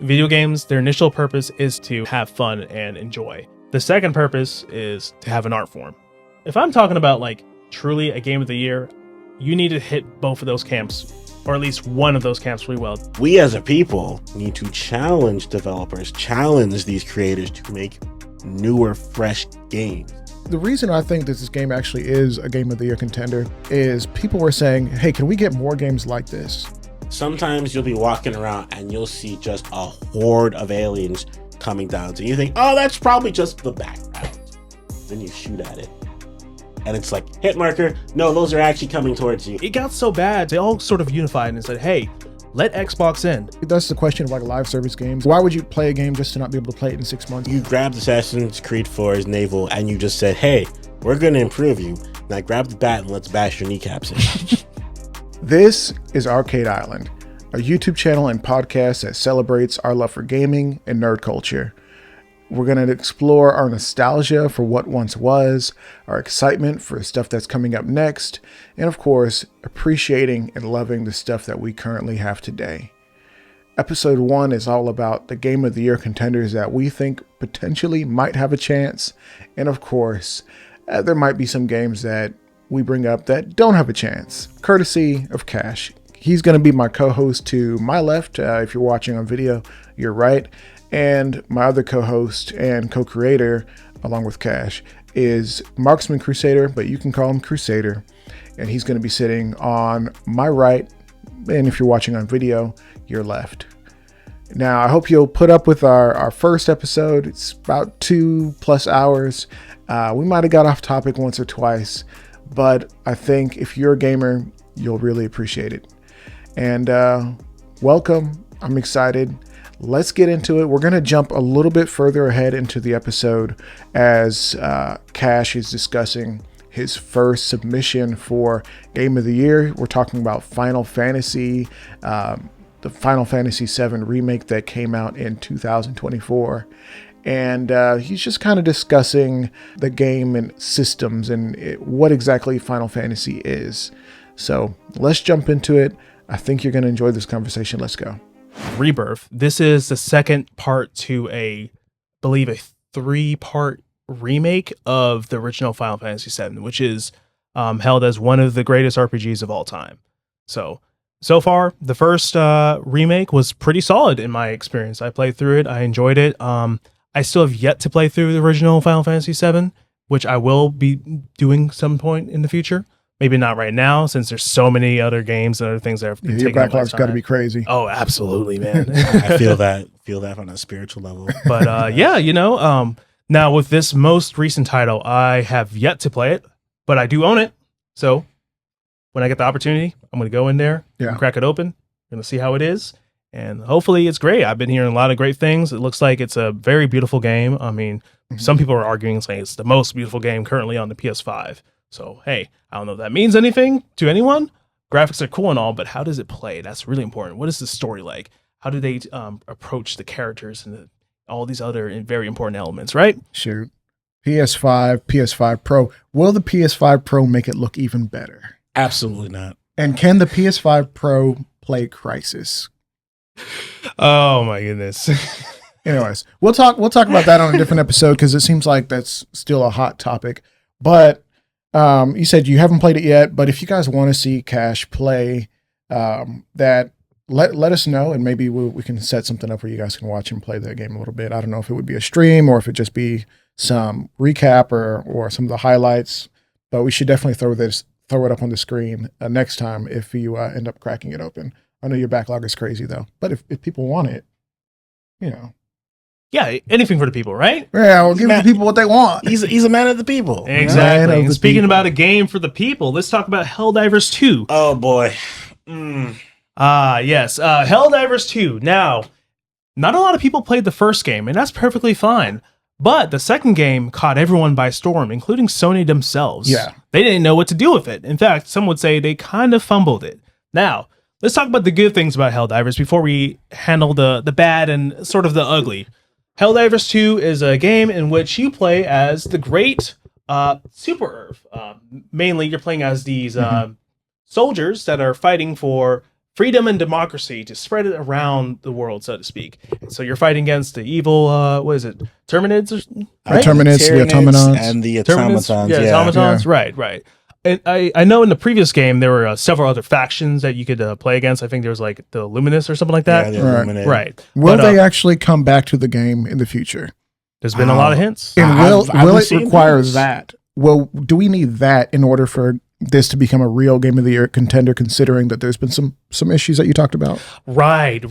Video games, their initial purpose is to have fun and enjoy. The second purpose is to have an art form. If I'm talking about like truly a game of the year, you need to hit both of those camps, or at least one of those camps really well. We as a people need to challenge developers, challenge these creators to make newer, fresh games. The reason I think that this game actually is a Game of the Year contender is people were saying, hey, can we get more games like this? Sometimes you'll be walking around and you'll see just a horde of aliens coming down to you. You think, oh, that's probably just the background. Then you shoot at it. And it's like, hit marker. No, those are actually coming towards you. It got so bad, they all sort of unified and said, hey, let Xbox in. That's the question of like live service games. Why would you play a game just to not be able to play it in 6 months? You grabbed Assassin's Creed 4's Naval and you just said, hey, we're going to improve you. Now grab the bat and let's bash your kneecaps in. This is Arcade Island, a YouTube channel and podcast that celebrates our love for gaming and nerd culture. We're going to explore our nostalgia for what once was, our excitement for stuff that's coming up next, and of course, appreciating and loving the stuff that we currently have today. Episode 1 is all about the Game of the Year contenders that we think potentially might have a chance, and of course, there might be some games that we bring up that don't have a chance, courtesy of Cash. He's going to be my co-host to my left. If you're watching on video, you're right. And my other co-host and co-creator, along with Cash, is Marksman Crusader, but you can call him Crusader. And he's going to be sitting on my right, and if you're watching on video, your left. Now, I hope you'll put up with our first episode. It's about 2+ hours. We might have got off topic once or twice, but I think if you're a gamer, you'll really appreciate it. And welcome. I'm excited. Let's get into it. We're going to jump a little bit further ahead into the episode as Cash is discussing his first submission for Game of the Year. We're talking about Final Fantasy, the Final Fantasy VII remake that came out in 2024. And he's just kind of discussing the game and systems and what exactly Final Fantasy is. So let's jump into it. I think you're going to enjoy this conversation. Let's go. Rebirth. This is the second part to I believe a 3-part remake of the original Final Fantasy VII, which is held as one of the greatest RPGs of all time. So far, the first remake was pretty solid in my experience. I played through it. I enjoyed it. I still have yet to play through the original Final Fantasy VII, which I will be doing some point in the future. Maybe not right now, since there's so many other games and other things that have been your backlog's got to be crazy. Oh, absolutely, man. I feel that on a spiritual level. But yeah, now with this most recent title, I have yet to play it, but I do own it. So when I get the opportunity, I'm going to go in there and crack it open. I'm going to see how it is. And hopefully it's great. I've been hearing a lot of great things. It looks like it's a very beautiful game. I mean, some people are arguing saying it's the most beautiful game currently on the PS5. So, hey, I don't know if that means anything to anyone. Graphics are cool and all, but how does it play? That's really important. What is the story like? How do they approach the characters and all these other very important elements, right? Shoot. PS5, PS5 Pro. Will the PS5 Pro make it look even better? Absolutely not. And can the PS5 Pro play Crysis? Oh, my goodness. Anyways, we'll talk about that on a different episode because it seems like that's still a hot topic. But you said you haven't played it yet, but if you guys want to see Cash play that, let us know, and maybe we can set something up where you guys can watch him play that game a little bit. I don't know if it would be a stream or if it just be some recap or some of the highlights, but we should definitely throw it up on the screen next time if you end up cracking it open. I know your backlog is crazy though, but if people want it, Yeah, anything for the people, right? Yeah, we'll give the people what they want. He's a man of the people. Exactly. And speaking about a game for the people, let's talk about Helldivers 2. Oh boy. Yes. Helldivers 2. Now, not a lot of people played the first game, and that's perfectly fine. But the second game caught everyone by storm, including Sony themselves. Yeah. They didn't know what to do with it. In fact, some would say they kind of fumbled it. Now, let's talk about the good things about Helldivers before we handle the bad and sort of the ugly. Helldivers 2 is a game in which you play as the great Super Earth. Mainly, you're playing as these soldiers that are fighting for freedom and democracy to spread it around the world, so to speak. So you're fighting against the evil, what is it, Terminids? Right? Terminids, the automatons. And the automatons. Yeah, automatons, right. And I know in the previous game there were several other factions that you could play against. I think there was like the Luminous or something like that. Yeah, the Illuminate. Right. Will they actually come back to the game in the future? There's been a lot of hints. And will it require that? Well, do we need that in order for this to become a real Game of the Year contender, considering that there's been some issues that you talked about? Right.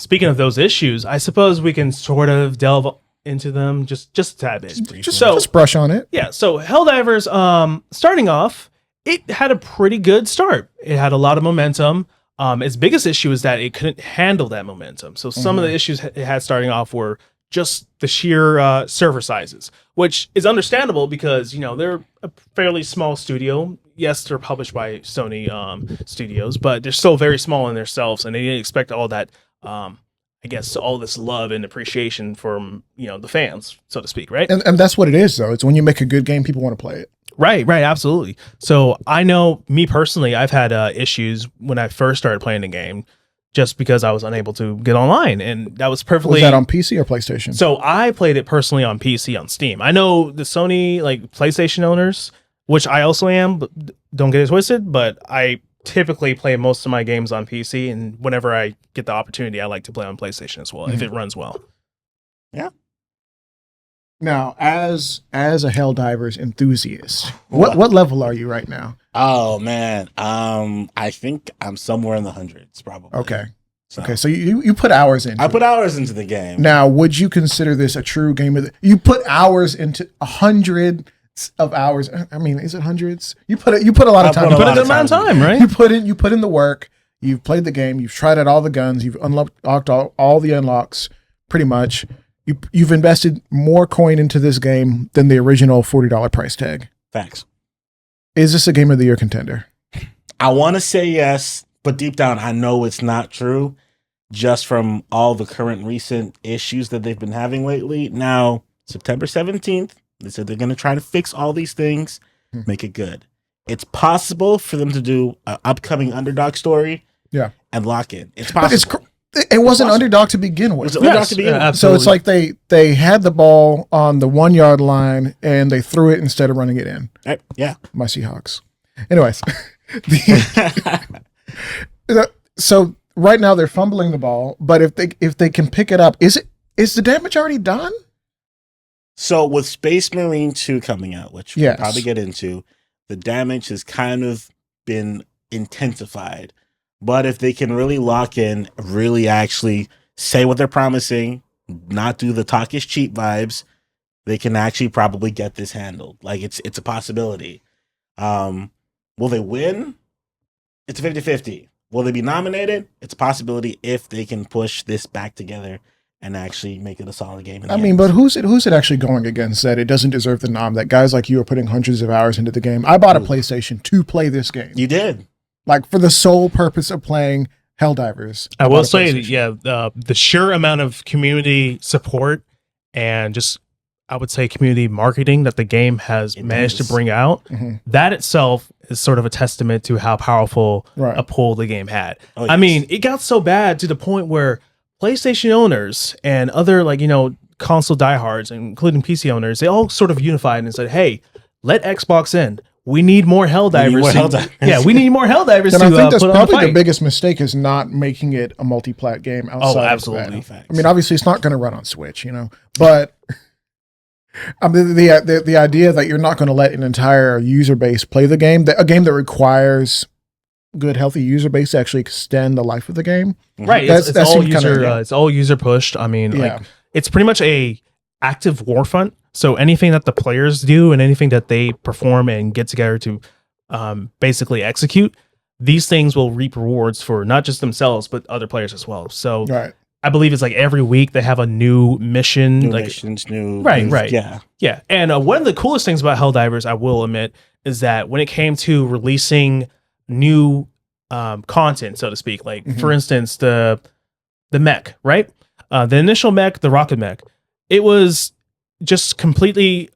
Speaking of those issues, I suppose we can sort of delve into them just a tad bit. Just brush on it. Yeah. So Helldivers, starting off, it had a pretty good start. It had a lot of momentum. Its biggest issue is that it couldn't handle that momentum. So some of the issues it had starting off were just the sheer server sizes, which is understandable because, they're a fairly small studio. Yes, they're published by Sony studios, but they're still very small in themselves, and they didn't expect all that, all this love and appreciation from, the fans, so to speak, right? And that's what it is, though. It's when you make a good game, people want to play it. Right, absolutely. So I know, me personally, I've had issues when I first started playing the game, just because I was unable to get online, and that was perfectly. Was that on PC or PlayStation? So I played it personally on PC on Steam. I know the Sony PlayStation owners, which I also am, but don't get it twisted. But I typically play most of my games on PC, and whenever I get the opportunity, I like to play on PlayStation as well if it runs well. Yeah. Now, as a Helldivers enthusiast, what level are you right now? Oh man, I think I'm somewhere in the hundreds, probably. Okay. So you put hours into. I put hours into the game. Now, would you consider this a true game of you put hours into 100 of hours? I mean, is it hundreds? You put a lot of time. You put a good amount of time, right? You put in the work. You've played the game. You've tried out all the guns. You've unlocked all the unlocks, pretty much. You've invested more coin into this game than the original $40 price tag. Facts. Is this a Game of the Year contender? I want to say yes, but deep down, I know it's not true, just from all the current recent issues that they've been having lately. Now, September 17th, they said they're going to try to fix all these things, make it good. It's possible for them to do an upcoming underdog story and lock in. It's possible. It wasn't underdog to begin with. So it's like they had the ball on the 1 yard line and they threw it instead of running it in. Yeah. My Seahawks. Anyways. So right now they're fumbling the ball, but if they can pick it up, is the damage already done? So with Space Marine 2 coming out, which we'll probably get into, the damage has kind of been intensified. But if they can really lock in, really actually say what they're promising, not do the talk is cheap vibes, they can actually probably get this handled. Like it's a possibility. Will they win? It's a 50-50. Will they be nominated? It's a possibility if they can push this back together and actually make it a solid game. But who's it actually going against that it doesn't deserve the nom? That guys like you are putting hundreds of hours into the game. I bought a PlayStation to play this game. You did. Like for the sole purpose of playing Helldivers. I will say, the sheer amount of community support and just, I would say, community marketing that the game has managed to bring out, that itself is sort of a testament to how powerful a pull the game had. Oh, yes. I mean, it got so bad to the point where PlayStation owners and other console diehards, including PC owners, they all sort of unified and said, hey, let Xbox in. We need more Helldivers. We need more Helldivers. And I think that's probably the biggest mistake is not making it a multi-plat game outside. Oh, absolutely. Of that. I mean, obviously, it's not going to run on Switch, but the idea that you're not going to let an entire user base play the game, a game that requires good, healthy user base to actually extend the life of the game, right? It's all user pushed. I mean, it's pretty much a active war front. So anything that the players do and anything that they perform and get together to basically execute, these things will reap rewards for not just themselves, but other players as well. So I believe it's like every week they have a new mission. New missions, Right. Yeah. And one of the coolest things about Helldivers, I will admit, is that when it came to releasing new content, so to speak, for instance, the mech, right? The initial mech, the rocket mech, it was just completely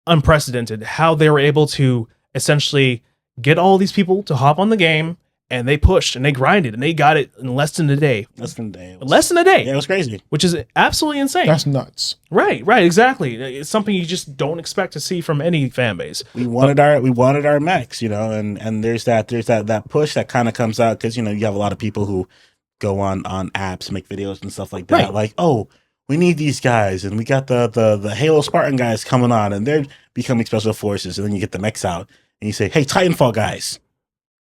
unprecedented how they were able to essentially get all these people to hop on the game and they pushed and they grinded and they got it in less than a day. Less than a day. Yeah, it was crazy. Which is absolutely insane. That's nuts. Right, exactly. It's something you just don't expect to see from any fan base. We wanted our mechs, and there's that push that kind of comes out because you have a lot of people who go on apps, make videos and stuff like that. Right. Like, oh, we need these guys, and we got the Halo Spartan guys coming on, and they're becoming special forces, and then you get the mechs out, and you say, hey, Titanfall guys,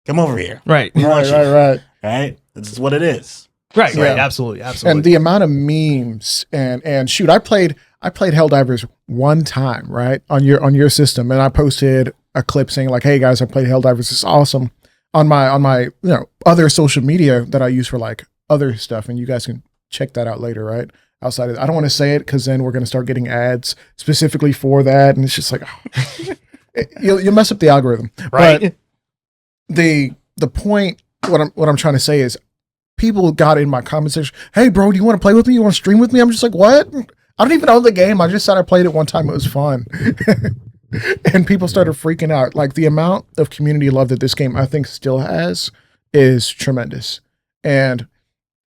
come over here. Right. Right. This is what it is. Right. So, right. Absolutely. And the amount of memes and shoot, I played Helldivers one time, right, on your system, and I posted a clip saying like, "Hey guys, I played Helldivers. It's awesome." On my other social media that I use for like other stuff, and you guys can check that out later, right? Outside of, I don't want to say it because then we're going to start getting ads specifically for that, and it's just like, you'll mess up the algorithm, right? But the point, what I'm trying to say is, people got in my comment section, hey bro, do you want to play with me? You want to stream with me? I'm just like, what? I don't even own the game. I just said I played it one time. It was fun. And people started freaking out. Like, the amount of community love that this game, I think, still has is tremendous. And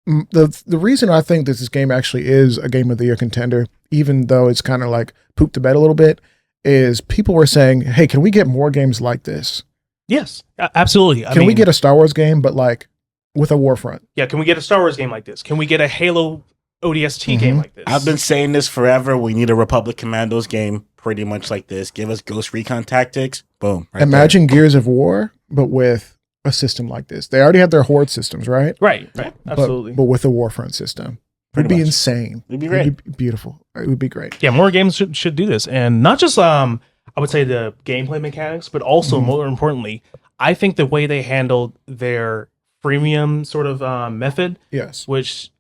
the reason I think that this game actually is a Game of the Year contender, even though it's kind of like pooped the bed a little bit, is people were saying, hey, can we get more games like this? Yes, absolutely. Can we get a Star Wars game, but like with a Warfront? Yeah, can we get a Star Wars game like this? Can we get a Halo ODST game like this? I've been saying this forever. We need a Republic Commandos game pretty much like this. Give us Ghost Recon Tactics. Boom. Imagine Gears of War, but with a system like this. They already have their Horde systems, right? Right. Absolutely. But with a Warfront system. It'd be insane. It'd be great. It'd be beautiful. It would be great. Yeah, more games should do this. And not just, I would say, the gameplay mechanics, but also, more importantly, I think the way they handled their freemium sort of method, yes, which,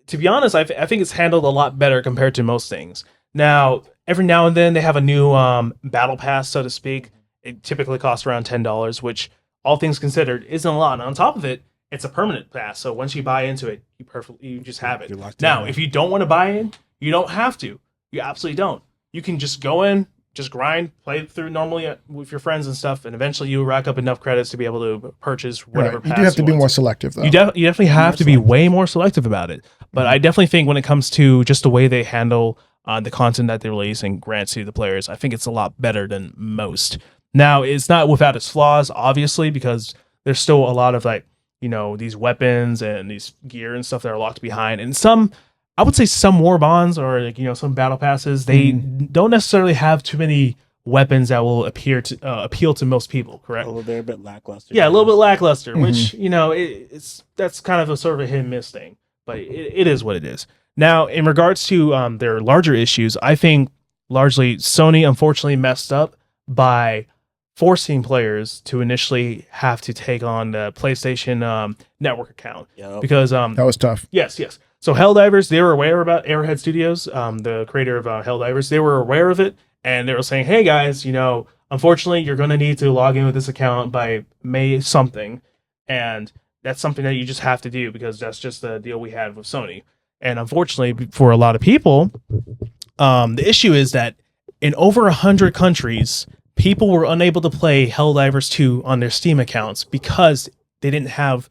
to be honest, I think it's handled a lot better compared to most things. Now, every now and then they have a new battle pass, so to speak. It typically costs around $10, which, all things considered, isn't a lot. And on top of it, it's a permanent pass. So once you buy into it, you just have it. Now, if you don't want to buy in, you don't have to. You absolutely don't. You can just go in, just grind, play through normally with your friends and stuff, and eventually you rack up enough credits to be able to purchase whatever pass you do have to be more selective, though. You definitely have to be way more selective about it. But I definitely think when it comes to just the way they handle the content that they release and grant to the players, I think it's a lot better than most. Now, it's not without its flaws, obviously, because there's still a lot of these weapons and these gear and stuff that are locked behind. And I would say some war bonds or some battle passes, they don't necessarily have too many weapons that will appeal to most people, correct? They're a bit lackluster. Yeah, a little bit lackluster, which, that's kind of a sort of a hit and miss thing. But it is what it is. Now, in regards to their larger issues, I think largely Sony unfortunately messed up by forcing players to initially have to take on the PlayStation Network account. Yep. Because that was tough. Yes. So Helldivers, they were aware about Arrowhead Studios, the creator of Helldivers. They were aware of it, and they were saying, hey guys, unfortunately, you're going to need to log in with this account by May something, and that's something that you just have to do because that's just the deal we had with Sony. And unfortunately, for a lot of people, the issue is that in over 100 countries, people were unable to play Helldivers 2 on their Steam accounts because they didn't have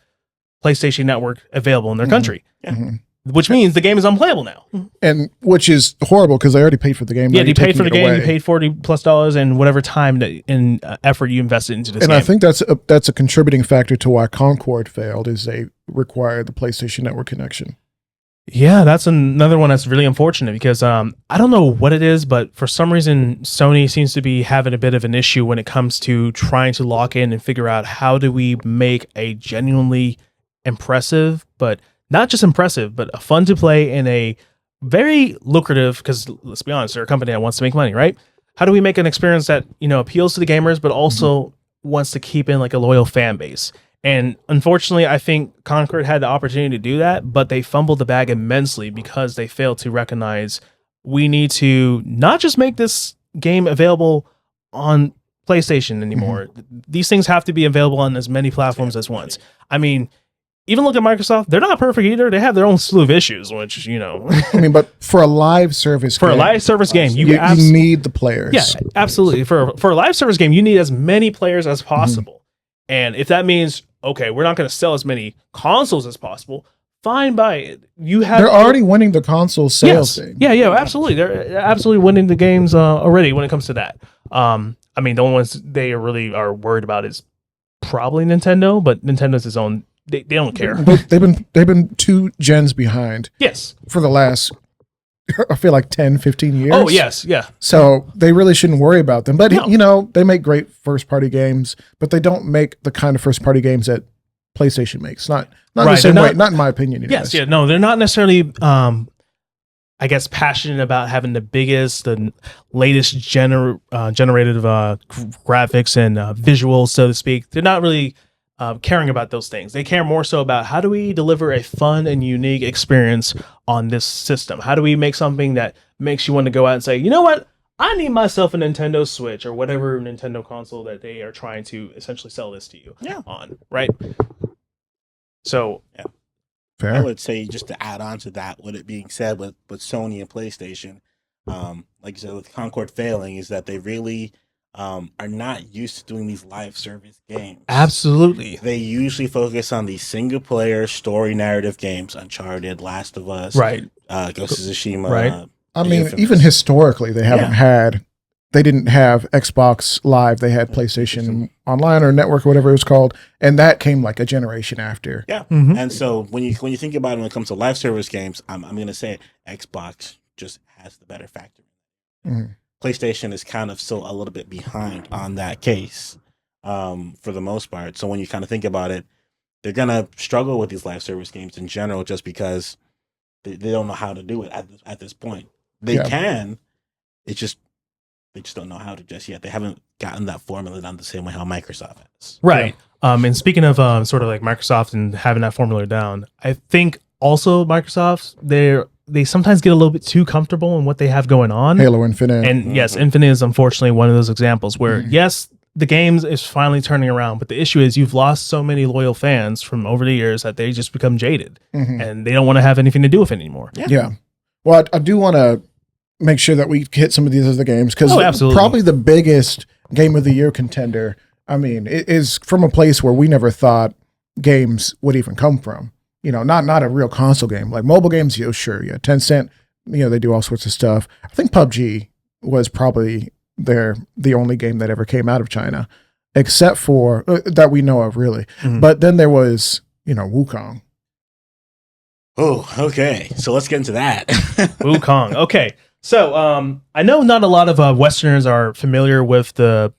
PlayStation Network available in their country. Yeah. Which means the game is unplayable now. And which is horrible because they already paid for the game. Yeah, you paid for the game, you paid $40+ and whatever time and effort you invested into this game. And I think that's a contributing factor to why Concord failed, is they required the PlayStation Network connection. Yeah, that's another one that's really unfortunate because I don't know what it is, but for some reason, Sony seems to be having a bit of an issue when it comes to trying to lock in and figure out how do we make a genuinely impressive, but not just impressive, but a fun to play and a very lucrative, because let's be honest, they're a company that wants to make money, right? How do we make an experience that, appeals to the gamers, but also wants to keep in like a loyal fan base? And unfortunately, I think Concord had the opportunity to do that, but they fumbled the bag immensely because they failed to recognize we need to not just make this game available on PlayStation anymore. These things have to be available on as many platforms as once. I mean, even look at Microsoft. They're not perfect either. They have their own slew of issues, which, but for a live service game, you need the players. Yeah, absolutely. For a live service game, you need as many players as possible. And if that means okay, we're not going to sell as many consoles as possible. Fine by it. They're already winning the console sales thing. Yeah, absolutely. They're absolutely winning the games already when it comes to that. I mean, the only ones they really are worried about is probably Nintendo, but Nintendo's its own. They don't care. But they've been 2 gens behind. Yes. For the last, I feel like 10, 15 years. Oh, yes, yeah. So they really shouldn't worry about them. But, they make great first-party games, but they don't make the kind of first-party games that PlayStation makes. Not the same way, not in my opinion. Yes, yeah, no, they're not necessarily, I guess, passionate about having the biggest, the latest generative graphics and visuals, so to speak. They're not really caring about those things. They care more so about how do we deliver a fun and unique experience on this system? How do we make something that makes you want to go out and say, you know what? I need myself a Nintendo Switch or whatever Nintendo console that they are trying to essentially sell this to you on, right? So, yeah. Fair. I would say, just to add on to that, with it being said with Sony and PlayStation, like you said, with Concord failing, is that they really are not used to doing these live service games. Absolutely. They usually focus on these single player story narrative games, Uncharted, Last of Us, right? Ghost of Tsushima, right? I mean, Infamous. Even historically, they haven't had. They didn't have Xbox Live. They had PlayStation Online or Network, or whatever it was called, and that came like a generation after. Yeah, and so when you think about it, when it comes to live service games, I'm going to say Xbox just has the better factor. PlayStation is kind of still a little bit behind on that case, for the most part. So when you kind of think about it, they're going to struggle with these live service games in general, just because they don't know how to do it at this point. They can, they just don't know how to just yet. They haven't gotten that formula down the same way how Microsoft has. Right. And speaking of sort of like Microsoft and having that formula down, I think also Microsoft, they sometimes get a little bit too comfortable in what they have going on. Halo Infinite. And yes, Infinite is unfortunately one of those examples where, yes, the games is finally turning around, but the issue is you've lost so many loyal fans from over the years that they just become jaded and they don't want to have anything to do with it anymore. Yeah. Well, I do want to make sure that we hit some of these other games, because probably the biggest game of the year contender, I mean, it is from a place where we never thought games would even come from. Not a real console game. Like mobile games, sure, Tencent, they do all sorts of stuff. I think PUBG was probably the only game that ever came out of China, except for that we know of, really. But then there was, Wukong. Oh, okay. So let's get into that. Wukong. Okay. So I know not a lot of Westerners are familiar with the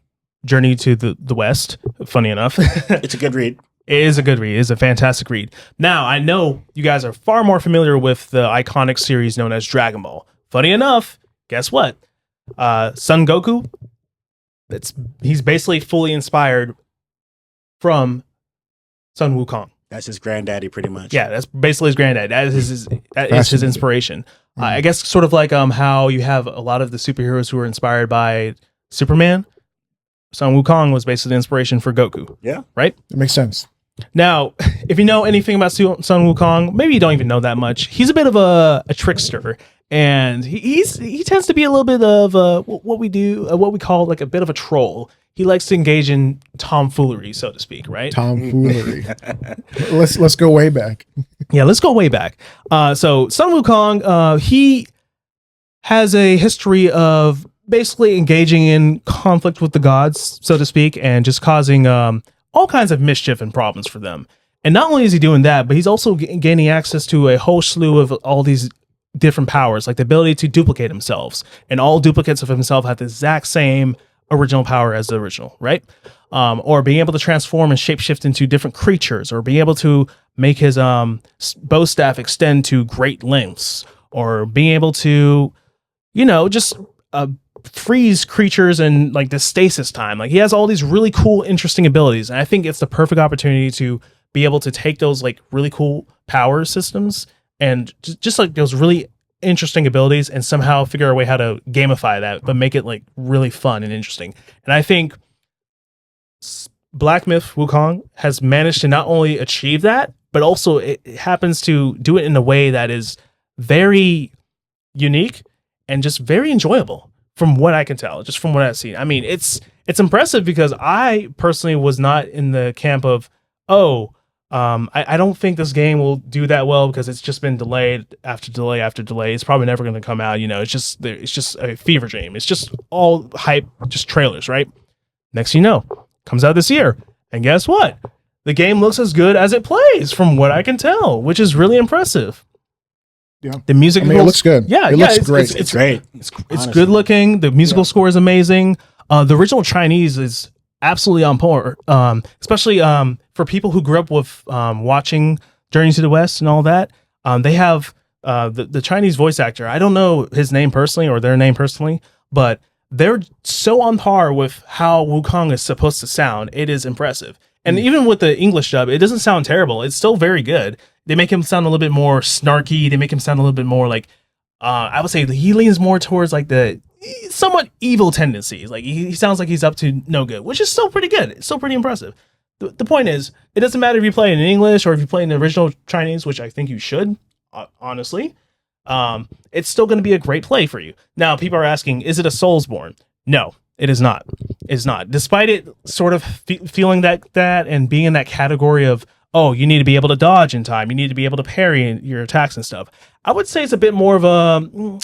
Journey to the West. Funny enough. It's a good read. It is a good read. It is a fantastic read. Now, I know you guys are far more familiar with the iconic series known as Dragon Ball. Funny enough, guess what? Son Goku, he's basically fully inspired from Son Wukong. That's his granddaddy, pretty much. Yeah, that's basically his granddad. That is his inspiration. I guess sort of like how you have a lot of the superheroes who are inspired by Superman. Son Wukong was basically the inspiration for Goku. Yeah. Right? It makes sense. Now, if you know anything about Son Wukong, maybe you don't even know that much. He's a bit of a trickster, and he tends to be a little bit of what we call like a bit of a troll. He likes to engage in tomfoolery, so to speak, right? Tomfoolery. let's go way back. Yeah, let's go way back. So Son Wukong, he has a history of basically engaging in conflict with the gods, so to speak, and just causing all kinds of mischief and problems for them. And not only is he doing that, but he's also gaining access to a whole slew of all these different powers, like the ability to duplicate themselves. And all duplicates of himself have the exact same original power as the original, right? Or being able to transform and shapeshift into different creatures, or being able to make his bow staff extend to great lengths, or being able to, just freeze creatures in like the stasis time. Like he has all these really cool, interesting abilities, and I think it's the perfect opportunity to be able to take those like really cool power systems and just like those really interesting abilities and somehow figure a way how to gamify that, but make it like really fun and interesting. And I think Black Myth Wukong has managed to not only achieve that, but also it happens to do it in a way that is very unique and just very enjoyable from what I can tell, just from what I've seen. I mean, it's impressive because I personally was not in the camp of oh, I don't think this game will do that well because it's just been delayed after delay after delay. It's probably never going to come out. You know, it's just a fever dream. It's just all hype, just trailers, right? Next thing you know, comes out this year. And guess what? The game looks as good as it plays from what I can tell, which is really impressive. Yeah. The music, it looks good. Yeah, it looks great. It's great. It's good looking. The musical score is amazing. The original Chinese is absolutely on par, especially for people who grew up with watching Journey to the West and all that. They have the Chinese voice actor. I don't know his name personally or their name personally, but they're so on par with how Wukong is supposed to sound. It is impressive. And even with the English dub, it doesn't sound terrible. It's still very good. They make him sound a little bit more snarky. They make him sound a little bit more like, I would say he leans more towards like the somewhat evil tendencies. Like he sounds like he's up to no good, which is still pretty good. It's still pretty impressive. The point is, it doesn't matter if you play it in English or if you play in the original Chinese, which I think you should, honestly. It's still going to be a great play for you. Now, people are asking, is it a Soulsborne? No, it is not. It's not. Despite it sort of feeling that and being in that category of, oh, you need to be able to dodge in time. You need to be able to parry your attacks and stuff. I would say it's a bit more of a...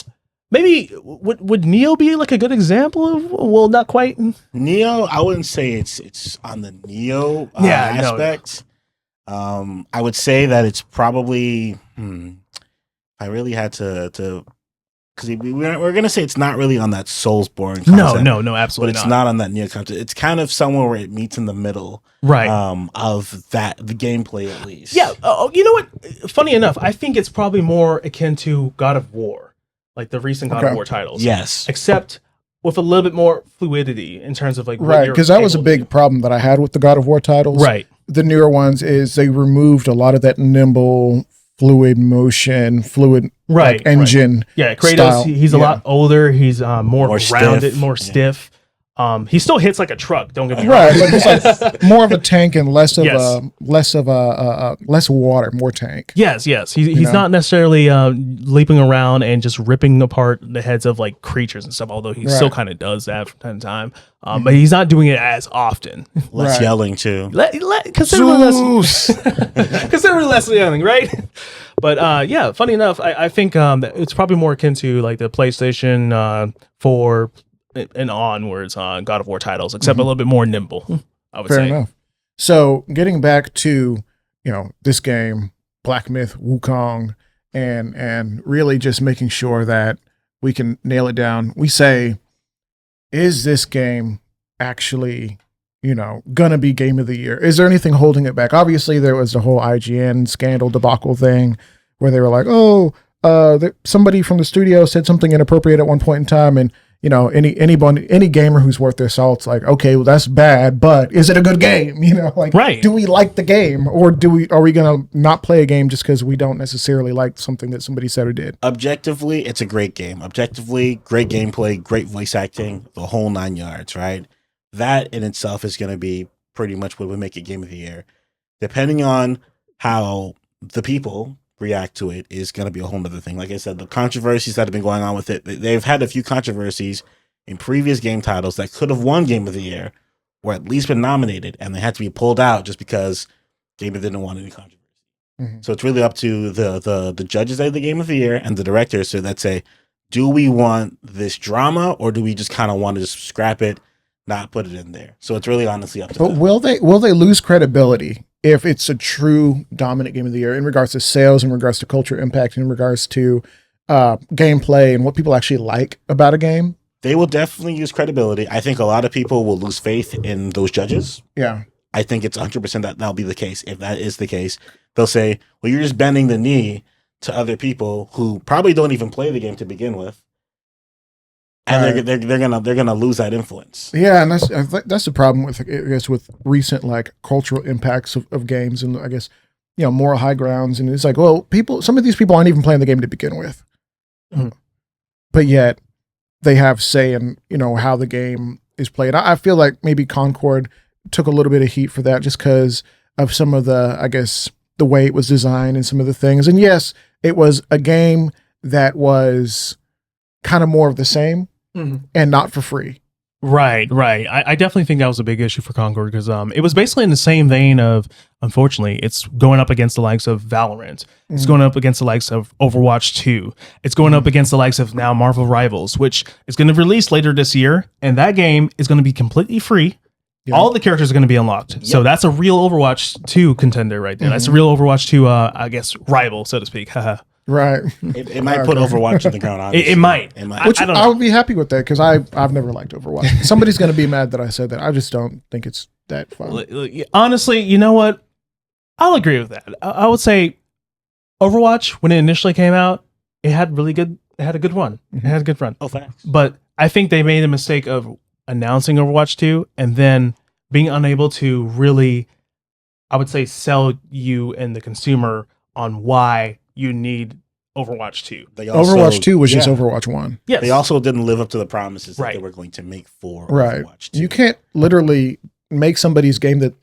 Maybe would Neo be like a good example of, well, not quite. Neo, I wouldn't say it's on the Neo aspect. No. I would say that it's probably I really had to because we're gonna say it's not really on that Soulsborne concept. No, absolutely but it's not on that Neo concept. It's kind of somewhere where it meets in the middle, right? Of that the gameplay at least. Yeah. You know what? Funny enough, I think it's probably more akin to God of War. Like the recent God of War titles. Yes. Except with a little bit more fluidity in terms of like... Right, because that was a big problem that I had with the God of War titles. Right. The newer ones is they removed a lot of that nimble, fluid motion, like, engine. Right. Yeah, Kratos, style. He's a lot older. He's more rounded, stiff. more stiff. He still hits like a truck, don't get me wrong. Right, but he's like more of a tank and less water, more tank. Yes. He's not necessarily leaping around and just ripping apart the heads of like creatures and stuff, although he still kind of does that from time to time. But he's not doing it as often. Less yelling too. Considerably less yelling, right? But yeah, funny enough, I think that it's probably more akin to like the PlayStation 4 and onwards on God of War titles, except a little bit more nimble, I would say. Fair enough. So getting back to, this game, Black Myth, Wukong, and really just making sure that we can nail it down. We say, is this game actually, gonna be game of the year? Is there anything holding it back? Obviously, there was the whole IGN scandal debacle thing where they were like, somebody from the studio said something inappropriate at one point in time, and any gamer who's worth their salt's like, okay, well, that's bad, but is it a good game? Right. Do we like the game, or are we gonna not play a game just because we don't necessarily like something that somebody said or did? Objectively, it's a great game. Objectively, great gameplay, great voice acting, the whole 9 yards, right? That in itself is going to be pretty much what would make it game of the year. Depending on how the people react to it is going to be a whole nother thing. Like I said, the controversies that have been going on with it, they've had a few controversies in previous game titles that could have won game of the year or at least been nominated, and they had to be pulled out just because game didn't want any controversy. Mm-hmm. So it's really up to the judges of the game of the year and the directors that say, do we want this drama, or do we just kind of want to just scrap it, not put it in there? So it's really honestly up to them. But will they lose credibility if it's a true dominant game of the year in regards to sales, in regards to culture impact, in regards to gameplay and what people actually like about a game? They will definitely use credibility. I think a lot of people will lose faith in those judges. Yeah. I think it's 100% that'll be the case. If that is the case, they'll say, well, you're just bending the knee to other people who probably don't even play the game to begin with. And they're gonna lose that influence. Yeah, and that's the problem with recent like cultural impacts of games, and I guess moral high grounds. And it's like, well, some of these people aren't even playing the game to begin with, but yet they have say in how the game is played. I feel like maybe Concord took a little bit of heat for that just because of some of the way it was designed and some of the things. And yes, it was a game that was kind of more of the same. Mm-hmm. And not for free. Right. I definitely think that was a big issue for Concord because it was basically in the same vein of, unfortunately, it's going up against the likes of Valorant. It's going up against the likes of Overwatch 2. It's going up against the likes of now Marvel Rivals, which is going to release later this year. And that game is going to be completely free. Yeah. All the characters are going to be unlocked. Yep. So that's a real Overwatch 2 contender right there. That's a real Overwatch 2, I guess, rival, so to speak. Right. It might put Overwatch in the ground, obviously. It might. Which I would be happy with that because I've never liked Overwatch. Somebody's going to be mad that I said that. I just don't think it's that fun. Honestly, you know what? I'll agree with that. I would say Overwatch, when it initially came out, it had a good run. It had a good run. Oh, thanks. But I think they made a mistake of announcing Overwatch 2 and then being unable to really, I would say, sell you and the consumer on why you need Overwatch 2. Overwatch 2 was just Overwatch 1. Yes. They also didn't live up to the promises that they were going to make for Overwatch 2. You can't literally make somebody's game that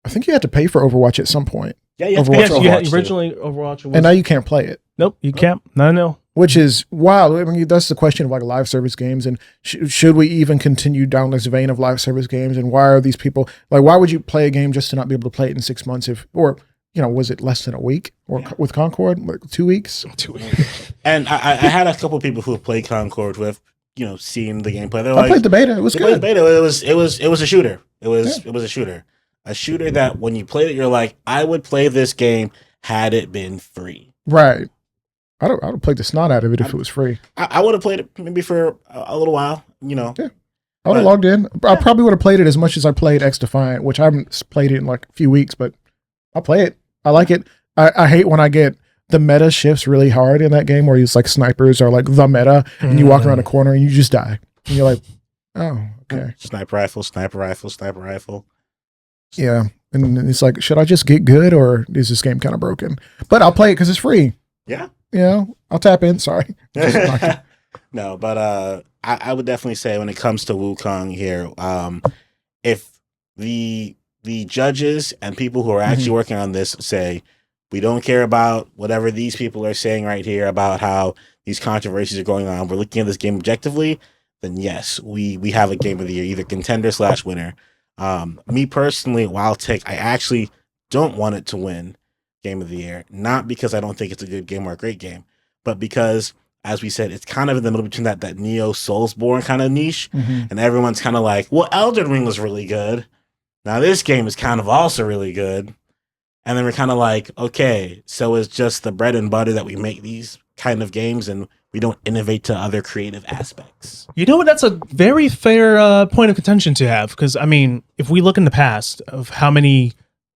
I think you had to pay for Overwatch at some point. Yeah, Overwatch you had originally Overwatch was, and now you can't play it. Nope, you can't. No. Which is wild. I mean, that's the question of like live service games, and should we even continue down this vein of live service games? And why are these people like? Why would you play a game just to not be able to play it in 6 months? Was it less than a week? Or with Concord, like 2 weeks? 2 weeks. And I had a couple of people who played Concord with, seeing the gameplay. I played the beta. It was good. It was a shooter. It was a shooter. A shooter that when you played it, you're like, I would play this game had it been free. Right. I would have played the snot out of it if it was free. I would have played it maybe for a little while, Yeah. I would have logged in. I probably would have played it as much as I played X Defiant, which I haven't played it in like a few weeks, but I'll play it. I like it. I hate when I get the meta shifts really hard in that game where it's like snipers are like the meta and you walk around a corner and you just die. And you're like, oh, okay. Sniper rifle. Yeah. And it's like, should I just get good or is this game kind of broken? But I'll play it because it's free. Yeah. I'll tap in. Sorry. No, but I would definitely say when it comes to Wukong here, if the judges and people who are actually working on this say, we don't care about whatever these people are saying right here about how these controversies are going on, we're looking at this game objectively, then yes, we have a game of the year, either contender/winner. Me personally, I actually don't want it to win game of the year, not because I don't think it's a good game or a great game, but because, as we said, it's kind of in the middle between that Neo Soulsborne kind of niche, and everyone's kind of like, well, Elden Ring was really good. Now this game is kind of also really good. And then we're kind of like, okay, so it's just the bread and butter that we make these kind of games and we don't innovate to other creative aspects. You know what? That's a very fair point of contention to have. Because, I mean, if we look in the past of how many,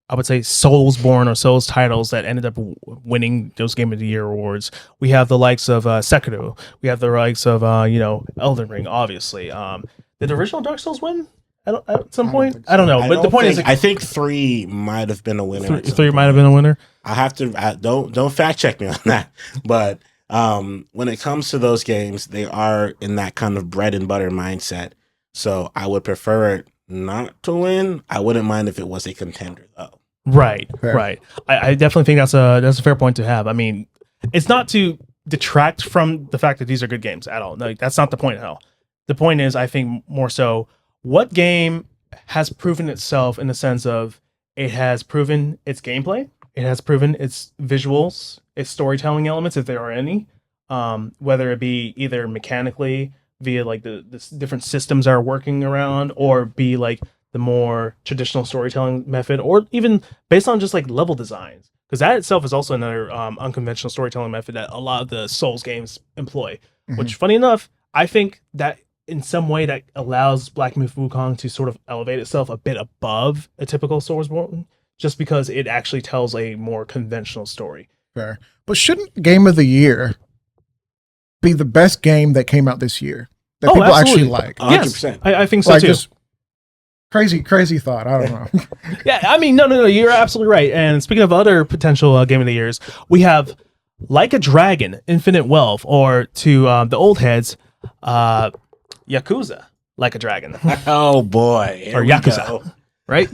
I would say, Soulsborne or Souls titles that ended up winning those Game of the Year awards, we have the likes of Sekiro. We have the likes of, Elden Ring, obviously. Did the original Dark Souls win? At some point, I don't know. But the point is, I think 3 might have been a winner. 3 might have been a winner. I have to. Don't fact check me on that. But when it comes to those games, they are in that kind of bread and butter mindset. So I would prefer it not to win. I wouldn't mind if it was a contender, though. Right. I definitely think that's a fair point to have. I mean, it's not to detract from the fact that these are good games at all. No, that's not the point at all. The point is, I think more so, what game has proven itself in the sense of it has proven its gameplay, it has proven its visuals, its storytelling elements, if there are any, whether it be either mechanically via like the different systems that are working around, or be like the more traditional storytelling method, or even based on just like level designs, because that itself is also another unconventional storytelling method that a lot of the Souls games employ. Which, funny enough, I think that in some way that allows Black Myth Wukong to sort of elevate itself a bit above a typical Soulsborne, just because it actually tells a more conventional story. Fair. But shouldn't Game of the Year be the best game that came out this year that people actually like? 100%. Yes, I think so too. Just crazy thought. I don't know. Yeah, I mean, no, you're absolutely right. And speaking of other potential Game of the Years, we have Like a Dragon, Infinite Wealth, or to the old heads, Yakuza, Like a Dragon. Oh boy. Or Yakuza, right?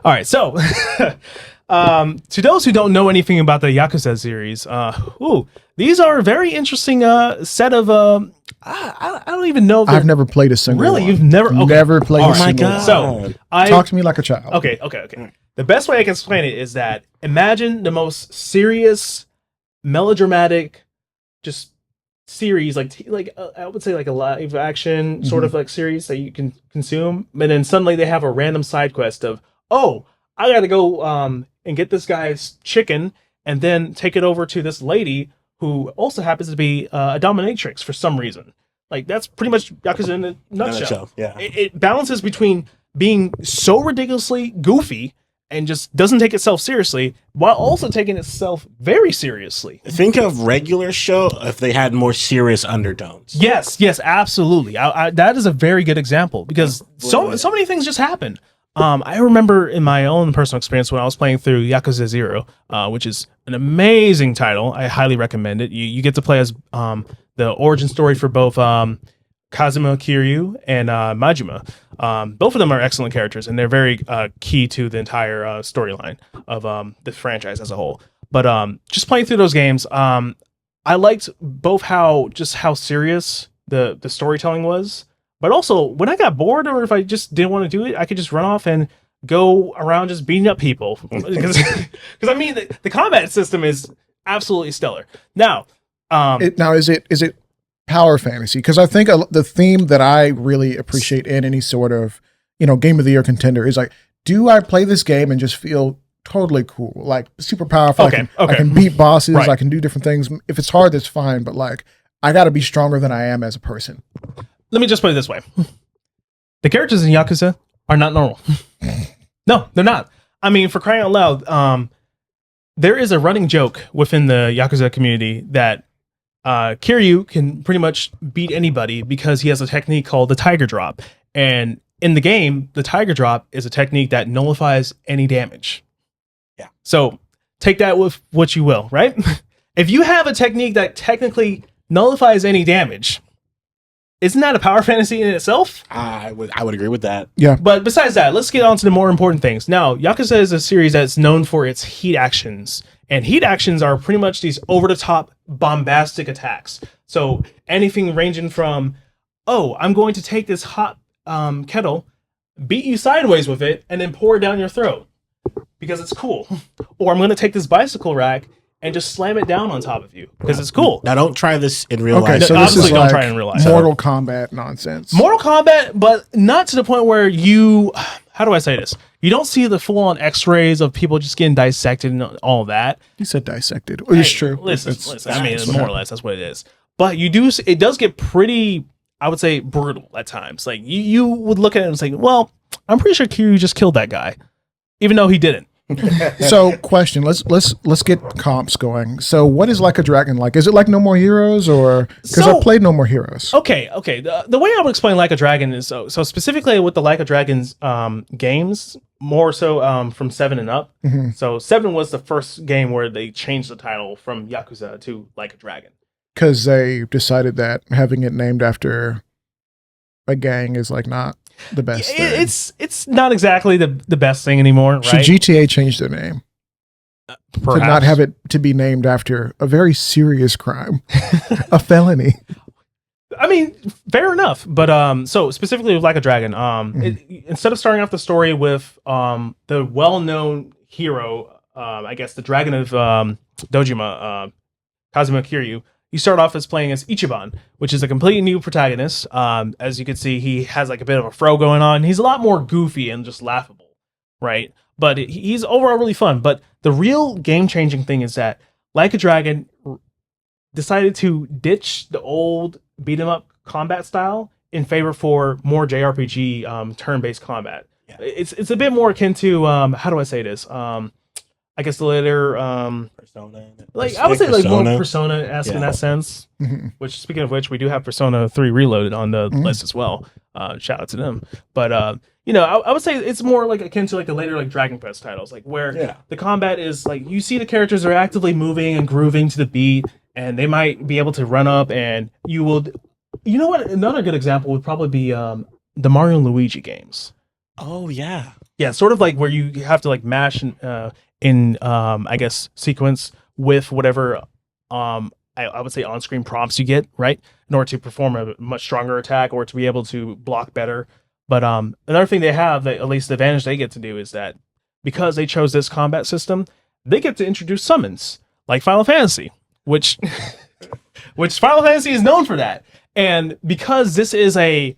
All right, so to those who don't know anything about the Yakuza series, these are a very interesting set of, I don't even know. I've never played a single Really? one. You've never? Okay. Never played Oh a my single God. one. So Talk to me like a child. Okay. The best way I can explain it is that imagine the most serious, melodramatic, just series like I would say like a live action sort of like series that you can consume, and then suddenly they have a random side quest of, oh, I gotta go and get this guy's chicken and then take it over to this lady who also happens to be a dominatrix for some reason. Like, that's pretty much Yakuza in a nutshell. Yeah. It balances between being so ridiculously goofy and just doesn't take itself seriously while also taking itself very seriously. Think of regular show if they had more serious undertones. Yes, absolutely. That is a very good example because so many things just happen. I remember in my own personal experience when I was playing through Yakuza 0, which is an amazing title. I highly recommend it. You get to play as the origin story for both Kazuma Kiryu and Majima. Both of them are excellent characters, and they're very key to the entire storyline of the franchise as a whole. But just playing through those games, I liked both how serious the storytelling was, but also when I got bored or if I just didn't want to do it, I could just run off and go around just beating up people. Because I mean, the combat system is absolutely stellar. Now, is it power fantasy? Because I think the theme that I really appreciate in any sort of game of the year contender is like, do I play this game and just feel totally cool, like super powerful? Okay. I can beat bosses. Right. I can do different things. If it's hard, that's fine. But like, I got to be stronger than I am as a person. Let me just put it this way: the characters in Yakuza are not normal. No, they're not. I mean, for crying out loud, there is a running joke within the Yakuza community that Kiryu can pretty much beat anybody because he has a technique called the Tiger Drop. And in the game, the Tiger Drop is a technique that nullifies any damage. Yeah. So take that with what you will, right? If you have a technique that technically nullifies any damage, isn't that a power fantasy in itself? I would agree with that. Yeah. But besides that, let's get on to the more important things. Now, Yakuza is a series that's known for its heat actions. And heat actions are pretty much these over-the-top, bombastic attacks. So anything ranging from, oh, I'm going to take this hot kettle, beat you sideways with it, and then pour it down your throat because it's cool. Or I'm going to take this bicycle rack and just slam it down on top of you because it's cool. Now, don't try this in real life. So this Obviously is don't like try it in real life. Mortal Kombat nonsense. Mortal Kombat, but not to the point where you, how do I say this? You don't see the full-on X-rays of people just getting dissected and all that. You said dissected. It's true. Listen. I mean, it's more or less that's what it is. But it does get pretty, I would say, brutal at times. Like you would look at it and say, well, I'm pretty sure Kiryu just killed that guy, even though he didn't. So, question. Let's get comps going. So, what is Like a Dragon like? Is it like No More Heroes, or because I played No More Heroes? Okay. The way I would explain Like a Dragon is so specifically with the Like a Dragon's games, more so from 7 and up. Mm-hmm. So 7 was the first game where they changed the title from Yakuza to Like a Dragon because they decided that having it named after a gang is like not the best thing. It's not exactly the best thing anymore, right? Should GTA change their name? Perhaps. To not have it to be named after a very serious crime, a felony. I mean, fair enough. But so specifically with Like a Dragon, instead of starting off the story with the well-known hero, I guess the Dragon of Dojima, Kazuma Kiryu, you start off as playing as Ichiban, which is a completely new protagonist. As you can see, he has like a bit of a fro going on. He's a lot more goofy and just laughable, right? But he's overall really fun. But the real game-changing thing is that Like a Dragon decided to ditch the old beat-em-up combat style in favor for more JRPG turn-based combat. Yeah. It's a bit more akin to how do I say this? I guess the later Persona. Like I would say like more Persona-esque in that sense. Mm-hmm. Which, speaking of which, we do have Persona 3 Reloaded on the list as well. Shout out to them. But I would say it's more like akin to like the later like Dragon Quest titles, like where the combat is like you see the characters are actively moving and grooving to the beat, and they might be able to run up, and you will. You know what? Another good example would probably be the Mario and Luigi games. Oh yeah, sort of like where you have to like mash in I guess sequence with whatever I would say on-screen prompts you get, right, in order to perform a much stronger attack or to be able to block better. But another thing they have, that at least the advantage they get to do, is that because they chose this combat system, they get to introduce summons like Final Fantasy, which Final Fantasy is known for that. And because this is a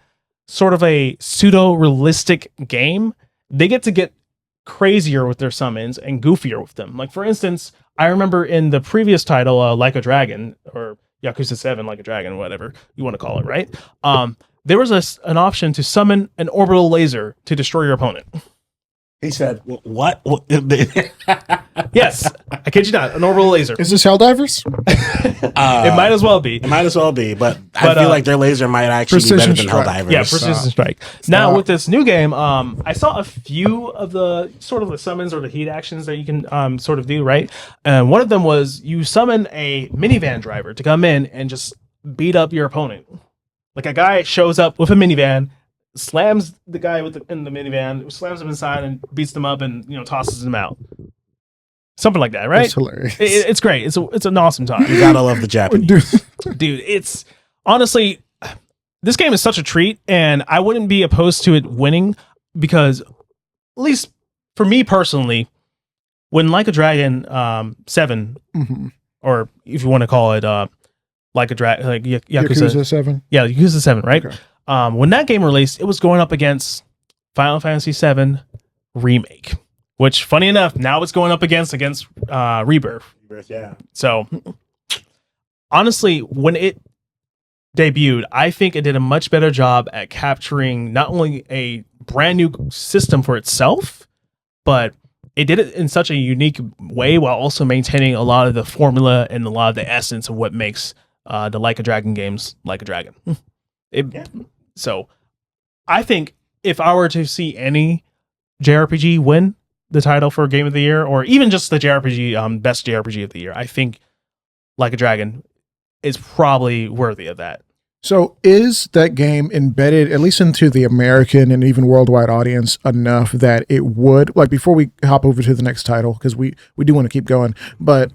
sort of a pseudo-realistic game, they get to get crazier with their summons and goofier with them. Like, for instance, I remember in the previous title, Like a Dragon, or Yakuza 7 Like a Dragon, whatever you want to call it, right? There was an option to summon an orbital laser to destroy your opponent. He said, "What?" Yes, I kid you not, an orbital laser. Is this Helldivers? It might as well be. It might as well be, but I feel like their laser might actually be better than Helldivers. Yeah, Precision Strike. Now, with this new game, I saw a few of the sort of the summons or the heat actions that you can sort of do, right? And one of them was you summon a minivan driver to come in and just beat up your opponent. Like, a guy shows up with a minivan, slams the guy in the minivan, slams him inside and beats them up and, tosses them out. Something like that, right? That's hilarious. It's great. It's an awesome time. You gotta love the Japanese. Dude, it's honestly, this game is such a treat, and I wouldn't be opposed to it winning because, at least for me personally, when Like a Dragon 7, or if you want to call it Like a Dragon, like Yakuza 7? Yeah, Yakuza 7, right? Okay. When that game released, it was going up against Final Fantasy 7 Remake, which, funny enough, now it's going up against Rebirth. Yeah. So, honestly, when it debuted, I think it did a much better job at capturing not only a brand new system for itself, but it did it in such a unique way while also maintaining a lot of the formula and a lot of the essence of what makes the Like a Dragon games Like a Dragon. So, I think if I were to see any JRPG win the title for Game of the Year, or even just the JRPG, best JRPG of the year, I think Like a Dragon is probably worthy of that. So is that game embedded, at least into the American and even worldwide audience, enough that it would, like, before we hop over to the next title, because we do want to keep going, but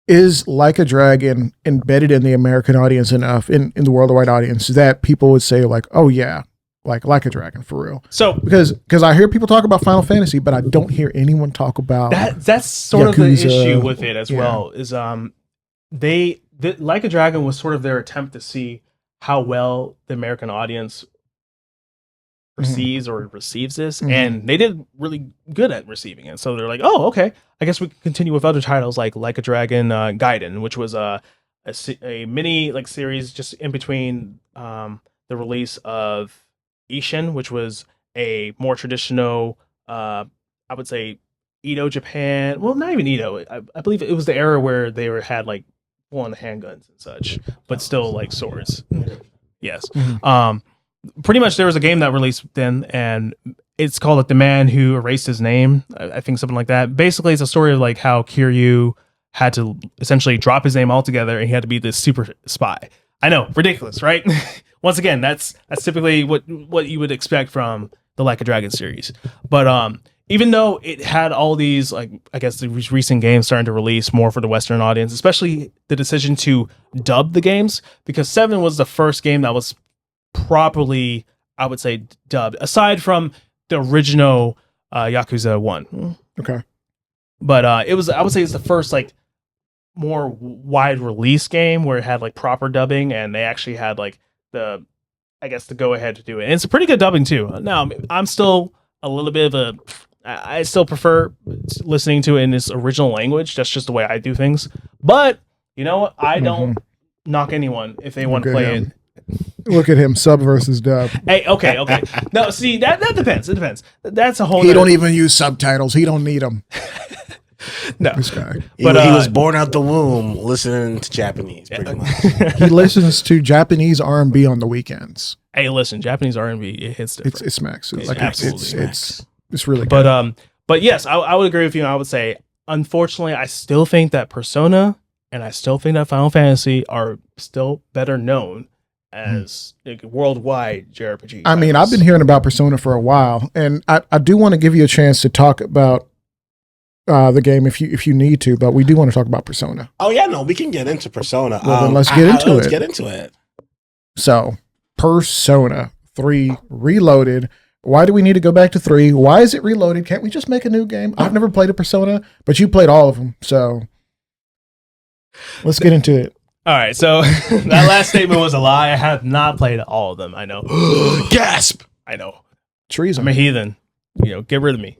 is Like a Dragon embedded in the American audience enough, in the worldwide audience, that people would say, like, oh yeah, like a Dragon for real? So because I hear people talk about Final Fantasy, but I don't hear anyone talk about that's sort Yakuza, of the issue with it as well. Is Like a Dragon was sort of their attempt to see how well the American audience perceives or receives this, and they did really good at receiving it. So they're like, oh, okay, I guess we can continue with other titles like a Dragon Gaiden, which was a mini like series just in between the release of Ishin, which was a more traditional, I would say, Edo Japan. Well, not even Edo. I believe it was the era where they had like full-on handguns and such, but still like swords. Yes. Pretty much there was a game that released then, and it's called like The Man Who Erased His Name. I think something like that. Basically, it's a story of like how Kiryu had to essentially drop his name altogether, and he had to be this super spy. I know, ridiculous, right? Once again, that's typically what you would expect from the Like a Dragon series. But even though it had all these, like, I guess the recent games starting to release more for the Western audience, especially the decision to dub the games, because 7 was the first game that was properly, I would say, dubbed, aside from the original Yakuza 1. Okay. But it was, I would say, it's the first like more wide release game where it had like proper dubbing, and they actually had like the go ahead to do it. And it's a pretty good dubbing too. Now, I'm still a little bit of I still prefer listening to it in its original language. That's just the way I do things. But you know what? I don't knock anyone if they want to play it. Look at him, sub versus dub. Hey, okay. No, see, that depends. It depends. That's a whole. He don't even use subtitles. He don't need them. No, this guy. But he was born out the womb listening to Japanese. Pretty much. He listens to Japanese R&B on the weekends. Hey, listen, Japanese R&B, it hits different. It smacks. It's absolutely really good. But yes, I would agree with you. I would say, unfortunately, I still think that Persona and I still think that Final Fantasy are still better known as like, worldwide JRPG. I mean, I've been hearing about Persona for a while, and I do want to give you a chance to talk about the game if you need to, but we do want to talk about Persona. Oh yeah, no, we can get into Persona. Well, then let's get into it. Let's get into it. So, Persona 3 Reloaded. Why do we need to go back to 3? Why is it reloaded? Can't we just make a new game? I've never played a Persona, but you played all of them, so let's get into it. All right, so that last statement was a lie. I have not played all of them. I know. Gasp! I know. Treason. I'm a heathen. Get rid of me.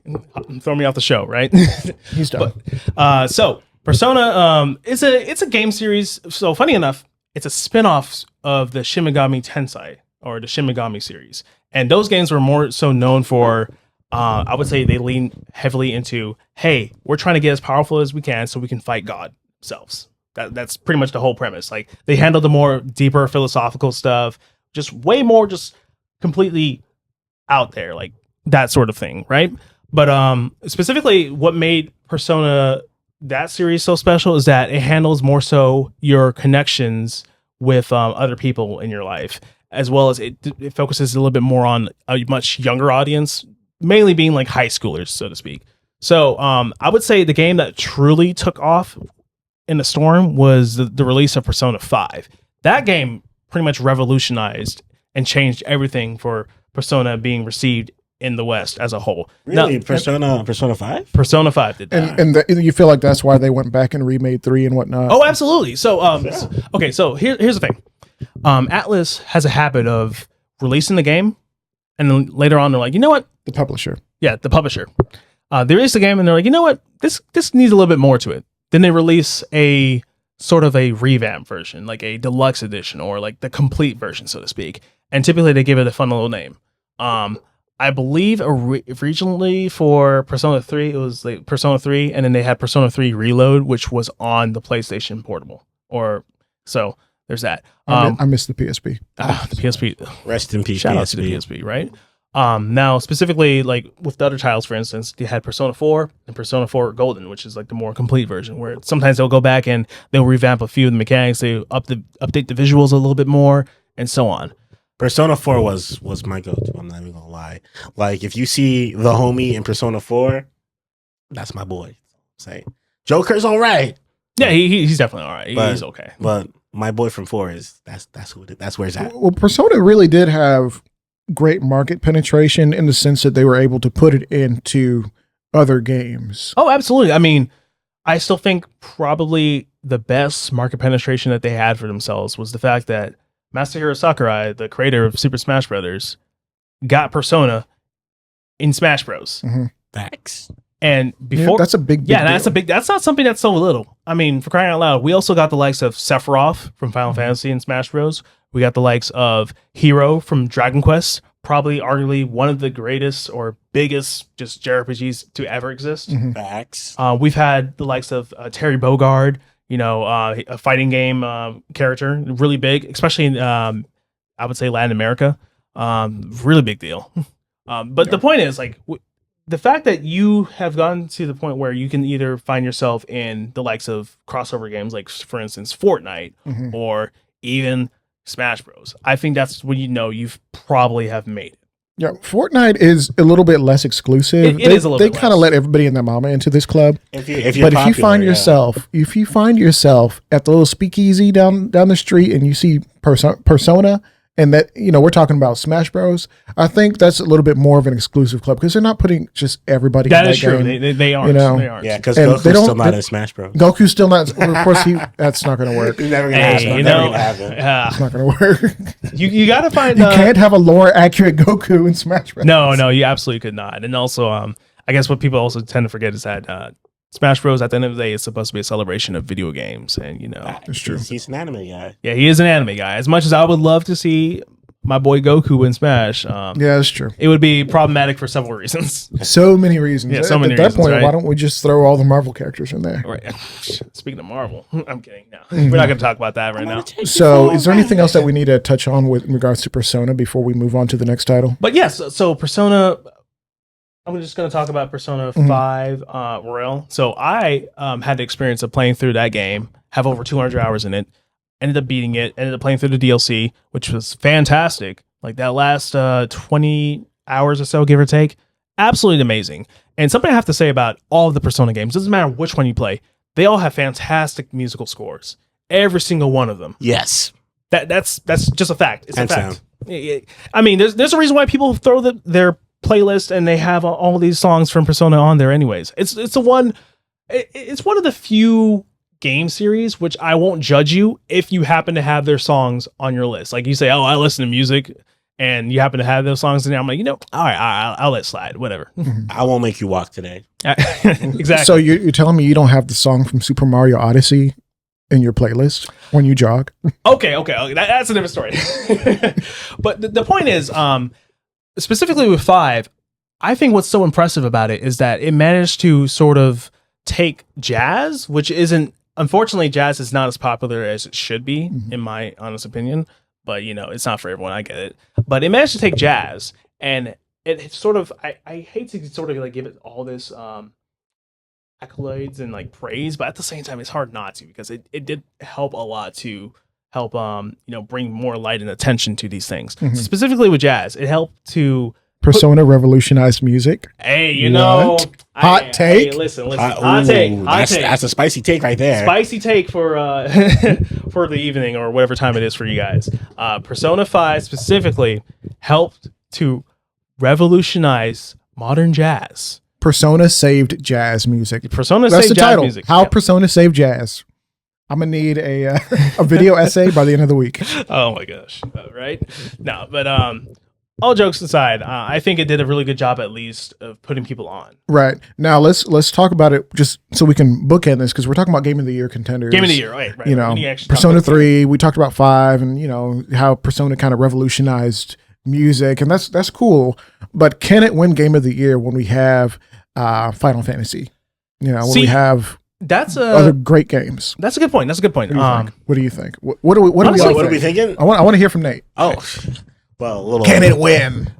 Throw me off the show, right? He's done. So Persona, it's a game series. So funny enough, it's a spin-off of the Shin Megami Tensei or the Shin Megami series. And those games were more so known for, I would say they lean heavily into, hey, we're trying to get as powerful as we can so we can fight God themselves. That's pretty much the whole premise. Like they handle the more deeper philosophical stuff, just way more just completely out there, like that sort of thing, right? But specifically what made Persona that series so special is that it handles more so your connections with other people in your life, as well as it focuses a little bit more on a much younger audience, mainly being like high schoolers, so to speak. So I would say the game that truly took off in the storm was the release of Persona 5. That game pretty much revolutionized and changed everything for Persona being received in the West as a whole. Really? Now, Persona 5? Persona 5 did that. And you feel like that's why they went back and remade 3 and whatnot? Oh, absolutely. So, okay, so here's the thing. Atlas has a habit of releasing the game, and then later on they're like, you know what? The publisher. Yeah, the publisher. They release the game, and they're like, you know what? This needs a little bit more to it. Then they release a sort of a revamp version, like a deluxe edition or like the complete version, so to speak. And typically they give it a fun little name. I believe originally for Persona 3, it was like Persona 3, and then they had Persona 3 Reload, which was on the PlayStation Portable. So there's that. I missed the PSP. The PSP. Rest in peace. Shout out to the PSP, right? Now, specifically, like with the other titles, for instance, they had Persona 4 and Persona 4 Golden, which is like the more complete version, where sometimes they'll go back and they'll revamp a few of the mechanics, they update the visuals a little bit more, and so on. Persona 4 was my go-to. I'm not even gonna lie. Like if you see the homie in Persona 4, that's my boy. Say Joker's all right. Yeah, he's definitely all right. He's okay. But my boy from 4 is that's where it's at. Well, Persona really did have great market penetration in the sense that they were able to put it into other games. Oh, absolutely. I mean, I still think probably the best market penetration that they had for themselves was the fact that Masahiro Sakurai, the creator of Super Smash Brothers, got Persona in Smash Bros. Mm-hmm. Facts. And before that's a big yeah, deal. that's not something that's so little. I mean, for crying out loud, we also got the likes of Sephiroth from Final Fantasy and Smash Bros. We got the likes of Hero from Dragon Quest, probably arguably one of the greatest or biggest just JRPGs to ever exist. Mm-hmm. Facts. We've had the likes of Terry Bogard, a fighting game character, really big, especially in, I would say Latin America. Really big deal. But the point is, like, the fact that you have gotten to the point where you can either find yourself in the likes of crossover games, like, for instance, Fortnite, Mm-hmm. or even Smash Bros. I think that's when you've probably have made it. Yeah, Fortnite is a little bit less exclusive. It is a little bit They kind of let everybody and their mama into this club. If you find yourself at the little speakeasy down the street and you see Persona, and that we're talking about Smash Bros, I think that's a little bit more of an exclusive club because they're not putting just everybody. That in is true. game. They aren't. They aren't. Yeah, because Goku's still not in Smash Bros. Goku's still not. Well, of course, that's not going to work. He's never going to happen. It's not going to work. You got to find. You can't have a lore accurate Goku in Smash Bros. No, you absolutely could not. And also, I guess what people also tend to forget is that Smash Bros. At the end of the day is supposed to be a celebration of video games, and It's true. He's an anime guy. Yeah, he is an anime guy. As much as I would love to see my boy Goku in Smash, yeah, that's true. It would be problematic for several reasons. So many reasons. Yeah, so many At that reasons, point, right? why don't we just throw all the Marvel characters in there? Right. Speaking of Marvel, I'm kidding. No, we're not going to talk about that right now. So, is there anything else that we need to touch on with in regards to Persona before we move on to the next title? But yes, so Persona. I'm just going to talk about Persona 5 Royal. So I had the experience of playing through that game, have over 200 hours in it, ended up beating it, ended up playing through the DLC, which was fantastic. Like that last 20 hours or so, give or take, absolutely amazing. And something I have to say about all of the Persona games, doesn't matter which one you play, they all have fantastic musical scores. Every single one of them. Yes. That's just a fact. It's Hands a fact. I mean, there's a reason why people throw their playlist and they have all these songs from Persona on there anyways. It's one of the few game series which I won't judge you if you happen to have their songs on your list. Like you say, oh, I listen to music, and you happen to have those songs in there. I'm like, all right, I'll let it slide, whatever. I won't make you walk today. Exactly. So you're telling me you don't have the song from Super Mario Odyssey in your playlist when you jog? Okay. That's a different story. But the point is, specifically with 5, I think what's so impressive about it is that it managed to sort of take jazz, which isn't, unfortunately, jazz is not as popular as it should be, in my honest opinion. But, it's not for everyone. I get it. But it managed to take jazz, and it sort of, I hate to sort of like give it all this accolades and like praise, but at the same time, it's hard not to, because it did help a lot to help, bring more light and attention to these things. Specifically with jazz, it helped to Persona revolutionized music. Hey, hot take. Hey, listen. Hot take. That's a spicy take right there. Spicy take for for the evening or whatever time it is for you guys. Persona 5 specifically helped to revolutionize modern jazz. Persona saved jazz music. That's saved the jazz title. Music. How Persona saved jazz. I'm gonna need a video essay by the end of the week. Oh my gosh! Right? No, but all jokes aside, I think it did a really good job, at least, of putting people on. Right. Now let's talk about it just so we can bookend this, because we're talking about Game of the Year contenders. Game of the Year, right? Persona 3. We talked about 5, and how Persona kind of revolutionized music, and that's cool. But can it win Game of the Year when we have Final Fantasy? When we have other great games. That's a good point. What do you think? What are we thinking? I want to hear from Nate. Oh. Well, a little. Can it win?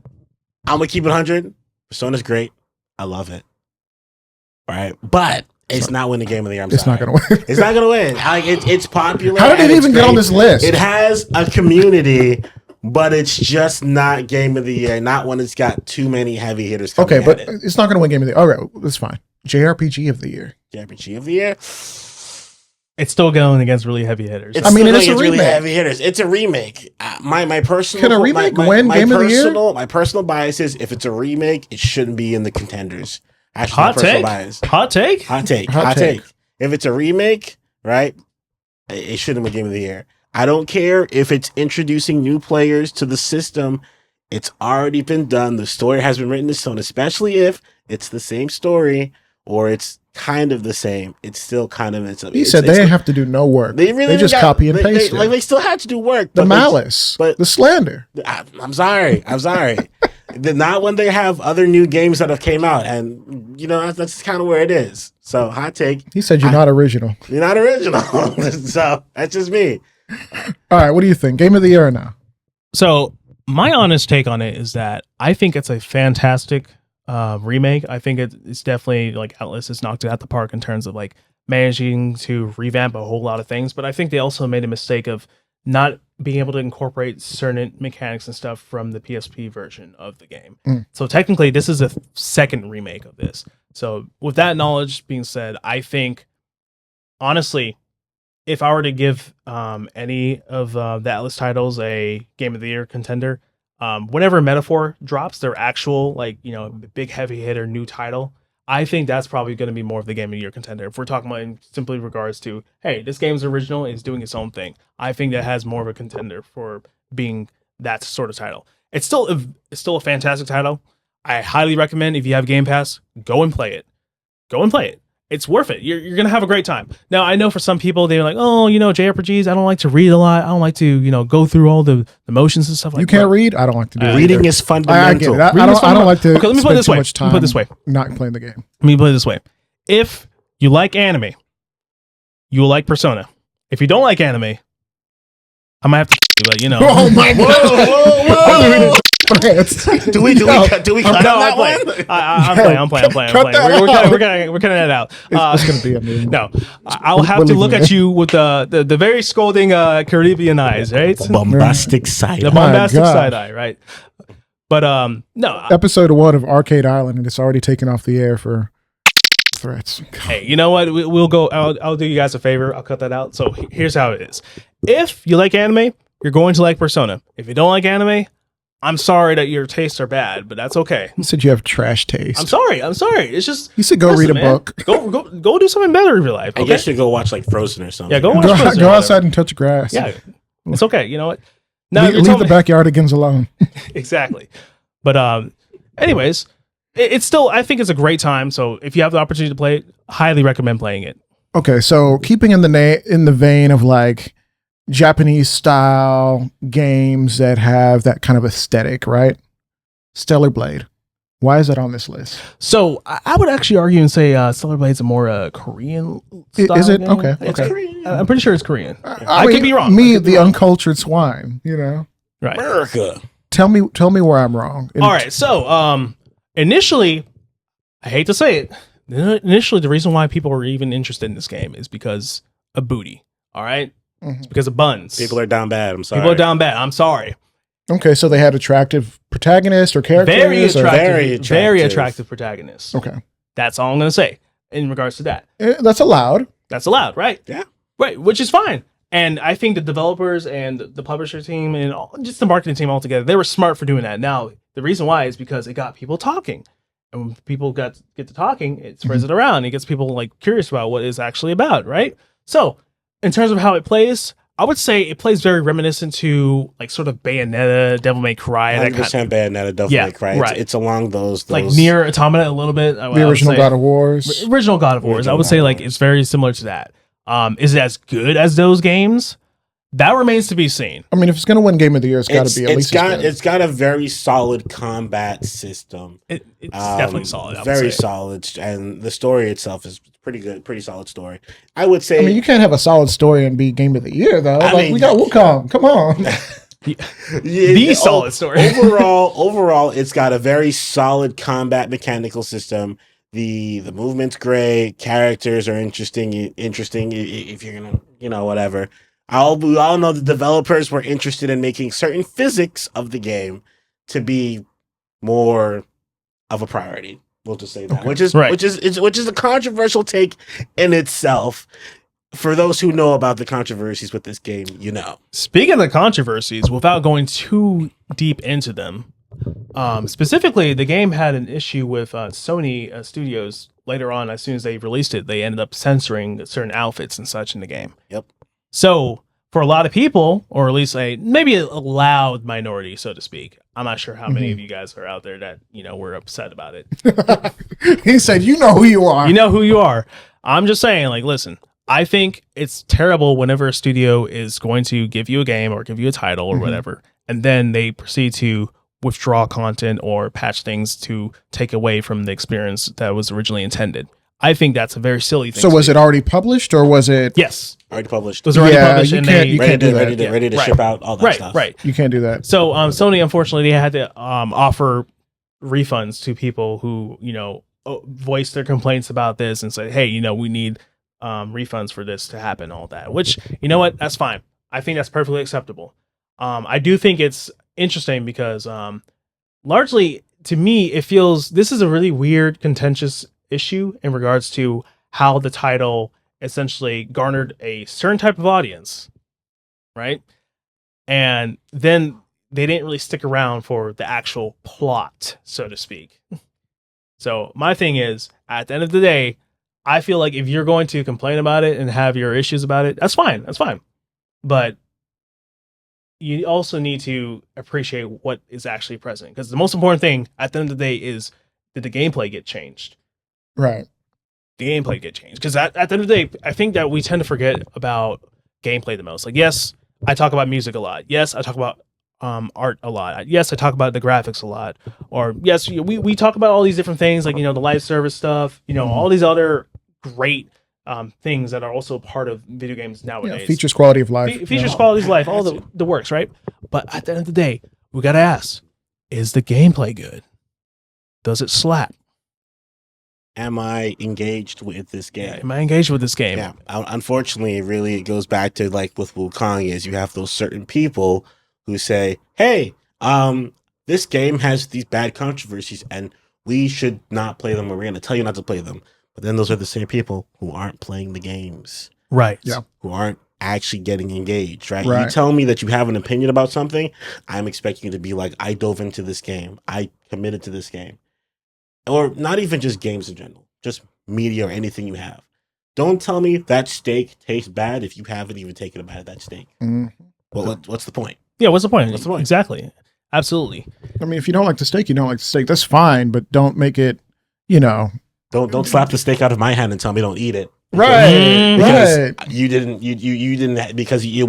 I'm gonna keep it 100. Persona's great. I love it. All right, but it's not winning Game of the Year. It's not gonna win. It's not gonna win. It's popular. How did it even get on this list? It has a community, but it's just not Game of the Year. Not when it's got too many heavy hitters. Okay, but it's not gonna win Game of the Year. All right, that's fine. JRPG of the Year. JRPG of the Year. It's still going against really heavy hitters. It's a remake. Really heavy hitters. It's a remake. My personal. Can a remake win Game of the Year? My personal bias is if it's a remake, it shouldn't be in the contenders. Actually, Hot take. If it's a remake, right, it shouldn't be Game of the Year. I don't care if it's introducing new players to the system. It's already been done. The story has been written in stone, especially if it's the same story or it's kind of the same. It's still kind of He said they have to do no work. They just copy and paste it. They still had to do work. The malice, but the slander. I'm sorry. Not when they have other new games that have came out, and that's kind of where it is. So hot take. He said you're not original. You're not original. So that's just me. All right, what do you think? Game of the Year or no? So my honest take on it is that I think it's a fantastic remake. I think it's definitely, like Atlas has knocked it out the park in terms of like managing to revamp a whole lot of things, but I think they also made a mistake of not being able to incorporate certain mechanics and stuff from the PSP version of the game. So technically this is a second remake of this. So with that knowledge being said, I think honestly, if I were to give any of the Atlas titles a Game of the Year contender, whenever Metaphor drops their actual, big heavy hitter new title, I think that's probably going to be more of the Game of the Year contender. If we're talking about in simply regards to, hey, this game's original, it's doing its own thing, I think that has more of a contender for being that sort of title. It's still a fantastic title. I highly recommend, if you have Game Pass, go and play it. It's worth it. You're going to have a great time. Now, I know for some people, they're like, oh, JRPGs, I don't like to read a lot. I don't like to, go through all the motions and stuff like that. You can't read? I don't like to do it. Reading is fundamental. I get it. I don't like to let me put it this way. Not playing the game. Let me put it this way. If you like anime, you will like Persona. If you don't like anime, I might have to, Oh my God. Whoa. Do we cut that one? I'm playing. We're cutting it out. It's going to be a movie. No, I'll have to look at you with the very scolding Caribbean eyes, right? Bombastic side. The bombastic side eye, right? But no. Episode 1 of Arcade Island, and it's already taken off the air for threats. Hey, you know what? We'll go. I'll do you guys a favor. I'll cut that out. So here's how it is. If you like anime, you're going to like Persona. If you don't like anime, I'm sorry that your tastes are bad, but that's okay. You said you have trash taste. I'm sorry. It's just you said go read a book. Go do something better in your life. Okay? I guess you go watch like Frozen or something. Yeah, go watch Frozen. Go outside and touch grass. Yeah, it's okay. You know what? Now leave the backyardigans alone. Exactly. But anyways, it's still, I think it's a great time. So if you have the opportunity to play it, highly recommend playing it. Okay, so keeping in the vein of like Japanese style games that have that kind of aesthetic, right? Stellar Blade. Why is that on this list? So I would actually argue and say Stellar Blade's a more Korean style Is it? game. Okay. It's okay. Korean. I'm pretty sure it's Korean. I could be wrong. Me, the uncultured swine, you know. Right. America. Tell me where I'm wrong. All right. So initially, I hate to say it, initially the reason why people were even interested in this game is because of booty. All right? It's because of buns. People are down bad. I'm sorry. People are down bad. I'm sorry. Okay, so they had attractive protagonists or characters? Very attractive protagonists. Okay. That's all I'm going to say in regards to that. That's allowed. That's allowed, right? Yeah. Right, which is fine. And I think the developers and the publisher team and just the marketing team altogether, they were smart for doing that. Now, the reason why is because it got people talking. And when people get to talking, it spreads it around. It gets people like curious about what it's actually about, right? So, in terms of how it plays, I would say it plays very reminiscent to like sort of Bayonetta, Devil May Cry. 100% Bayonetta, Devil May Cry. Right. It's along those like Nier Automata a little bit. The original God of Wars. Original God of Wars. I would say like it's very similar to that. Is it as good as those games? That remains to be seen. I mean, if it's going to win Game of the Year, it's got to be at least as good. It's got a very solid combat system. It's definitely solid. Very solid, and the story itself is pretty good, pretty solid story. I would say. I mean, you can't have a solid story and be Game of the Year though. We got Wukong. Come on. the solid story. overall, it's got a very solid combat mechanical system. The movement's great. Characters are interesting. If you're gonna, whatever. We all know the developers were interested in making certain physics of the game to be more of a priority. We'll just say that, which is a controversial take in itself. For those who know about the controversies with this game, Speaking of the controversies, without going too deep into them, specifically, the game had an issue with Sony Studios. Later on, as soon as they released it, they ended up censoring certain outfits and such in the game. Yep. So, for a lot of people, or at least maybe a loud minority, so to speak, I'm not sure how many of you guys are out there that, were upset about it. He said, you know who you are. You know who you are. I'm just saying, listen, I think it's terrible whenever a studio is going to give you a game or give you a title or whatever, and then they proceed to withdraw content or patch things to take away from the experience that was originally intended. I think that's a very silly thing. So was it already published or was it? Yes. Already published. It was already published and ready to ship out all that stuff. Right. You can't do that. So Sony, unfortunately, they had to offer refunds to people who, voiced their complaints about this and said, hey, we need refunds for this to happen, all that. Which, you know what? That's fine. I think that's perfectly acceptable. I do think it's interesting because largely, to me, it feels this is a really weird, contentious issue in regards to how the title essentially garnered a certain type of audience, right? And then they didn't really stick around for the actual plot, so to speak. So my thing is, at the end of the day, I feel like if you're going to complain about it and have your issues about it, that's fine. That's fine. But you also need to appreciate what is actually present. Because the most important thing at the end of the day is, did the gameplay get changed? Right. The gameplay get changed. Because at the end of the day, I think that we tend to forget about gameplay the most. Like, yes, I talk about music a lot. Yes, I talk about art a lot. Yes, I talk about the graphics a lot. Or yes, we talk about all these different things, like, the live service stuff, all these other great things that are also part of video games nowadays. Yeah, features, quality of life. Features, quality of life, all the works, right? But at the end of the day, we got to ask, is the gameplay good? Does it slap? Am I engaged with this game? Am I engaged with this game? Yeah. Unfortunately, it goes back to like with Wukong is you have those certain people who say, hey, this game has these bad controversies and we should not play them, or we're going to tell you not to play them. But then those are the same people who aren't playing the games. Right. Yeah. Who aren't actually getting engaged, right? You tell me that you have an opinion about something, I'm expecting you to be like, I dove into this game. I committed to this game. Or not even just games in general, just media or anything you have. Don't tell me that steak tastes bad if you haven't even taken a bite of that steak. Well, what's the point? Yeah, what's the point? What's the point? Exactly. Absolutely. I mean, if you don't like the steak, you don't like the steak. That's fine, but don't make it, Don't slap the steak out of my hand and tell me don't eat it. Right. You didn't because it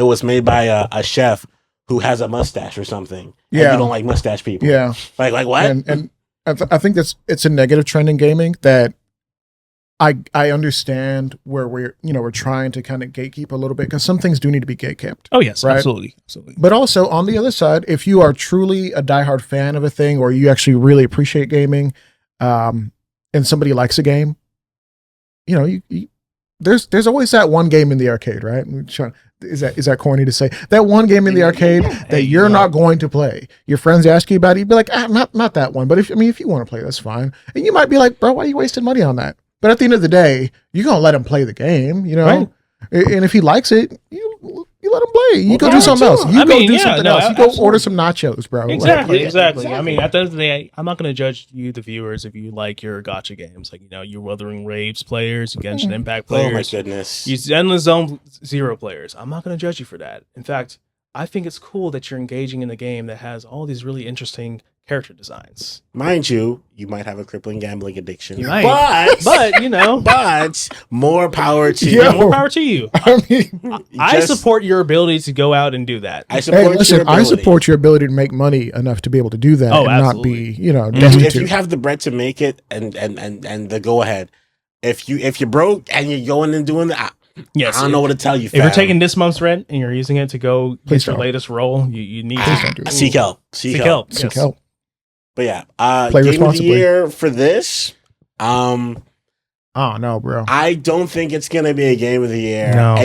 was made by a chef who has a mustache or something. Yeah. And you don't like mustache people. Yeah. Like what? And I think it's a negative trend in gaming that I understand where we're trying to kind of gatekeep a little bit, because some things do need to be gatekept. Oh yes, right? absolutely. But also on the other side, if you are truly a diehard fan of a thing, or you actually really appreciate gaming, and somebody likes a game, there's always that one game in the arcade, right? Is that corny to say? That one game in the arcade that you're not going to play. Your friends ask you about it, you'd be like, not that one. But if you want to play, that's fine. And you might be like, bro, why are you wasting money on that? But at the end of the day, you're gonna let him play the game, right? And if he likes it, you let him play. You go do something else. You go do something else. You go order some nachos, bro. Exactly. I mean, at the end of the day, I'm not going to judge you, the viewers, if you like your gacha games, like your Wuthering Waves players, Genshin Impact players. Oh my goodness, you Endless Zone Zero players. I'm not going to judge you for that. In fact, I think it's cool that you're engaging in a game that has all these really interesting character designs. Mind you, you might have a crippling gambling addiction. You might. But more power to you. Yeah, more power to you. I mean, I support your ability to go out and do that. I support your ability to make money enough to be able to do that and absolutely. not be, destitute. If you have the bread to make it and the go ahead, if you're broke and you're going and doing that, yes, I don't know what to tell you. If you're taking this month's rent and you're using it to go get your latest role, you need to seek help. Seek help. But yeah, play game of the responsibly. year for this. Oh no, bro! I don't think it's gonna be a game of the year. No.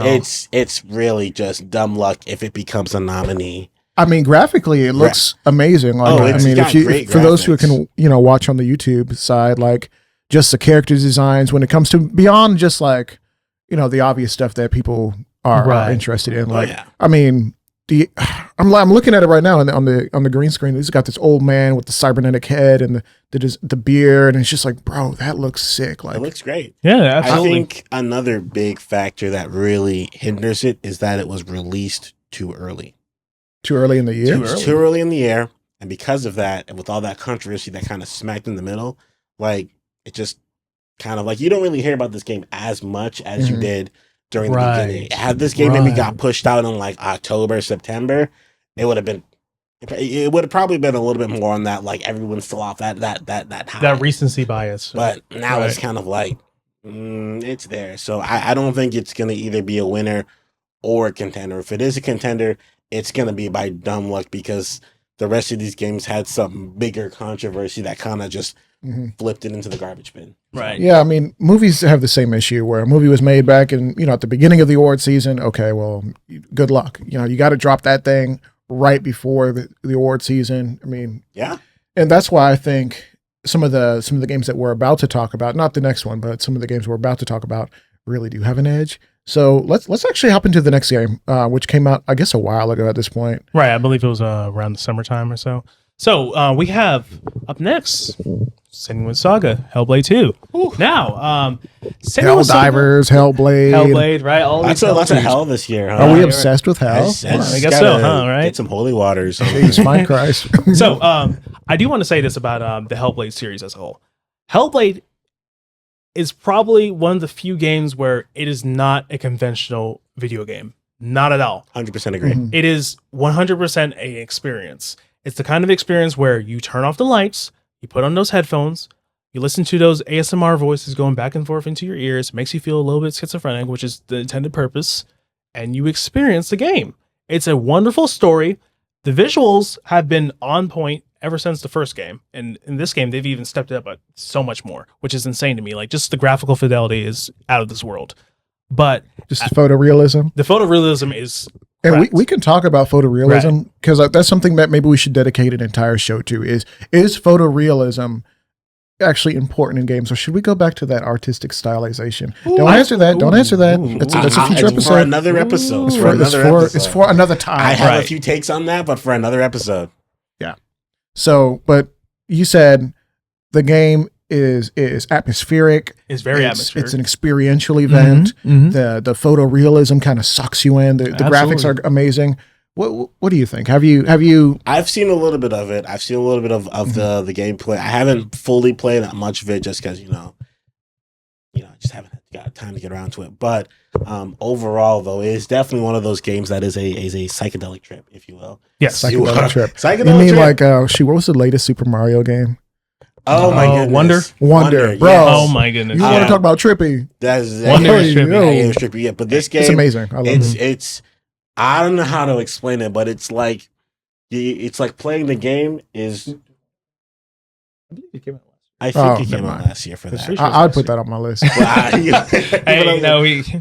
It's really just dumb luck if it becomes a nominee. I mean, graphically, it looks amazing. Like, for those who can, watch on the YouTube side, like just the character designs when it comes to beyond just like, the obvious stuff that people are interested in. Like, I mean, I'm looking at it right now on the green screen. It's got this old man with the cybernetic head and the beard, and it's just like, bro, that looks sick. Like, it looks great. Yeah, absolutely. I think another big factor that really hinders it is that it was released too early. Too early in the year? Too early in the year. And because of that, and with all that controversy that kind of smacked in the middle, like, it just kind of like, you don't really hear about this game as much as you did during the beginning. Had this game maybe got pushed out in like October, September, it would have probably been a little bit more on that, like everyone's still off that high. That recency bias. But now it's kind of like, it's there. So I don't think it's going to either be a winner or a contender. If it is a contender, it's going to be by dumb luck because the rest of these games had some bigger controversy that kind of just flipped it into the garbage bin. Right. Yeah, I mean, movies have the same issue where a movie was made back in, at the beginning of the award season. Okay, well, good luck. You got to drop that thing right before the award season. I mean, yeah. And that's why I think some of the games that we're about to talk about, not the next one, but some of the games we're about to talk about really do have an edge. So let's actually hop into the next game, which came out, I guess, a while ago at this point. Right, I believe it was around the summertime or so. So we have up next Senua's Saga, Hellblade 2. Ooh. Now, Helldivers, Hellblade, right? All that's a lot of hell this year. Huh? Are we obsessed with hell? I guess so, huh? Right? Get some holy waters. Jesus, my Christ. So, I do want to say this about the Hellblade series as a whole. Hellblade is probably one of the few games where it is not a conventional video game. Not at all. 100% agree. It is 100% an experience. It's the kind of experience where you turn off the lights, you put on those headphones, you listen to those ASMR voices going back and forth into your ears, makes you feel a little bit schizophrenic, which is the intended purpose, and you experience the game. It's a wonderful story. The visuals have been on point ever since the first game. And in this game, they've even stepped it up so much more, which is insane to me. Like, just the graphical fidelity is out of this world. But just the photorealism. The photorealism is And we can talk about photorealism because that's something that maybe we should dedicate an entire show to. Is photorealism actually important in games, or should we go back to that artistic stylization? Don't answer that. That's a future episode. For another episode. It's for another time. I have a few takes on that, but for another episode. Yeah. So, but you said the game is atmospheric. It's very atmospheric. It's an experiential event. The photorealism kind of sucks you in. The graphics are amazing. What do you think? Have you? I've seen a little bit of it. I've seen a little bit of the gameplay. I haven't fully played that much of it just because I just haven't got time to get around to it. But overall, though, it's definitely one of those games that is a psychedelic trip, if you will. Yes, psychedelic trip. Psychedelic you mean trip? Like what was the latest Super Mario game? Oh my goodness. Wonder, bro. Yes. Oh my goodness. You want to talk about trippy? Wonder is trippy. It was trippy. Yeah, but this game, it's amazing. I love it. It's I don't know how to explain it, but it's like playing the game is. I think it came out last year for that. I'd put that on my list.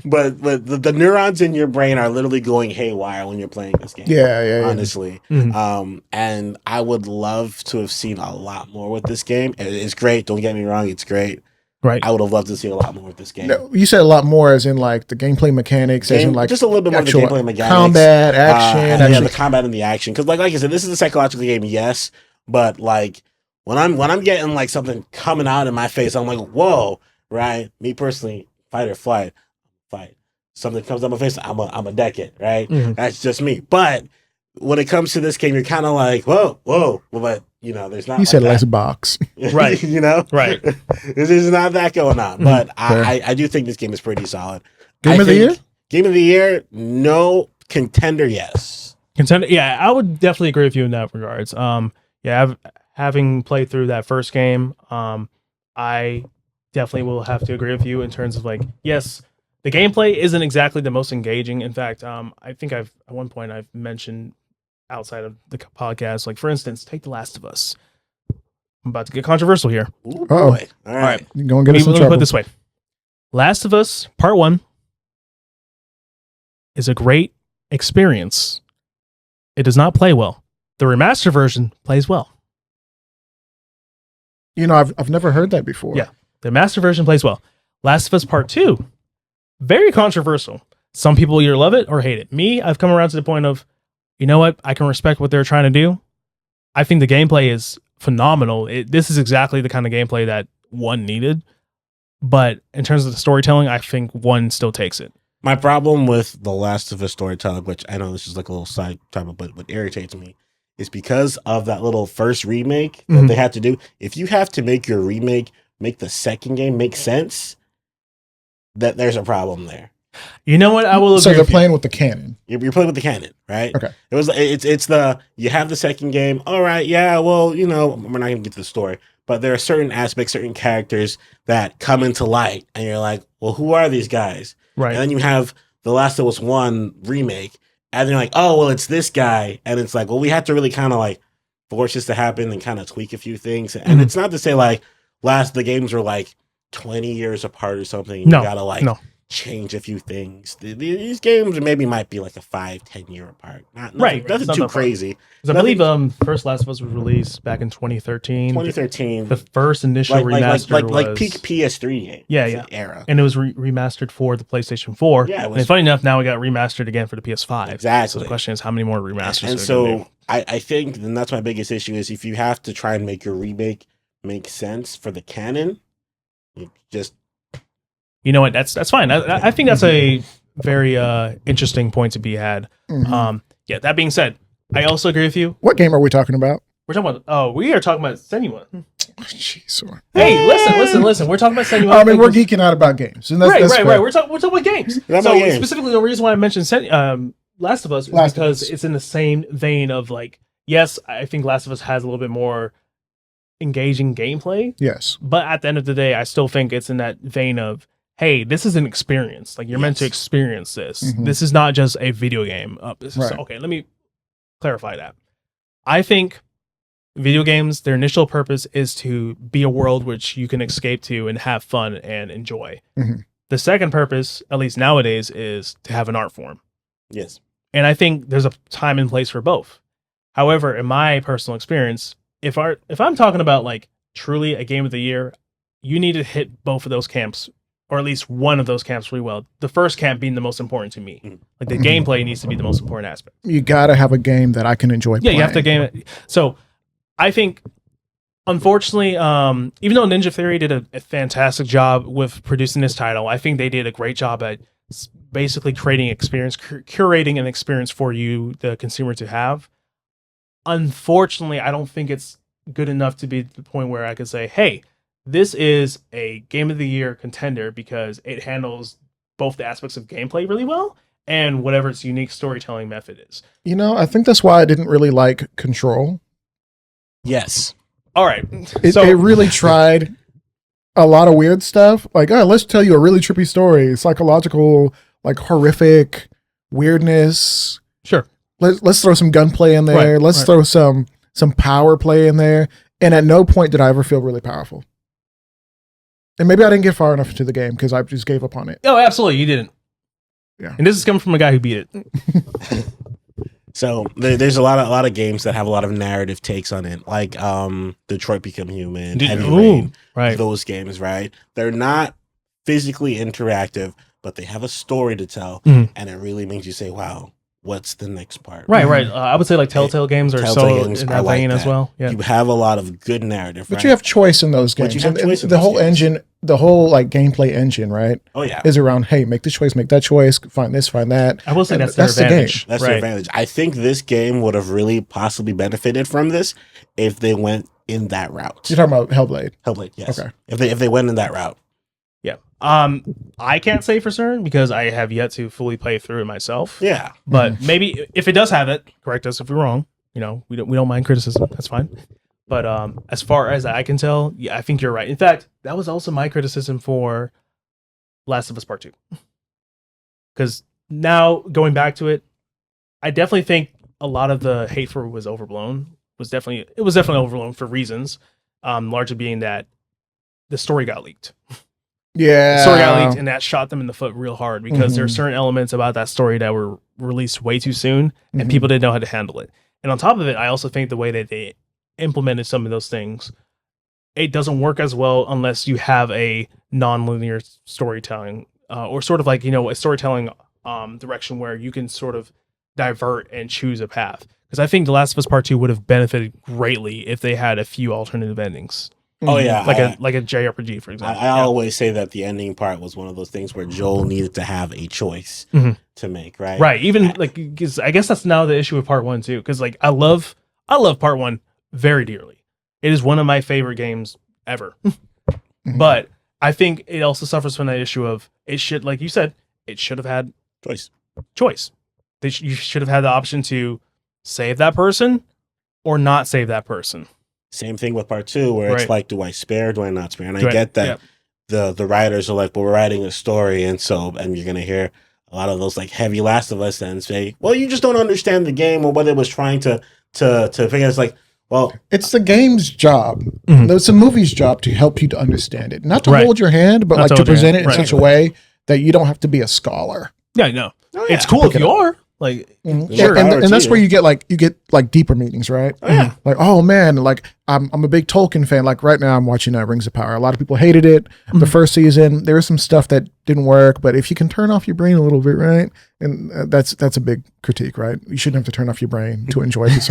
But the neurons in your brain are literally going haywire when you're playing this game. Yeah. Honestly, and I would love to have seen a lot more with this game. It's great. Don't get me wrong. It's great. Right. I would have loved to see a lot more with this game. No, you said a lot more, as in like the gameplay mechanics, as in like just a little bit more of the gameplay mechanics, combat, action, yeah, the combat and the action. Because like I said, this is a psychological game, yes, but like when I'm getting like something coming out in my face, I'm like, whoa, right? Me personally, fight or flight, fight. Something comes out my face, I'm a deck it, right? That's just me. But when it comes to this game, you're kind of like, whoa, but there's not. You said less box, right? Right. There's not that going on, but I do think this game is pretty solid. Game of the year? Game of the year? No. Contender? Yes. Contender? Yeah, I would definitely agree with you in that regards. Having played through that first game, I definitely will have to agree with you in terms of like, yes, the gameplay isn't exactly the most engaging. In fact, I think at one point I've mentioned outside of the podcast, like for instance, take The Last of Us. I'm about to get controversial here. Ooh, boy. All right. You're going to get us in Let me trouble. put it this way. Last of Us Part 1 is a great experience. It does not play well. The remaster version plays well. I've never heard that before. Yeah. The master version plays well. Last of Us Part 2, very controversial. Some people either love it or hate it. Me, I've come around to the point of, you know what? I can respect what they're trying to do. I think the gameplay is phenomenal. This is exactly the kind of gameplay that 1 needed. But in terms of the storytelling, I think 1 still takes it. My problem with The Last of Us storytelling, which I know this is like a little side topic, but what irritates me is because of that little first remake that they had to do. If you have to make your remake make the second game make sense, that there's a problem there. You know what? I will agree. So they're playing with the canon. You're playing with the canon, right? Okay. It's you have the second game. All right, yeah. Well, we're not gonna get to the story, but there are certain aspects, certain characters that come into light, and you're like, well, who are these guys? Right. And then you have The Last of Us 1 remake, and they're like, oh, well, it's this guy, and it's like, well, we have to really kind of like force this to happen and kind of tweak a few things, and it's not to say like the games were like 20 years apart or something. You gotta change a few things. These games maybe might be like a 5-10 year apart. Nothing too crazy. I believe first Last of Us was released back in 2013. 2013. The first initial remaster was like peak PS3 game. Era. And it was remastered for the PlayStation 4. Yeah, and funny enough, now we got remastered again for the PS5. Exactly. So the question is, how many more remasters? And so I think, and that's my biggest issue, is if you have to try and make your remake make sense for the canon, you just. You know what? That's fine. I think that's a very interesting point to be had. That being said, I also agree with you. What game are we talking about? We are talking about Senua. Jeez. Hey, listen. We're talking about Senua. I mean, we're geeking out about games. And that's right. We're talking about games. Specifically, the reason why I mentioned Last of Us is because it's in the same vein of like, yes, I think Last of Us has a little bit more engaging gameplay. Yes. But at the end of the day, I still think it's in that vein of, hey, this is an experience. Like, you're meant to experience this. This is not just a video game. Okay, let me clarify that. I think video games, their initial purpose is to be a world which you can escape to and have fun and enjoy. The second purpose, at least nowadays, is to have an art form. Yes. And I think there's a time and place for both. However, in my personal experience, if I'm talking about like truly a game of the year, you need to hit both of those camps, or at least one of those camps really well. The first camp being the most important to me. Like the gameplay needs to be the most important aspect. You got to have a game that I can enjoy playing. You have to game it. So I think, unfortunately, even though Ninja Theory did a fantastic job with producing this title, I think they did a great job at basically creating experience, curating an experience for you, the consumer, to have. Unfortunately, I don't think it's good enough to be to the point where I could say, hey, this is a Game of the Year contender because it handles both the aspects of gameplay really well and whatever its unique storytelling method is. I think that's why I didn't really like Control. Yes. All right. It really tried a lot of weird stuff. Like, let's tell you a really trippy story, psychological, like horrific weirdness. Sure. Let's throw some gunplay in there. Let's throw some power play in there. And at no point did I ever feel really powerful. And maybe I didn't get far enough into the game because I just gave up on it. Oh, absolutely. You didn't. Yeah. And this is coming from a guy who beat it. So there's a lot of games that have a lot of narrative takes on it, like Detroit Become Human, Heavy Rain, right? Those games, right? They're not physically interactive, but they have a story to tell, and it really makes you say, "Wow, what's the next part?" Right. I would say like Telltale Games are so in that vein as well. Yeah. You have a lot of good narrative, but you have choice in those games. The whole engine, the whole like gameplay engine, right? Oh yeah, is around, hey, make this choice, make that choice, find this, find that. I will say that's their advantage. That's their advantage. I think this game would have really possibly benefited from this if they went in that route. You're talking about Hellblade. Hellblade, yes. Okay. If they went in that route. Yeah. I can't say for certain because I have yet to fully play through it myself. Yeah. But maybe if it does have it, correct us if we're wrong. We don't mind criticism. That's fine. But as far as I can tell, yeah, I think you're right. In fact, that was also my criticism for Last of Us Part 2. Because now going back to it, I definitely think a lot of the hate for it was overblown. It was definitely overblown for reasons, largely being that the story got leaked. Yeah. The story got leaked, and that shot them in the foot real hard because there are certain elements about that story that were released way too soon, and people didn't know how to handle it. And on top of it, I also think the way that they implemented some of those things, it doesn't work as well unless you have a non-linear storytelling or sort of like, a storytelling direction where you can sort of divert and choose a path. Because I think The Last of Us Part 2 would have benefited greatly if they had a few alternative endings. Oh yeah, like a JRPG, for example. I always say that the ending part was one of those things where Joel needed to have a choice to make, right? Right. Even because I guess that's now the issue with Part 1 too. Because like I love Part 1 very dearly. It is one of my favorite games ever. But I think it also suffers from that issue of it should, like you said, it should have had choice. You should have had the option to save that person or not save that person. Same thing with Part 2, where it's like, do I spare, do I not spare? And I get that the writers are like, well, we're writing a story, and you're gonna hear a lot of those like heavy Last of Us and say, well, you just don't understand the game or what it was trying to figure. It's like, well, it's the game's job. It's a movie's job to help you to understand it, not to hold your hand, but like to present it in such a way that you don't have to be a scholar. Yeah, no, it's cool if you are. Like, sure, and that's where you get deeper meanings, right? Oh, yeah. Like, oh man, like I'm a big Tolkien fan. Like right now, I'm watching Rings of Power. A lot of people hated it the first season. There was some stuff that didn't work, but if you can turn off your brain a little bit, right? And that's a big critique, right? You shouldn't have to turn off your brain to enjoy this.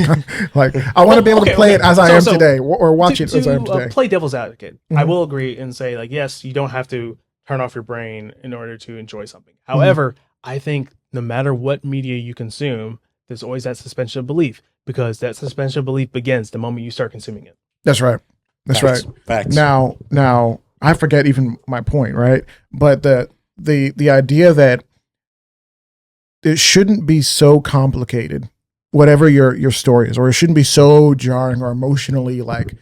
Like, I want to be able to play it as I am today, or watch it as I am today. Play devil's advocate. I will agree and say, like, yes, you don't have to turn off your brain in order to enjoy something. However, I think no matter what media you consume, there's always that suspension of belief, because that suspension of belief begins the moment you start consuming it. That's right. That's right. Facts. Now I forget even my point, right? But the idea that it shouldn't be so complicated, whatever your story is, or it shouldn't be so jarring or emotionally like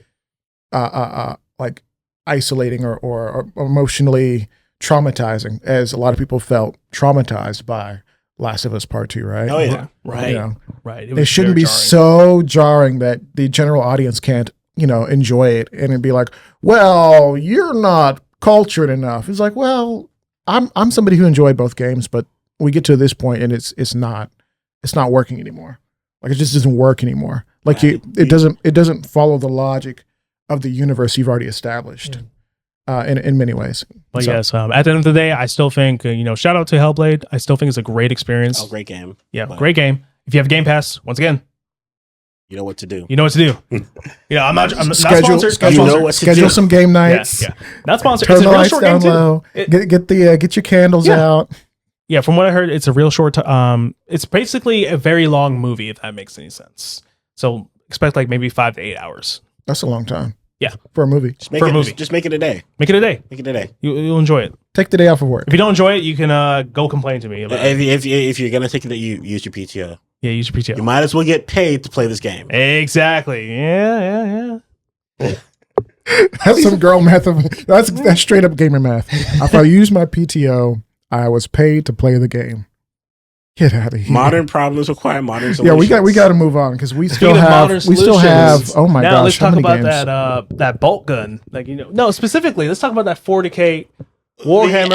isolating or emotionally traumatizing as a lot of people felt traumatized by Last of Us Part 2, right? Oh yeah, right, right. It shouldn't be jarring. So jarring that the general audience can't, enjoy it, and it'd be like, well, you're not cultured enough. It's like, well, I'm somebody who enjoyed both games, but we get to this point and it's not it's not working anymore. Like it just doesn't work anymore. Like it doesn't follow the logic of the universe you've already established. In many ways. But yes, at the end of the day, I still think, shout out to Hellblade. I still think it's a great experience. Oh, great game. Yeah, great game. If you have Game Pass, once again, you know what to do. You know what to do. I'm not sponsored. Schedule some game nights. Yeah. Not sponsored. Turn the lights down low. Get your candles out. Yeah, from what I heard, it's a real short. It's basically a very long movie, if that makes any sense. So expect like maybe 5 to 8 hours. That's a long time. Yeah, for a movie. Just make it a day. Make it a day. Make it a day. You'll enjoy it. Take the day off of work. If you don't enjoy it, you can go complain to me. If you're gonna take it, you use your PTO. Yeah, use your PTO. You might as well get paid to play this game. Exactly. Yeah. That's some girl math. That's straight up gamer math. If I use my PTO, I was paid to play the game. Get out of here. Modern problems require modern solutions. Yeah, we got to move on because we still have. Oh my gosh! Now let's talk about that bolt gun. No, specifically, let's talk about that 40K Warhammer.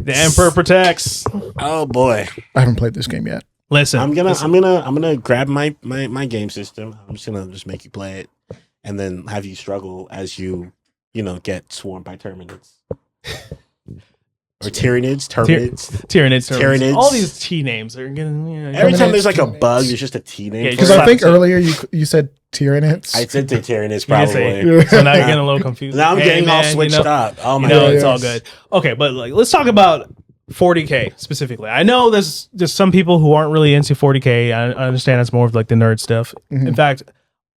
The Emperor protects. Oh boy, I haven't played this game yet. Listen, I'm gonna grab my game system. I'm just gonna make you play it, and then have you struggle as you get swarmed by Terminids. Or Tyranids. All these T names are getting. Every time there's like a bug, there's just a T name. Because I think earlier you said Tyranids. I said Tyranids probably. So now you're getting a little confused. Now I'm getting all switched up. Oh my god, it's all good. Okay, but let's talk about 40K specifically. I know there's some people who aren't really into 40K. I understand it's more of like the nerd stuff. Mm-hmm. In fact,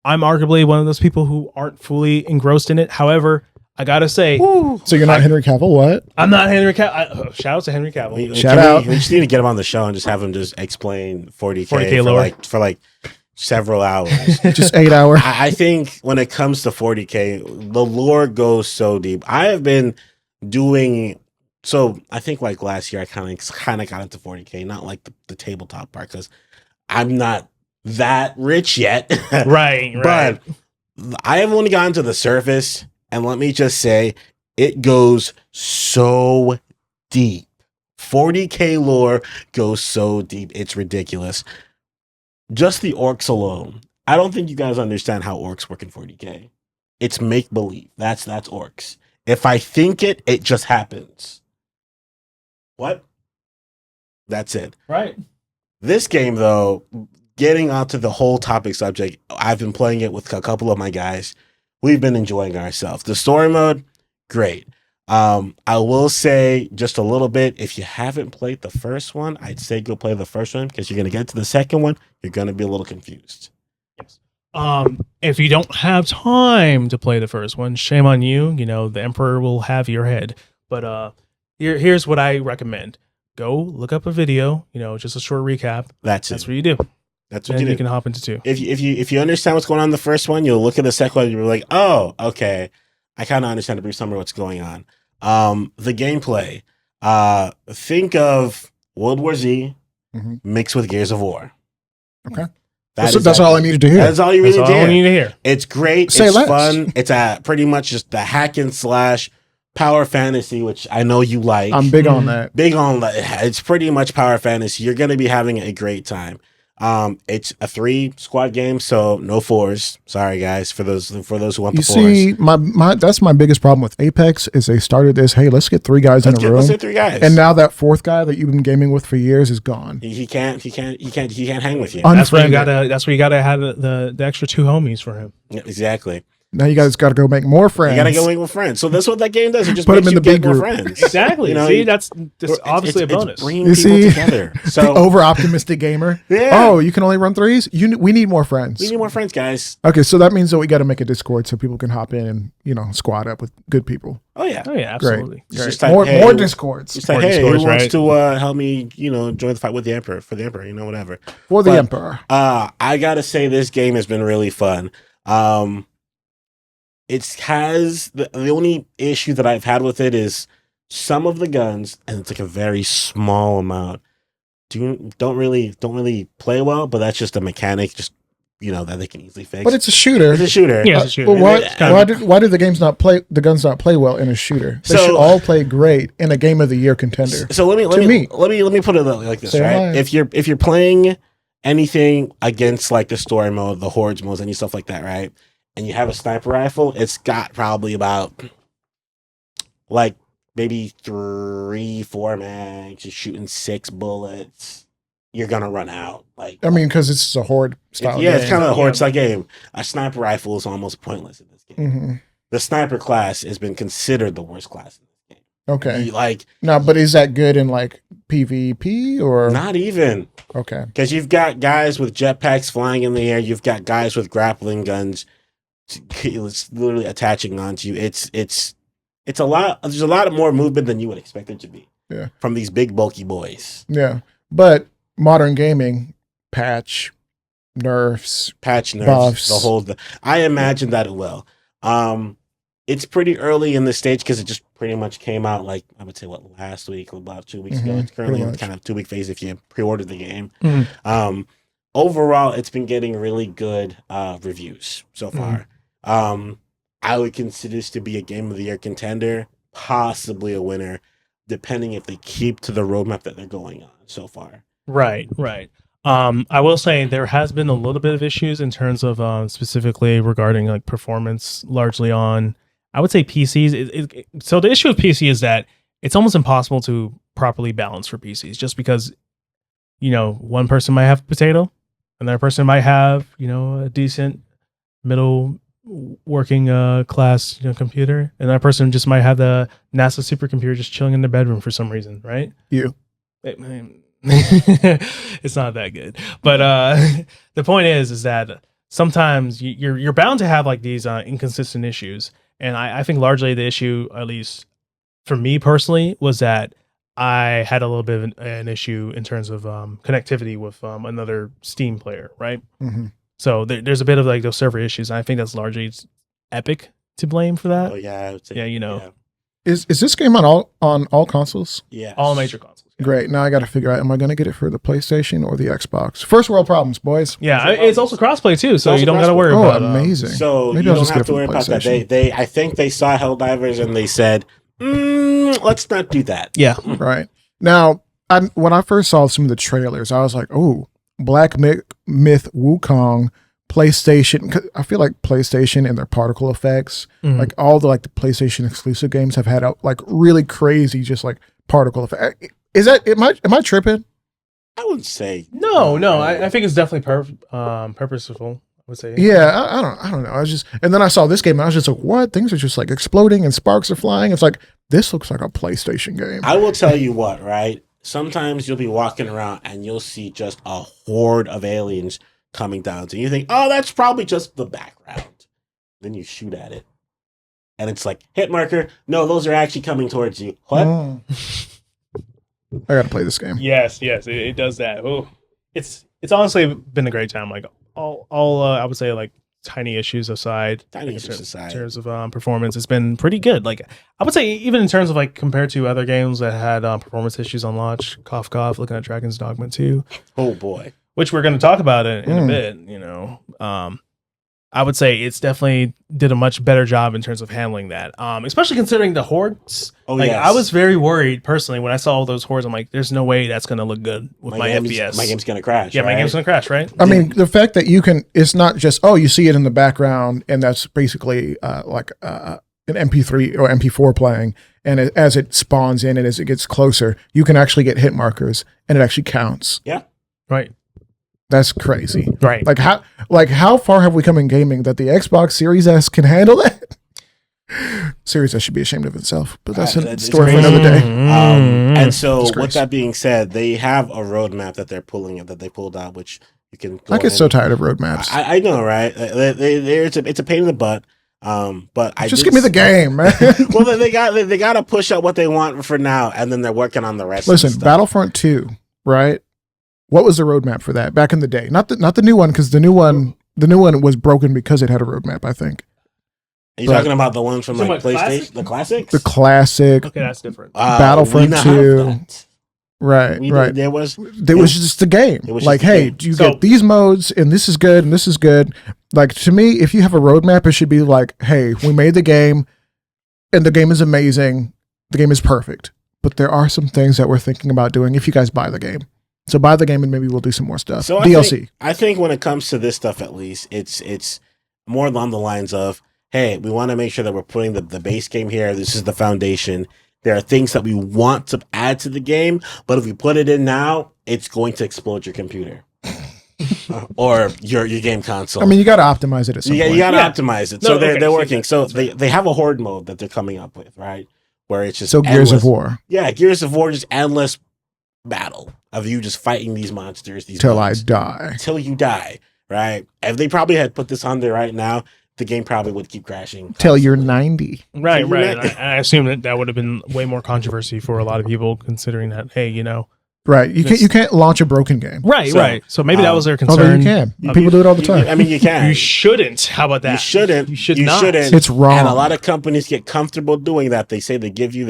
I'm arguably one of those people who aren't fully engrossed in it. However, I gotta say, so you're not Henry Cavill? What? I'm not Henry Cavill. Shout out to Henry Cavill. Shout out. We just need to get him on the show and just have him just explain 40K for like several hours. Just 8 hours. I think when it comes to 40K, the lore goes so deep. I have been doing so. I think like last year, I kind of got into 40K, not like the tabletop part because I'm not that rich yet. Right. But I have only gotten to the surface. And let me just say, it goes so deep. 40K lore goes so deep. It's ridiculous. Just the orcs alone. I don't think you guys understand how orcs work in 40K. It's make-believe. That's orcs. If I think it, it just happens. What? That's it. Right. This game, though, getting onto the whole topic subject, I've been playing it with a couple of my guys. We've been enjoying ourselves. The story mode, great. I will say just a little bit, if you haven't played the first one, I'd say go play the first one because you're going to get to the second one. You're going to be a little confused. Yes. If you don't have time to play the first one, shame on you. The Emperor will have your head. But here's what I recommend. Go look up a video, just a short recap. That's what you do. That's what you can hop into two. If you understand what's going on in the first one, you'll look at the second one and you're like, oh, okay. I kind of understand a brief summary of what's going on. The gameplay. Think of World War Z mixed with Gears of War. Okay. That's all I needed to hear. That's all you really need to hear. It's great. It's fun. It's pretty much just the hack and slash power fantasy, which I know you like. I'm big on that. It's pretty much power fantasy. You're going to be having a great time. It's a 3-squad game, so no 4s. Sorry, guys, for those who want the 4s. You see, that's my biggest problem with Apex is they started this. Hey, let's get 3 guys in a room. Let's get 3 guys, and now that 4th guy that you've been gaming with for years is gone. He can't hang with you. That's where you gotta have the extra 2 homies for him. Yeah, exactly. Now you guys got to go make more friends. You got to go make more friends. So that's what that game does. It just put makes them in you the big get more group. Friends. Exactly. See, that's obviously a bonus. It's bringing people together. So the over-optimistic gamer. Yeah. Oh, you can only run 3s? We need more friends. We need more friends, guys. Okay, so that means that we got to make a Discord so people can hop in and squad up with good people. Oh yeah, absolutely. Great. Just type, more Discords. Just like, hey, who wants to help me? Join the fight with the Emperor for the Emperor. Whatever. For the Emperor. I gotta say, this game has been really fun. It has the only issue that I've had with it is some of the guns, and it's like a very small amount. Don't really play well, but that's just a mechanic. Just that they can easily fix. But it's a shooter. It's a shooter. Yeah, it's a shooter. But why do the games not play? The guns not play well in a shooter? They should all play great in a Game of the Year contender. So let me put it like this, right? If you're playing anything against like the story mode, the hordes modes, any stuff like that, right? And you have a sniper rifle, it's got probably about like maybe 3-4 mags. You're shooting 6 bullets. You're gonna run out. Because it's a horde style game. Yeah, it's kind of a horde style game. A sniper rifle is almost pointless in this game. Mm-hmm. The sniper class has been considered the worst class in this game. Okay. But is that good in like PvP or not even? Okay. Because you've got guys with jetpacks flying in the air. You've got guys with grappling guns. It's literally attaching onto you. It's a lot. There's a lot of more movement than you would expect it to be. Yeah. From these big bulky boys. Yeah, but modern gaming nerfs, buffs. I imagine that it will. It's pretty early in this stage because it just pretty much came out like I would say last week or about 2 weeks ago. It's currently in kind of 2-week phase if you pre-ordered the game. Overall, it's been getting really good reviews so far. I would consider this to be a Game of the Year contender, possibly a winner, depending if they keep to the roadmap that they're going on so far. Right. I will say there has been a little bit of issues in terms of specifically regarding like performance, largely on, I would say PCs. So the issue with PC is that it's almost impossible to properly balance for PCs, just because, one person might have a potato, another person might have, a decent middle working class computer, and that person just might have the NASA supercomputer just chilling in their bedroom for some reason, right? It's not that good, but the point is that sometimes you're bound to have like these inconsistent issues, and I think largely the issue, at least for me personally, was that I had a little bit of an issue in terms of connectivity with another Steam player, right? So there's a bit of like those server issues, and I think that's largely Epic to blame for that. Oh yeah, I would say, yeah. Is this game on all consoles? Yeah, all major consoles. Yeah. Great. Now I got to figure out: am I going to get it for the PlayStation or the Xbox? First world problems, boys. Yeah, it's also crossplay too, so you don't got to worry about. Amazing. So maybe you don't have to worry about that. I think they saw Helldivers and they said, let's not do that. Yeah, right. Now, when I first saw some of the trailers, I was like, oh. Black Myth Wukong, PlayStation. I feel like PlayStation and their particle effects, like all the PlayStation exclusive games have had really crazy, just like particle effect. Is that am I tripping? I wouldn't say no. I think it's definitely purposeful. I would say. Yeah, I don't know. And then I saw this game and I was just like, what? Things are just like exploding and sparks are flying. It's like this looks like a PlayStation game. I will tell you what, right? Sometimes you'll be walking around and you'll see just a horde of aliens coming down to you. You think, oh, that's probably just the background. Then you shoot at it. And it's like, hit marker. No, those are actually coming towards you. What? I got to play this game. Yes, it does that. Oh, it's honestly been a great time. Like all I would say tiny issues aside, in terms of performance, it's been pretty good. Like I would say, even in terms of compared to other games that had performance issues on launch, cough, looking at Dragon's Dogma 2. Oh boy, which we're going to talk about in a bit. I would say it's definitely did a much better job in terms of handling that, especially considering the hordes. I was very worried personally when I saw all those hordes. I'm like, there's no way that's going to look good with my FPS. My game's going to crash. Yeah, right? My game's going to crash, right? I mean, the fact that it's not just, you see it in the background and that's basically an MP3 or MP4 playing. And as it spawns in and as it gets closer, you can actually get hit markers and it actually counts. Yeah. Right. That's crazy. Right. How far have we come in gaming that the Xbox Series S can handle that? Series S should be ashamed of itself, but that's a story for another day. And so with that being said, they have a roadmap that they're that they pulled out, which you can go I get so tired of roadmaps. I know, right? It's a pain in the butt. But just give me the game, man. Well, they got to push out what they want for now, and then they're working on the rest. Listen, Battlefront 2, right? What was the roadmap for that back in the day? Not the new one, because the new one was broken because it had a roadmap, I think. Are you talking about the ones from PlayStation, the classics? The classic. Okay, that's different. Battlefront 2. Right. There was just the game. Like, hey, you get these modes, and this is good, and this is good. Like, to me, if you have a roadmap, it should be like, hey, we made the game, and the game is amazing. The game is perfect. But there are some things that we're thinking about doing if you guys buy the game. So buy the game, and maybe we'll do some more stuff. So DLC. I think when it comes to this stuff, at least, it's more along the lines of, hey, we want to make sure that we're putting the base game here. This is the foundation. There are things that we want to add to the game, but if we put it in now, it's going to explode your computer or your game console. I mean, you got to optimize it at some point. You got to optimize it. So they're working. So they have a horde mode that they're coming up with, right? Where it's just endless, Gears of War. Yeah, Gears of War, just endless battle of you just fighting these monsters. Till I die. Till you die, right? If they probably had put this on there right now, the game probably would keep crashing. Till you're 90. Right. I assume that would have been way more controversy for a lot of people, considering that, hey, Right. You can't launch a broken game. Right. So maybe that was their concern. Although you can. People do it all the time. I mean, you can. You shouldn't. How about that? You shouldn't. You should not. It's wrong. And a lot of companies get comfortable doing that. They say they give you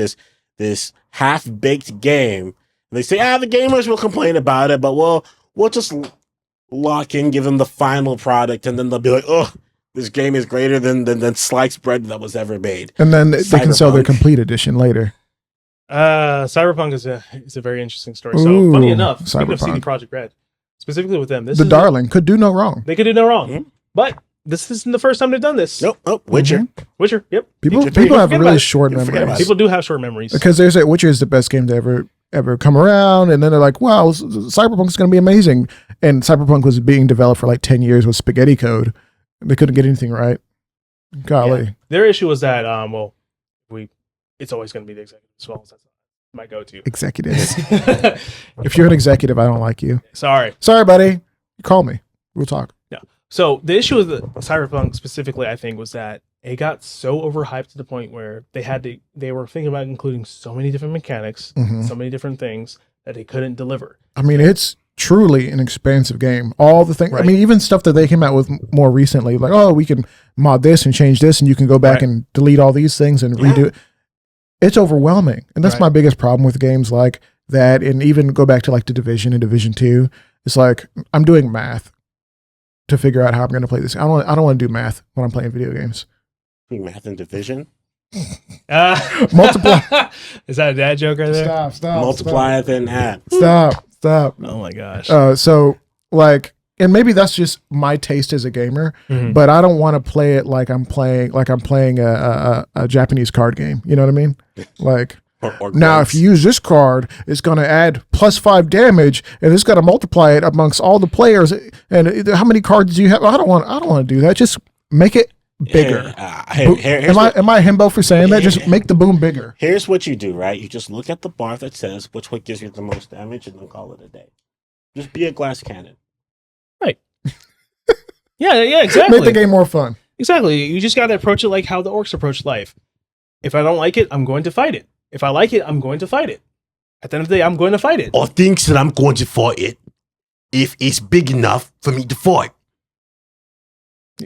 this half-baked game. And they say, the gamers will complain about it, but we'll just lock in, give them the final product, and then they'll be like, oh, this game is greater than sliced bread that was ever made. And then they can sell their complete edition later. Cyberpunk is a very interesting story. So funny enough, speaking of CD Projekt Red, specifically with them, the darling could do no wrong. They could do no wrong. Mm-hmm. But this isn't the first time they've done this. Nope. Oh, Witcher. Mm-hmm. Witcher. Yep. People have really short memories. People do have short memories because they say Witcher is the best game to ever come around, and then they're like, wow, Cyberpunk is going to be amazing. And Cyberpunk was being developed for like 10 years with spaghetti code. They couldn't get anything right. Golly. Yeah. Their issue was that, it's always going to be the executive as well. That's my go-to. Executives. If you're an executive, I don't like you. Sorry, buddy. Call me. We'll talk. Yeah. So the issue with the Cyberpunk specifically, I think, was that it got so overhyped to the point where they were thinking about including so many different mechanics, so many different things that they couldn't deliver. I mean, it's truly an expansive game. All the things, right. I mean, even stuff that they came out with more recently, like, oh, we can mod this and change this, and you can go back and delete all these things and redo it. It's overwhelming. And that's my biggest problem with games like that. And even go back to like the Division and Division 2. It's like, I'm doing math to figure out how I'm going to play this. I don't want to do math when I'm playing video games. Doing math in Division? Multiply. Is that a dad joke right there? Stop. Multiply it and add. Stop. Oh my gosh. So like, and maybe that's just my taste as a gamer, but I don't want to play it like I'm playing a Japanese card game. You know what I mean? Like, or now if you use this card, it's going to add +5 damage, and it's got to multiply it amongst all the players. And how many cards do you have? I don't want to do that. Just make it bigger. Am I himbo for saying that? Just make the boom bigger. Here's what you do, right? You just look at the bar that says which one gives you the most damage, and then call it a day. Just be a glass cannon. Right. Yeah, exactly. Make the game more fun. Exactly. You just got to approach it like how the orcs approach life. If I don't like it, I'm going to fight it. If I like it, I'm going to fight it. At the end of the day, I'm going to fight it. Or thinks that I'm going to fight it if it's big enough for me to fight.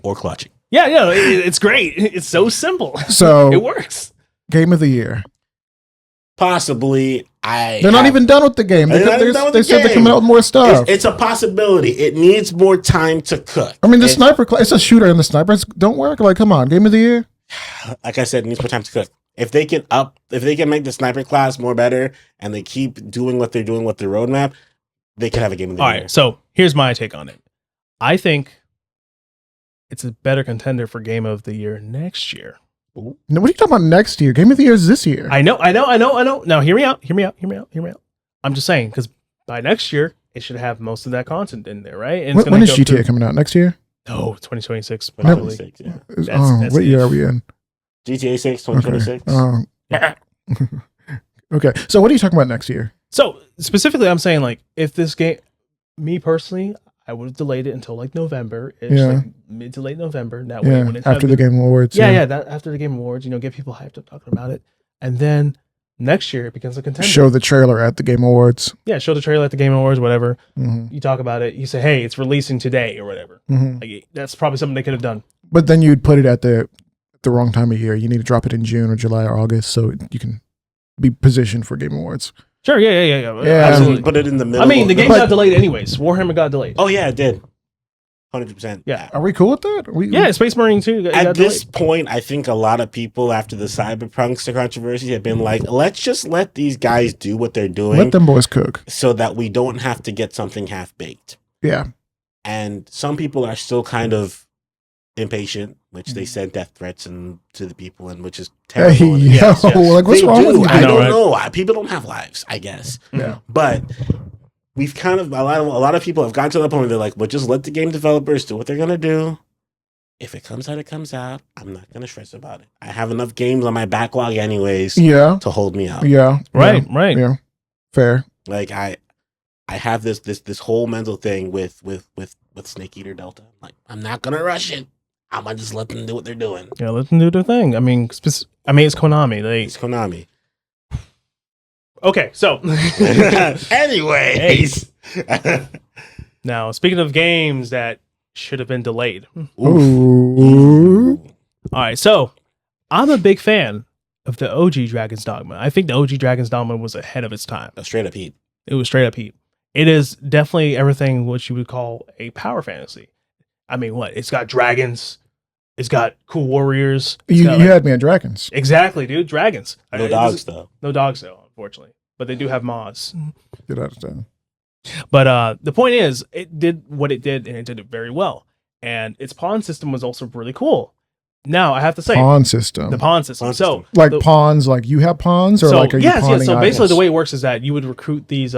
Or clutching. Yeah, it's great. It's so simple. So it works. Game of the year. Possibly. They're not even done with the game. They said they're coming out with more stuff. It's a possibility. It needs more time to cook. I mean, the sniper class, it's a shooter, and the snipers don't work. Like, come on, game of the year. Like I said, it needs more time to cook. If they can make the sniper class more better, and they keep doing what they're doing with their roadmap, they can have a game of the year. All right, so here's my take on it. I think it's a better contender for game of the year next year. Ooh. Now, what are you talking about next year? Game of the year is this year. I know. Now, hear me out. I'm just saying, because by next year, it should have most of that content in there, right? And when is GTA coming out? Next year? No, 2026. Probably. That's what year are we in? GTA 6, 2026. Okay. Okay. So what are you talking about next year? So specifically, I'm saying, like, if this game, me personally, I would have delayed it until like November. Like mid to late November. That way, when it's after the Game Awards. After the Game Awards, get people hyped up talking about it, and then next year it becomes a contender. Show the trailer at the Game Awards. Yeah, show the trailer at the Game Awards, whatever. You talk about it. You say, hey, it's releasing today or whatever. Like, that's probably something they could have done. But then you'd put it at the wrong time of year. You need to drop it in June or July or August so you can be positioned for Game Awards. Sure, yeah. Absolutely. Put it in the middle. I mean, the game got delayed anyways. Warhammer got delayed. Oh yeah, it did. 100%. Yeah. Are we cool with that? Yeah, Space Marine 2 At this point, I think a lot of people after the Cyberpunk controversy have been like, let's just let these guys do what they're doing. Let them boys cook. So that we don't have to get something half-baked. Yeah. And some people are still kind of impatient, which they send death threats to the people, and which is terrible. Hey, Yes. like what's They wrong do. with you? I don't right? know. People don't have lives, I guess. Yeah. But we've kind of a lot of people have gotten to the point where they're like, well, just let the game developers do what they're gonna do. If it comes out, it comes out. I'm not gonna stress about it. I have enough games on my backlog anyways Yeah. to hold me out. Yeah. Right. Yeah. Fair. Like I have this whole mental thing with Snake Eater Delta. Like, I'm not gonna rush it. I'm gonna just let them do what they're doing. Yeah, let them do their thing. I mean, it's Konami. It's Konami. Okay, so anyways. now speaking of games that should have been delayed. Ooh. All right, so I'm a big fan of the OG Dragon's Dogma. I think the OG Dragon's Dogma was ahead of its time. Straight up heat. It was straight up heat. It is definitely everything what you would call a power fantasy. I mean, what? It's got dragons. It's got cool warriors. You had me at dragons. Exactly, dude. Dragons. No dogs, though. No dogs, though, unfortunately. But they do have mods. Get out of town. But the point is, it did what it did, and it did it very well. And its pawn system was also really cool. Now, I have to say... Pawn system. The pawn system. So, like pawns, like you have pawns? Or like are you pawning So basically idols? the way it works is that you would recruit these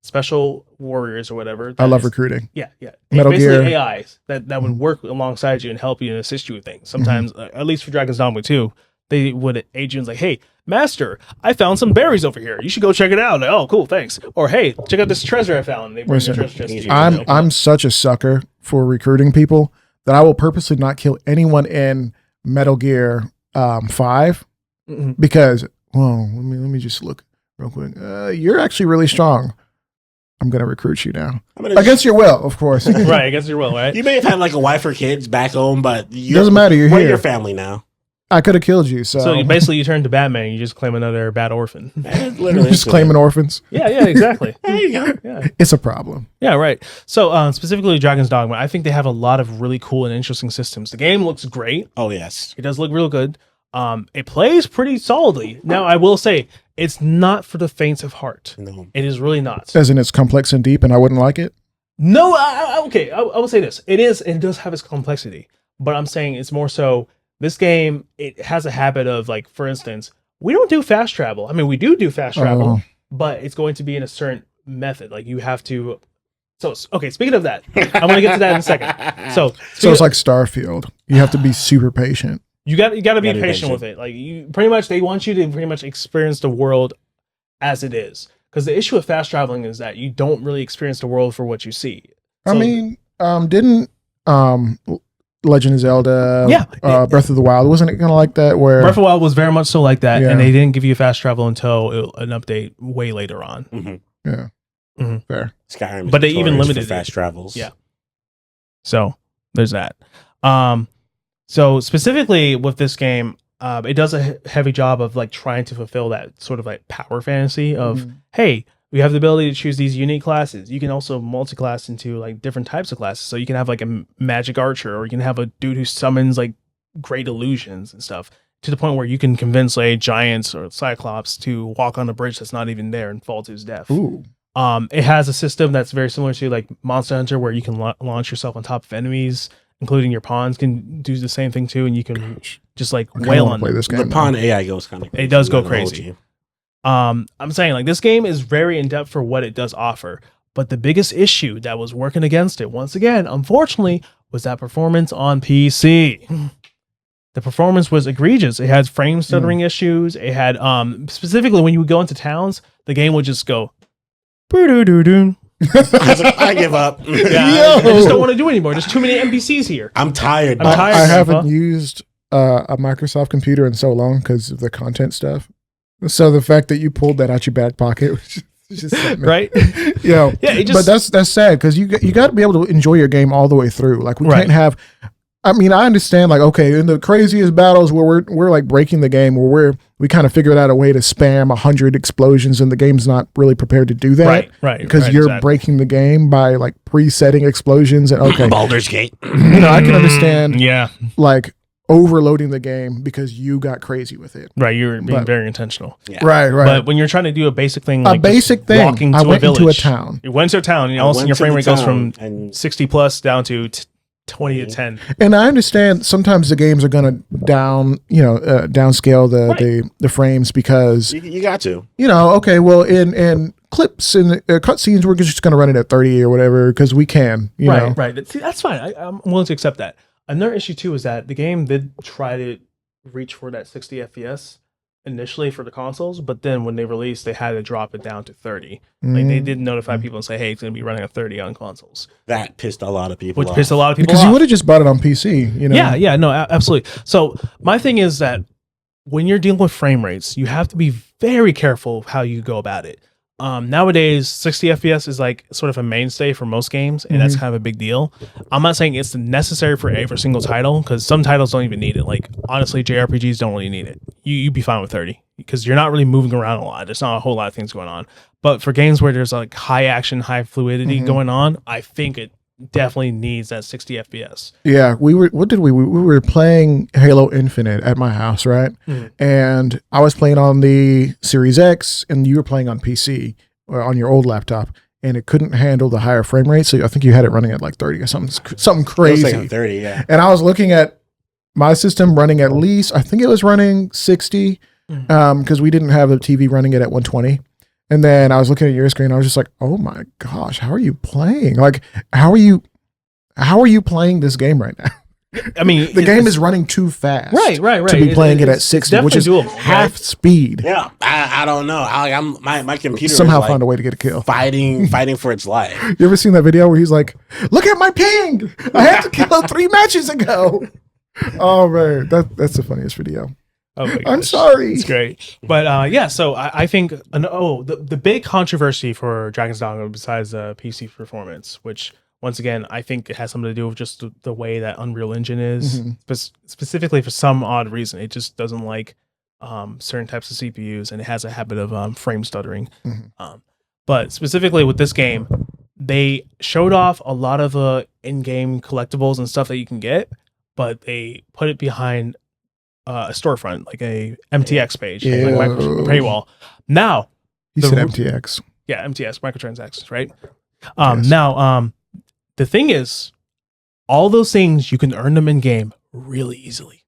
special warriors or whatever. I love recruiting. Yeah. Metal Basically Gear. AIs that would work alongside you and help you and assist you with things. Sometimes, at least for Dragon's Dogma 2, they would aid you and like, hey, master, I found some berries over here. You should go check it out. Like, oh, cool, thanks. Or hey, check out this treasure I found. They bring the treasure chest to you. I'm such a sucker for recruiting people that I will purposely not kill anyone in Metal Gear 5 because, well, let me just look real quick. You're actually really strong. I'm going to recruit you now. Against your will, of course. Right, against your will, right? You may have had like a wife or kids back home, but doesn't matter. You're here. Your family now. I could have killed you. So basically, you turn to Batman. You just claim another bad orphan. Literally, just claiming orphans. Yeah, exactly. There you go. Yeah, it's a problem. Yeah, right. So specifically, Dragon's Dogma, I think they have a lot of really cool and interesting systems. The game looks great. Oh yes, it does look real good. It plays pretty solidly. Now, I will say, it's not for the faint of heart. No, it is really not. As in, it's complex and deep, and I wouldn't like it. No, okay. I will say this: it does have its complexity, but I'm saying it's more so. This game, it has a habit of, like, for instance, we don't do fast travel. I mean, we do fast travel, but it's going to be in a certain method. Like, you have to. So, okay, speaking of that, I'm going to get to that in a second. So it's like Starfield. You have to be super patient. You got to be patient with it. Like, you pretty much, they want you to pretty much experience the world as it is. Because the issue with fast traveling is that you don't really experience the world for what you see. So, I mean, didn't Legend of Zelda, Breath of the Wild, wasn't it kind of like that? Where Breath of the Wild was very much so like that, and they didn't give you fast travel until an update way later on. Yeah, fair. Skyrim, but they even limited fast travels. Yeah. So there's that. So specifically with this game, it does a heavy job of like trying to fulfill that sort of like power fantasy of hey. We have the ability to choose these unique classes. You can also multi-class into like different types of classes. So you can have like a magic archer, or you can have a dude who summons like great illusions and stuff, to the point where you can convince a giant or cyclops to walk on a bridge that's not even there and fall to his death. Ooh. It has a system that's very similar to like Monster Hunter, where you can launch yourself on top of enemies, including your pawns can do the same thing too, and you can just like wail on them. The pawn AI goes kind of crazy. It does go crazy. I'm saying like this game is very in depth for what it does offer, but the biggest issue that was working against it, once again, unfortunately, was that performance on PC. The performance was egregious. It had frame stuttering issues. It had specifically when you would go into towns, the game would just go boo-doo-doo-doo. I give up. Yeah, I just don't want to do it anymore. There's too many NPCs here. I'm tired. I haven't used a Microsoft computer in so long because of the content stuff. So the fact that you pulled that out your back pocket was just right. Yeah, but that's sad because you got to be able to enjoy your game all the way through. Like we can't have. I mean, I understand. Like, okay, in the craziest battles where we're like breaking the game, where we're we kind of figured out a way to spam 100 explosions, and the game's not really prepared to do that. Right. Because you're breaking the game by like presetting explosions. And okay, Baldur's Gate. I can understand. Yeah. Like overloading the game because you got crazy with it. Right. You're being very intentional. Yeah. Right. But when you're trying to do a basic thing, like walking to I went a village, into a town. You went to a town, and all of a sudden your frame rate goes from 60 plus down to 20 to 10. And I understand sometimes the games are going to downscale the frames because you got to. Okay, well in clips and cutscenes we're just going to run it at 30 or whatever because we can. Right. See, that's fine. I'm willing to accept that. Another issue too is that the game did try to reach for that 60 FPS initially for the consoles, but then when they released, they had to drop it down to 30. Like they did notify people and say, "Hey, it's going to be running at 30 on consoles." That pissed a lot of people off. Because you would have just bought it on PC. Yeah, no, absolutely. So my thing is that when you're dealing with frame rates, you have to be very careful how you go about it. Nowadays 60 FPS is like sort of a mainstay for most games, and that's kind of a big deal. I'm not saying it's necessary for every single title, because some titles don't even need it. Like honestly, JRPGs don't really need it. You'd be fine with 30 because you're not really moving around a lot. There's not a whole lot of things going on. But for games where there's like high action, high fluidity going on, I think it definitely needs that 60 FPS. Yeah, we were playing Halo Infinite at my house, right? And I was playing on the Series X and you were playing on PC or on your old laptop, and it couldn't handle the higher frame rate, so I think you had it running at like 30 or something crazy. It was like 30, yeah. And I was looking at my system running at least, I think it was running 60 because we didn't have a TV running it at 120. And then I was looking at your screen. I was just like, "Oh my gosh, how are you playing? Like, how are you playing this game right now?" I mean, the game is running too fast, right, to be playing it at 60, which is doable, half speed. Yeah, I don't know. I'm my computer somehow found a way to get a kill, fighting for its life. You ever seen that video where he's like, "Look at my ping! I had to kill 3 matches ago." Oh man, that's the funniest video. Oh my gosh. I'm sorry. It's great. But so I think the big controversy for Dragon's Dogma, besides PC performance, which once again I think it has something to do with just the way that Unreal Engine is, specifically for some odd reason it just doesn't like certain types of CPUs, and it has a habit of frame stuttering. But specifically with this game, they showed off a lot of the in-game collectibles and stuff that you can get, but they put it behind a storefront, like a MTX page, like a paywall. Now, you said MTX. Yeah, MTX, microtransactions, right? Yes. Now, the thing is, all those things, you can earn them in game really easily.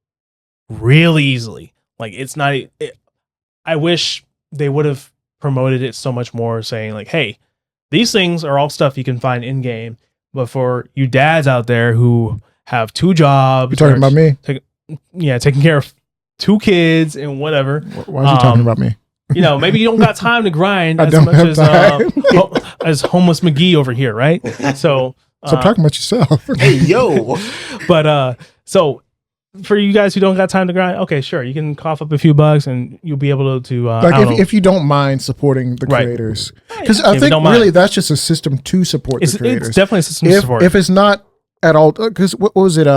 Really easily. Like, it's not... I wish they would have promoted it so much more, saying like, hey, these things are all stuff you can find in game, but for you dads out there who have 2 jobs... You're talking about me? Taking care of 2 kids and whatever. Why is he talking about me? Maybe you don't got time to grind as much as homeless McGee over here, right? So talking about yourself. Hey, yo. But so for you guys who don't got time to grind, okay, sure, you can cough up a few bucks and you'll be able to if you don't mind supporting the creators, because I think really that's just a system to support the creators. It's definitely a system to support. If it's not at all, because what was it?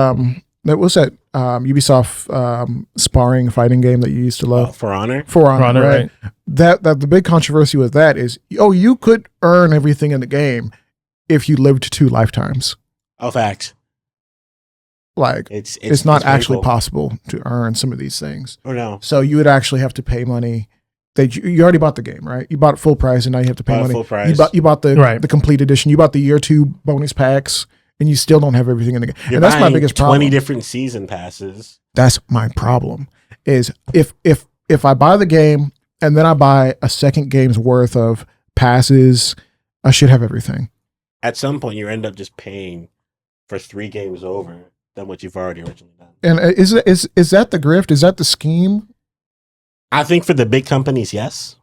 That was that Ubisoft sparring fighting game that you used to love. For Honor, right? That the big controversy with that is, you could earn everything in the game if you lived 2 lifetimes. Oh, facts. Like it's not actually possible to earn some of these things. Oh no! So you would actually have to pay money. You already bought the game, right? You bought it full price, and now you have to pay money. Full price. You bought the complete edition. You bought the year 2 bonus packs. And you still don't have everything in the game. And that's my biggest problem. 20 different season passes. That's my problem. Is if I buy the game and then I buy a second game's worth of passes, I should have everything. At some point, you end up just paying for 3 games over than what you've already originally done. And is that the grift? Is that the scheme? I think for the big companies, yes.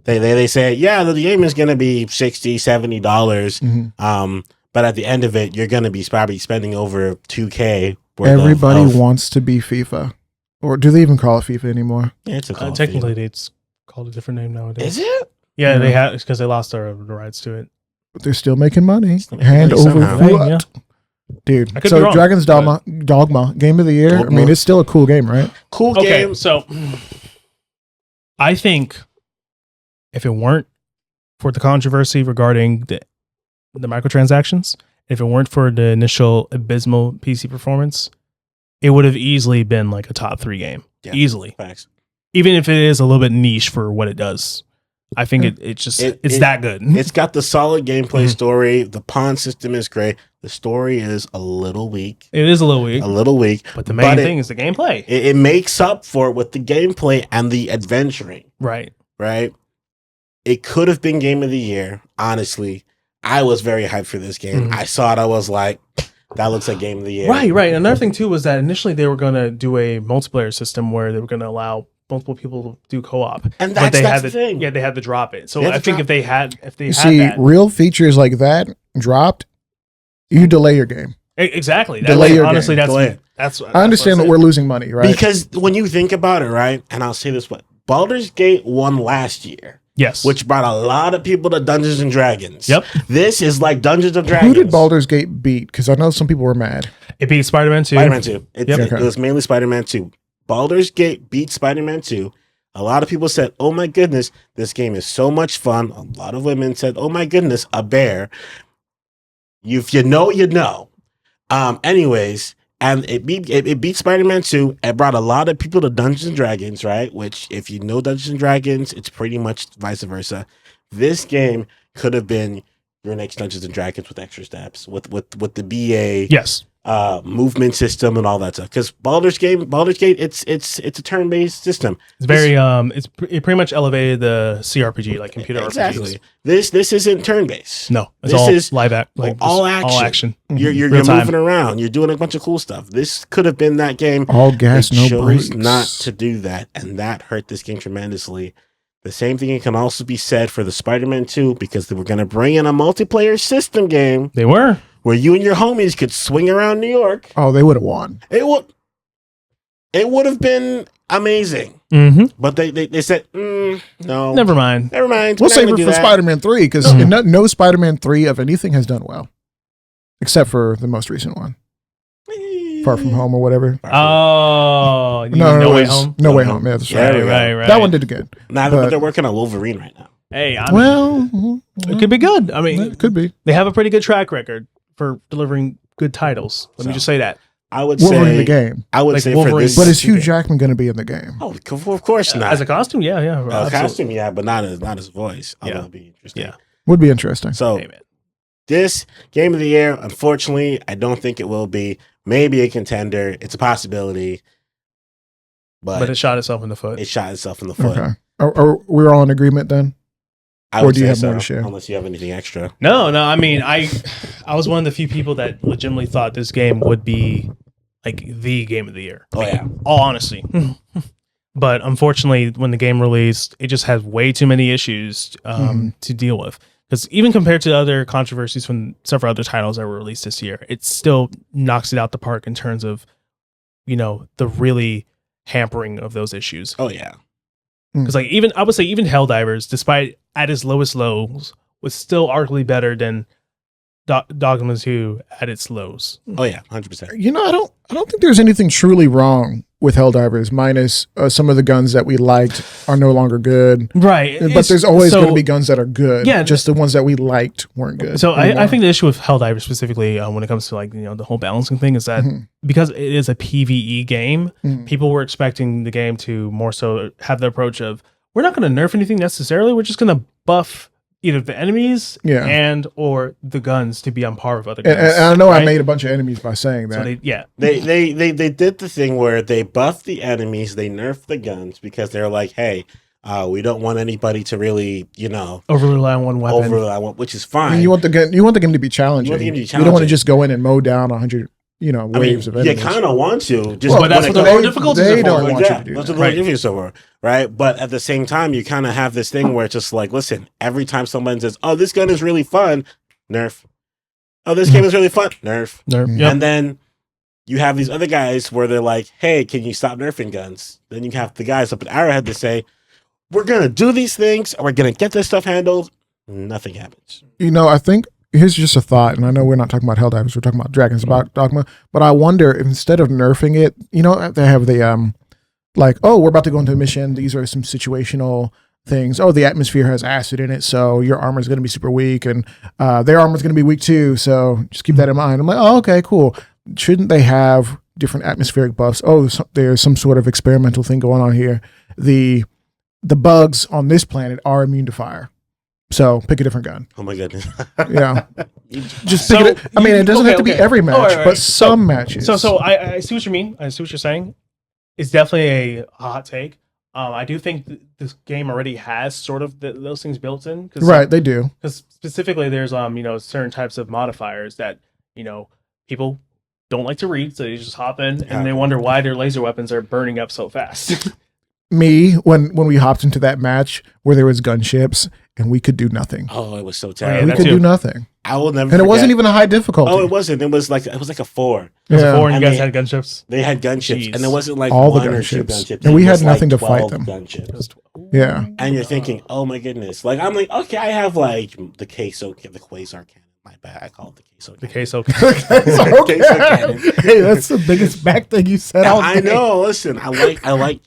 They say, yeah, the game is going to be $60, $70. But at the end of it, you're going to be probably spending over $2K. Everybody wants to be FIFA. Or do they even call it FIFA anymore? Yeah, it's a call technically, it's called a different name nowadays. Is it? Yeah, they have, because they lost the rights to it. But they're still making money. Hand over foot. Yeah. Dude, so Dragon's Dogma, Game of the Year. Dogma. I mean, it's still a cool game, right? Cool game. So I think if it weren't for the controversy regarding the microtransactions, if it weren't for the initial abysmal PC performance, it would have easily been like a top 3 game. Yeah, easily. Facts. Even if it is a little bit niche for what it does. I think it's that good. It's got the solid gameplay story. The pawn system is great. The story is a little weak. It is a little weak. But the main thing is the gameplay. It makes up for it with the gameplay and the adventuring. Right. It could have been Game of the Year. Honestly, I was very hyped for this game. I saw it. I was like, that looks like Game of the Year. Right. Another thing, too, was that initially they were going to do a multiplayer system where they were going to allow multiple people to do co-op. And that's the thing. Yeah, they had to drop it. So I think if they had real features like that dropped, you delay your game. Exactly. Honestly, that's I understand that we're losing money, right? Because when you think about it, right, and I'll say this, Baldur's Gate won last year. Yes. Which brought a lot of people to Dungeons and Dragons. Yep. This is like Dungeons and Dragons. Who did Baldur's Gate beat? Because I know some people were mad. It beat Spider-Man 2. Spider-Man 2. It was mainly Spider-Man 2. Baldur's Gate beat Spider-Man 2. A lot of people said, oh my goodness, this game is so much fun. A lot of women said, oh my goodness, a bear. If you know, you know. Anyways, and it beat Spider-Man 2. It brought a lot of people to Dungeons and Dragons, right? Which, if you know Dungeons and Dragons, it's pretty much vice versa. This game could have been your next Dungeons and Dragons with extra steps, with the BA. Yes. Movement system and all that stuff. Because Baldur's Gate, it's a turn-based system. It's very it pretty much elevated the CRPG, like computer RPGs. This isn't turn-based. No, it's all live all action. You're moving around. You're doing a bunch of cool stuff. This could have been that game. All gas, no brakes. Not to do that, and that hurt this game tremendously. The same thing can also be said for the Spider-Man 2 because they were going to bring in a multiplayer system game. They were. Where you and your homies could swing around New York. Oh, they would have won. It would have been amazing. But they said, no. Never mind. We'll save it for Spider-Man 3 because no Spider-Man 3 of anything has done well. Except for the most recent one. Far From Home or whatever. Oh, No Way Home. No Way Home. Yeah, that's right. That one did good. But they're working on Wolverine right now. Hey, it could be good. I mean, it could be. They have a pretty good track record for delivering good titles. Let me just say that. I would Wolverine in the game. I would say Wolverine, for this. But is Hugh Jackman going to be in the game? Oh, of course not. As a costume, yeah. Costume, yeah, but not as voice. That would be interesting. Yeah. Would be interesting. So, this Game of the Year, unfortunately, I don't think it will be. Maybe a contender. It's a possibility. But it shot itself in the foot. Okay. Are we all in agreement then? Or do you have more to share? Unless you have anything extra. No. I mean, I was one of the few people that legitimately thought this game would be like the game of the year. Oh yeah. All honesty. But unfortunately, when the game released, it just has way too many issues to deal with. Because even compared to other controversies from several other titles that were released this year, it still knocks it out the park in terms of, the really hampering of those issues. Oh yeah. Because I would say even Helldivers, despite at its lowest lows, was still arguably better than Dogma 2 at its lows. Oh yeah, 100%. I don't think there's anything truly wrong with Helldivers, minus some of the guns that we liked are no longer good. Right. But there's always going to be guns that are good. Yeah. Just the ones that we liked weren't good. So I think the issue with Helldivers specifically when it comes to the whole balancing thing is that because it is a PvE game, people were expecting the game to more so have the approach of, we're not going to nerf anything necessarily. We're just going to buff either the enemies and or the guns to be on par with other guns. And I know I made a bunch of enemies by saying that. So they did the thing where they buffed the enemies, they nerfed the guns because they're like, hey, we don't want anybody to really, over rely on one weapon. Which is fine. I mean, you want the game to be challenging. You don't want to just go in and mow down 100 waves of enemies. You kind of want to. But that's what the lower difficulties are for. They don't want you to do that. That's what the lower difficulties are for, right? But at the same time, you kind of have this thing where it's just like, listen, every time someone says, oh, this gun is really fun, nerf. Oh, this game is really fun, nerf. Yep. And then you have these other guys where they're like, hey, can you stop nerfing guns? Then you have the guys up at Arrowhead to say, we're going to do these things, and we're going to get this stuff handled. Nothing happens. I think here's just a thought, and I know we're not talking about Helldivers, we're talking about Dragons about Dogma, but I wonder if instead of nerfing it, they have the like, oh, we're about to go into a mission. These are some situational things. Oh, the atmosphere has acid in it, so your armor is going to be super weak, and their armor is going to be weak too. So just keep that in mind. I'm like, oh, okay, cool. Shouldn't they have different atmospheric buffs? Oh, there's some sort of experimental thing going on here. The bugs on this planet are immune to fire. So pick a different gun. Oh my goodness. Yeah. Just pick it. I mean, it doesn't have to be every match, but some matches. So I see what you mean. I see what you're saying. It's definitely a hot take. I do think this game already has sort of those things built in. Right, they do. Because specifically, there's certain types of modifiers that people don't like to read, so they just hop in and they wonder why their laser weapons are burning up so fast. Me, when we hopped into that match where there was gunships and we could do nothing. Oh, it was so terrible. We could do nothing. I will never. And it wasn't even a high difficulty. Oh, it wasn't. It was like a 4. It was a 4, and you guys had gunships. They had gunships, and it wasn't like all the one or two gunships, and we had nothing to fight them. Gunships. Yeah, and you're thinking, oh my goodness! Like I'm like, okay, I have like the Quasar cannon. My bad, I call it the queso. The queso. Cannon. Hey, that's the biggest back thing you said. I know. Listen, I like. I want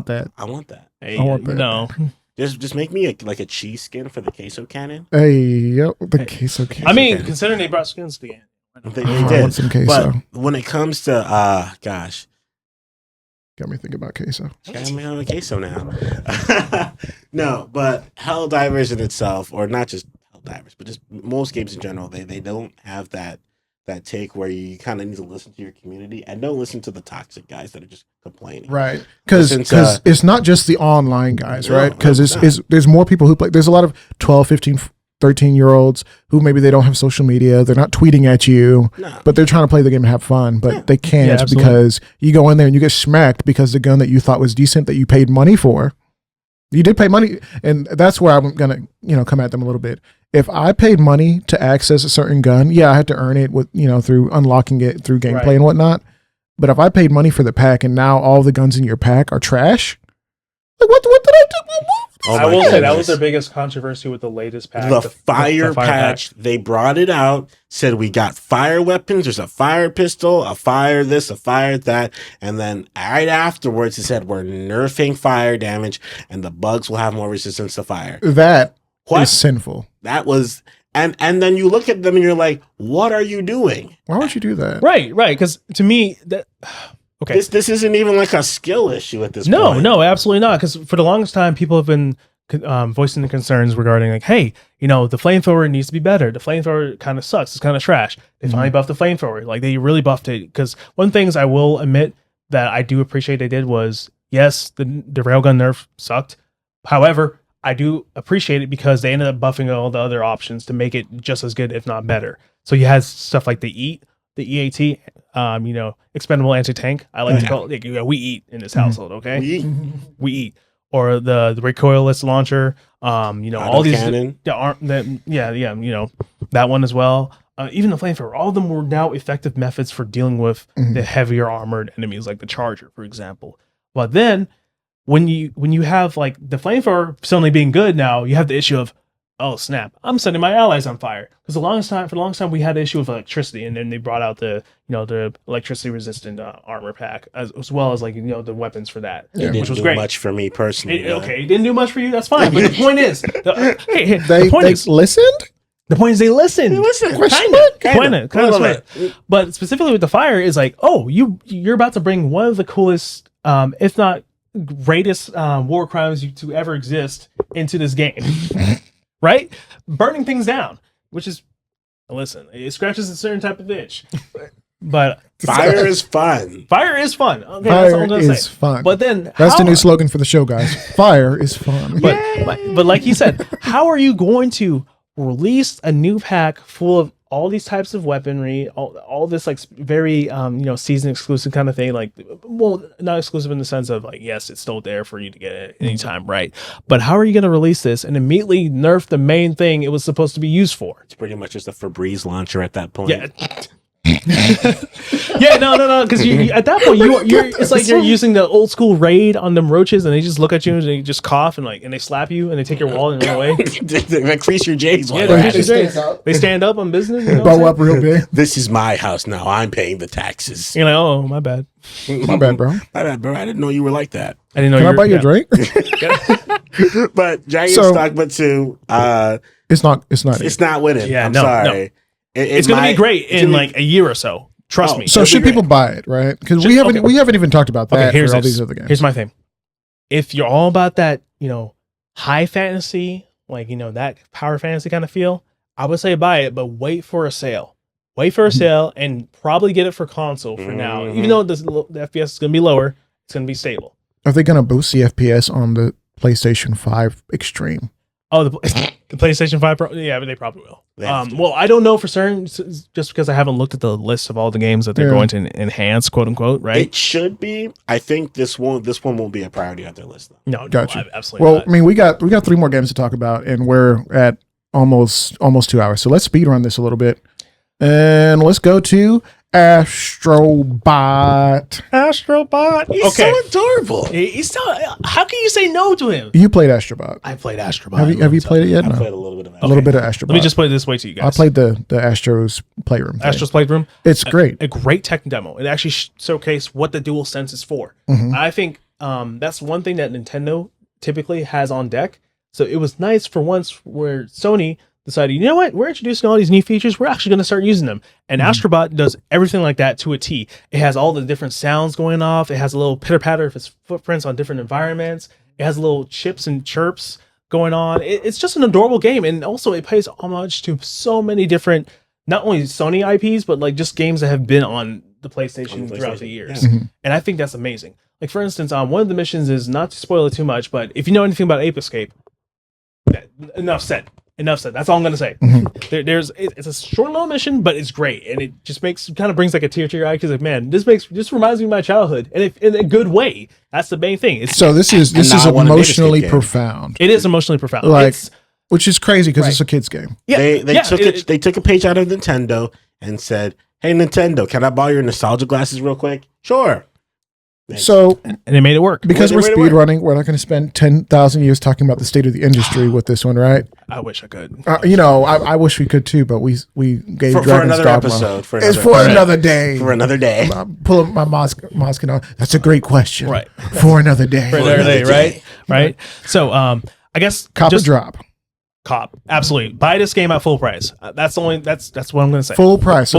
that. I want that. Hey, I want that. No. Just make me a cheese skin for the queso cannon. Hey, yep, the queso cannon. I mean, considering they brought skins to the game. They did. Some queso. But when it comes to gosh. Got me thinking about queso. Got me on a queso now. No, but Helldivers in itself, or not just Helldivers, but just most games in general, they don't have that take where you kind of need to listen to your community and don't listen to the toxic guys that are just complaining. Right. Because it's not just the online guys, right? Because there's more people who play. There's a lot of 12, 15, 13-year-olds who maybe they don't have social media. They're not tweeting at you, but they're trying to play the game and have fun, but they can't because you go in there and you get smacked because the gun that you thought was decent that you paid money for. You did pay money, and that's where I'm gonna, come at them a little bit. If I paid money to access a certain gun, I had to earn it with, through unlocking it through gameplay and whatnot. But if I paid money for the pack and now all the guns in your pack are trash, like what did I do? I will say that was their biggest controversy with the latest patch. The fire patch, they brought it out, said we got fire weapons, there's a fire pistol, a fire this, a fire that, and then right afterwards it said we're nerfing fire damage and the bugs will have more resistance to fire. That is sinful. That was, and then you look at them and you're like, what are you doing? Why would you do that? Right, because to me, that... Okay. This isn't even like a skill issue at this point. No, absolutely not. Because for the longest time, people have been voicing the concerns regarding like, hey, the flamethrower needs to be better. The flamethrower kind of sucks. It's kind of trash. They finally buffed the flamethrower. Like they really buffed it. Because one things I will admit that I do appreciate they did was, yes, the railgun nerf sucked. However, I do appreciate it because they ended up buffing all the other options to make it just as good, if not better. So you had stuff like the EAT, expendable anti-tank. I like to call it, we eat in this household, okay? We eat. Or the recoilless launcher, all these cannon. That one as well. Even the flamethrower, all of them were now effective methods for dealing with the heavier armored enemies, like the Charger, for example. But then when you have like the flamethrower suddenly being good now, you have the issue of, oh snap, I'm setting my allies on fire. Because for the longest time we had an issue with electricity, and then they brought out the electricity resistant armor pack as well as the weapons for that, which was great. Much for me personally. It didn't do much for you. That's fine. But the point is, they listened. The point is they listened. Kind of. But specifically with the fire is like, oh, you're about to bring one of the coolest, if not greatest, war crimes to ever exist into this game. Right? Burning things down, which is, listen, it scratches a certain type of itch. But fire is fun. Fire is fun. Okay, fire that's all I'm gonna is say. Fun. But then that's the new slogan for the show, guys. Fire is fun. But like you said, how are you going to release a new pack full of all these types of weaponry, all this like very season exclusive kind of thing, like, well, not exclusive in the sense of like, yes, it's still there for you to get it anytime, right? But how are you going to release this and immediately nerf the main thing it was supposed to be used for? It's pretty much just a Febreze launcher at that point. Yeah. Yeah, no, because you at that point you're it's like you're using the old school raid on them roaches, and they just look at you and they just cough and and they slap you and they take your wallet and run away. They crease your J's. Yeah, they stand up on business. You know Bow up real big. This is my house now. I'm paying the taxes. You're like, oh, my bad. My bad, bro. My bad, bro. I didn't know you were like that. I didn't know. Can I buy you a drink? But Dragon's Dogma 2, it's not winning. Yeah, I'm no. sorry. It's going to be great in like a year or so. Trust me. So should people buy it, right? Because we haven't even talked about that for all these other games. Here's my thing. If you're all about that, high fantasy, that power fantasy kind of feel, I would say buy it, but wait for a sale. Wait for a sale and probably get it for console for now. Even though the FPS is going to be lower, it's going to be stable. Are they going to boost the FPS on the PlayStation 5 Extreme? Oh, the PlayStation 5 Pro? Yeah, but they probably will. Well, I don't know for certain, just because I haven't looked at the list of all the games that they're going to enhance, quote unquote, right? It should be. I think this one won't be a priority on their list, though. No, gotcha. Absolutely not. I mean, we got 3 more games to talk about, and we're at almost 2 hours. So let's speed run this a little bit. And let's go to Astrobot. He's so adorable. He's so. How can you say no to him? You played Astrobot. I played Astrobot. Have you played it yet? I No. played a little bit of it. A little bit of Astrobot. Let me just put it this way to you guys. I played the Astro's Playroom thing. Astro's Playroom. It's great. A great tech demo. It actually showcased what the dual sense is for. I think that's one thing that Nintendo typically has on deck. So it was nice for once where Sony decided, you know what, we're introducing all these new features, we're actually going to start using them. And Astrobot does everything like that to a T. It has all the different sounds going off. It has a little pitter-patter of its footprints on different environments. It has little chips and chirps going on. It's just an adorable game. And also it pays homage to so many different, not only Sony IPs, but like just games that have been on the PlayStation throughout the years. Yeah. And I think that's amazing. Like, for instance, one of the missions is, not to spoil it too much, but if you know anything about Ape Escape, enough said. That's all I'm gonna say. It's a short little mission, but it's great, and it just kind of brings like a tear to your eye because, like, man, this reminds me of my childhood, and in a good way. That's the main thing. This is emotionally profound. It is emotionally profound, which is crazy because it's a kids game. Yeah, they took a page out of Nintendo and said, "Hey, Nintendo, can I borrow your nostalgia glasses real quick?" Sure. So, and they made it work. Because we're speedrunning, we're not going to spend 10,000 years talking about the state of the industry with this one, right? I wish I could. I wish we could too, but we gave Dragon's Dogma. For another day. For another day. Pull up my mosque and all. That's a great question. Right. For another day. For another day, right? So, I guess Cop a drop. Cop, absolutely. Buy this game at full price. That's what I'm going to say. Full price.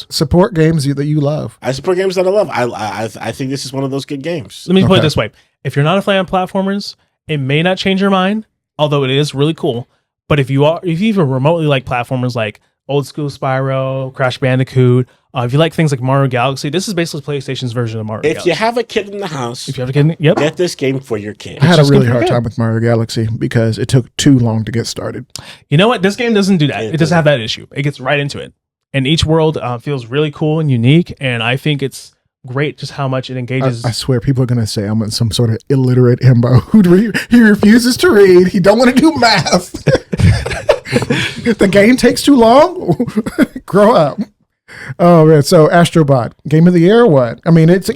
Support games that you love. I support games that I love. I think this is one of those good games. Let me put it this way: if you're not a fan of platformers, it may not change your mind, although it is really cool. But if you even remotely like platformers like old school Spyro, Crash Bandicoot, if you like things like Mario Galaxy, this is basically PlayStation's version of Mario Galaxy. If you have a kid in the house, get this game for your kid. I had a really hard time with Mario Galaxy because it took too long to get started. You know what? This game doesn't do that. It doesn't have that issue. It gets right into it. And each world feels really cool and unique. And I think it's great just how much it engages. I swear people are going to say I'm some sort of illiterate himbo he refuses to read. He don't want to do math. The game takes too long. Grow up. Oh man! So Astrobot, game of the year or what? I mean, it's a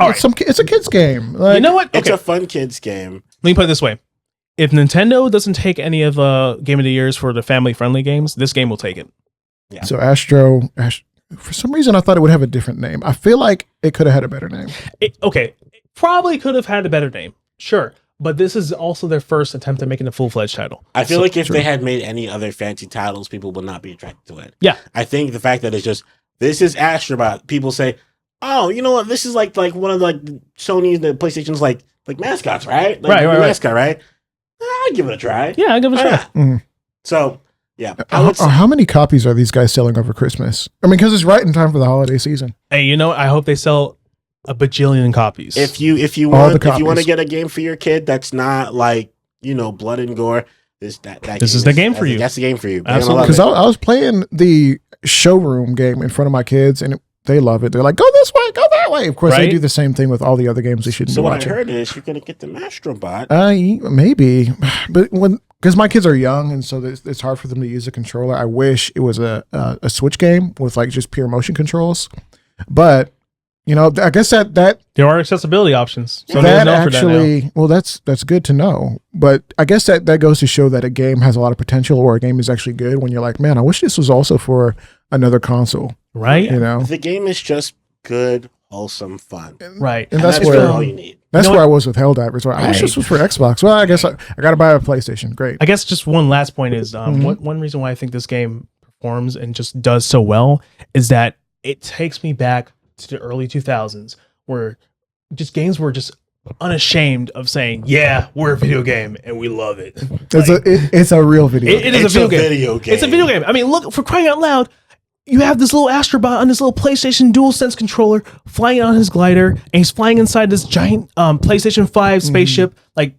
kids game. You know what? It's a fun kids game. Let me put it this way: if Nintendo doesn't take any of game of the years for the family friendly games, this game will take it. Yeah. So Astro, for some reason, I thought it would have a different name. I feel like it could have had a better name. It probably could have had a better name. Sure. But this is also their first attempt at making a full-fledged title. I feel like if they had made any other fancy titles, people would not be attracted to it. Yeah. I think the fact that it's just, this is Astrobot, people say, oh, you know what, this is like one of Sony's, the PlayStation's like mascots, right? Right. Mascot, right? I'll give it a try. Yeah, I'll give it a try. Mm-hmm. So, yeah. How many copies are these guys selling over Christmas? I mean, because it's right in time for the holiday season. Hey, I hope they sell a bajillion copies. If you want to get a game for your kid that's not like, blood and gore, this is the game for you. That's the game for you. Absolutely. Because I was playing the showroom game in front of my kids and they love it. They're like, go this way, go that way. Of course, they do the same thing with all the other games they shouldn't be watching. So what I heard is you're going to get the Astrobot. Maybe. But because my kids are young and so it's hard for them to use a controller. I wish it was a Switch game with like just pure motion controls. But I guess that there are accessibility options. So that actually, well, that's good to know. But I guess that goes to show that a game has a lot of potential, or a game is actually good when you're like, man, I wish this was also for another console. Right. The game is just good, wholesome fun. Right. And that's where all you need. That's where I was with Helldivers. I wish this was for Xbox. Well, I guess I got to buy a PlayStation. Great. I guess just one last point is one reason why I think this game performs and just does so well is that it takes me back to the early 2000s where just games were just unashamed of saying, yeah, we're a video game and we love it. It's a real video game. It is a video game. It's a video game. I mean, look, for crying out loud, you have this little Astrobot on this little PlayStation DualSense controller flying on his glider, and he's flying inside this giant PlayStation 5 spaceship. Like,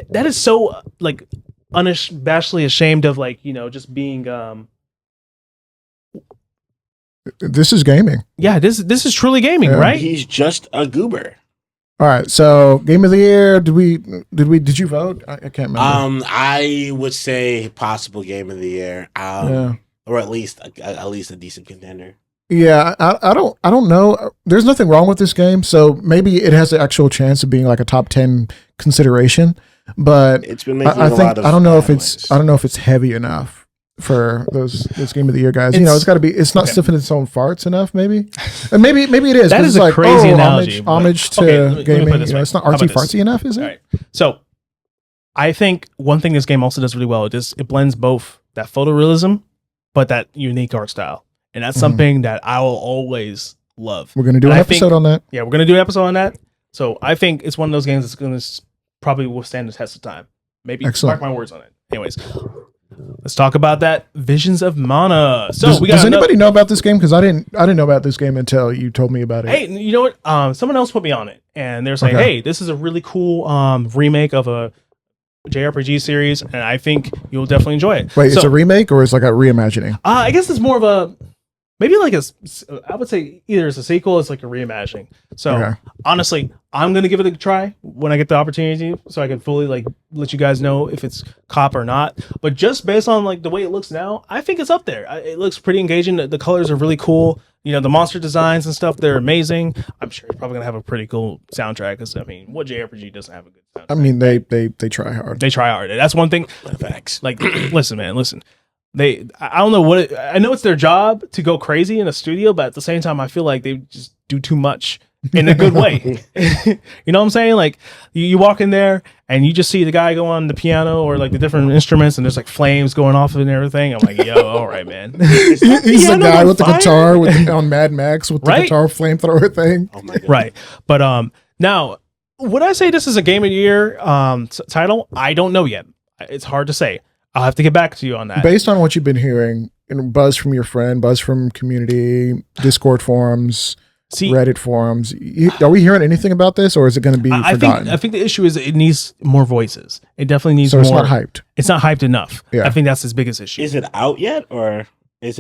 that is so, like, unabashedly ashamed of, like, just being... This is gaming. Yeah, this is truly gaming, right? He's just a goober. All right, so game of the year. Did you vote? I can't remember. I would say possible game of the year. Or at least a decent contender. Yeah, I don't know. There's nothing wrong with this game, so maybe it has the actual chance of being like a top 10 consideration. But it's been making I don't know if it's heavy enough for those game of the year guys. It's got to be. It's not sniffing its own farts enough. Maybe, and maybe it is. That is a crazy analogy. Homage to gaming. It's not artsy fartsy enough, is it? Right. So, I think one thing this game also does really well is it blends both that photorealism, but that unique art style, and that's something that I will always love. We're gonna do an episode on that. Yeah, we're gonna do an episode on that. So I think it's one of those games that's gonna probably withstand the test of time. Maybe mark my words on it. Anyways. Let's talk about that. Visions of Mana. So does anybody know about this game? Because I didn't know about this game until you told me about it. Hey, you know what? Someone else put me on it, and they're saying, "Hey, this is a really cool remake of a JRPG series, and I think you'll definitely enjoy it." Wait, it's a remake or it's like a reimagining? I guess it's more of a maybe like I would say either it's a sequel, or it's like a reimagining. So honestly, I'm gonna give it a try when I get the opportunity, so I can fully like let you guys know if it's cop or not. But just based on like the way it looks now, I think it's up there. It looks pretty engaging. The colors are really cool. The monster designs and stuff, they're amazing. I'm sure it's probably gonna have a pretty cool soundtrack. Because I mean, what JRPG doesn't have a good soundtrack? I mean, they try hard. They try hard. That's one thing. Facts. Like, listen, man, listen. I don't know I know it's their job to go crazy in a studio, but at the same time, I feel like they just do too much in a good way. You know what I'm saying? Like you walk in there and you just see the guy go on the piano or like the different instruments and there's like flames going off and everything. I'm like, yo, all right, man. He's the guy with the guitar on Mad Max with the guitar flamethrower thing. Oh my God. Right. But now, would I say this is a game of the year title? I don't know yet. It's hard to say. I'll have to get back to you on that. Based on what you've been hearing, buzz from your friend, buzz from community, Discord forums, Reddit forums, are we hearing anything about this, or is it going to be forgotten? I think the issue is it needs more voices. It definitely needs more. So it's not hyped. It's not hyped enough. Yeah. I think that's its biggest issue. Is it out yet, or it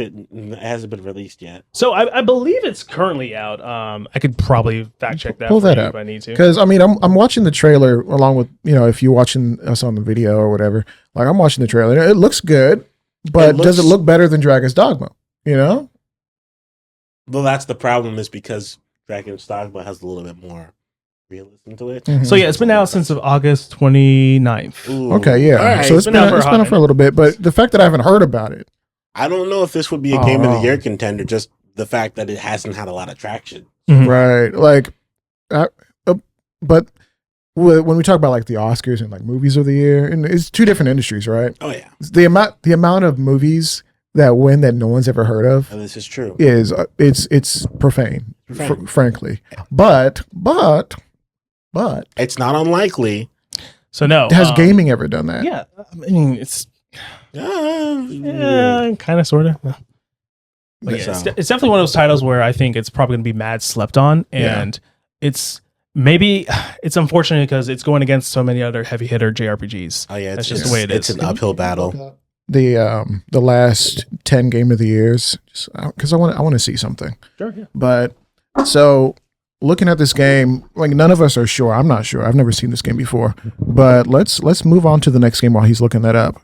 hasn't been released yet? So I believe it's currently out. I could probably fact check that. Pull that up if I need to. Because I mean, I'm watching the trailer along with if you're watching us on the video or whatever. Like I'm watching the trailer. It looks good, but does it look better than Dragon's Dogma? Well, that's the problem. Is because Dragon's Dogma has a little bit more realism to it. So yeah, it's been out since August 29th. Ooh. Okay, yeah. Right. So it's been out for a little bit, but the fact that I haven't heard about it. I don't know if this would be a game of the year contender, just the fact that it hasn't had a lot of traction. Mm-hmm. Right. Like, but when we talk about like the Oscars and like movies of the year, and it's two different industries, right? Oh yeah. The amount of movies that win that no one's ever heard of. This is true. Is it's profane. Frankly. But it's not unlikely. So no. Has gaming ever done that? Yeah. I mean, it's kind of, sort of. But yeah, it's definitely one of those titles where I think it's probably going to be mad slept on, and it's unfortunate because it's going against so many other heavy hitter JRPGs. Oh yeah, that's just the way it is. It's an uphill battle. The last 10 game of the years, because I want to see something. Sure. Yeah. But so looking at this game, like none of us are sure. I'm not sure. I've never seen this game before. But let's move on to the next game while he's looking that up.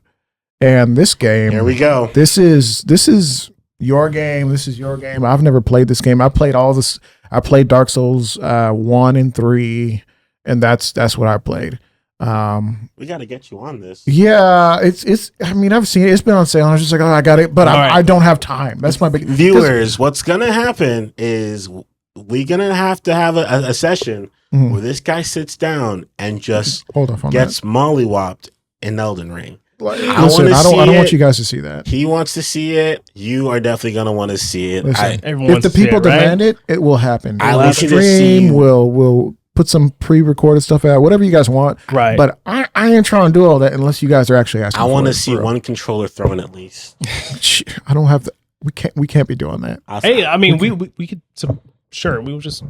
And this game, here we go. This is your game. This is your game. I've never played this game. I played all this. I played Dark Souls 1 and 3, and that's what I played. We got to get you on this. Yeah, it's. I mean, I've seen it. It's been on sale. I was just like, oh, I got it, but I don't have time. That's my big viewers. What's gonna happen is we're gonna have to have a session where this guy sits down and just gets mollywopped in Elden Ring. Listen, I don't want you guys to see that. He wants to see it. You are definitely gonna want to see it. Listen, if the people demand it, it will happen. I will stream. We'll put some pre-recorded stuff out, whatever you guys want. Right. But I ain't trying to do all that unless you guys are actually asking. I want to see one controller thrown at least. I don't have to. We can't be doing that. Hey, I mean, we could. Sure, we will just.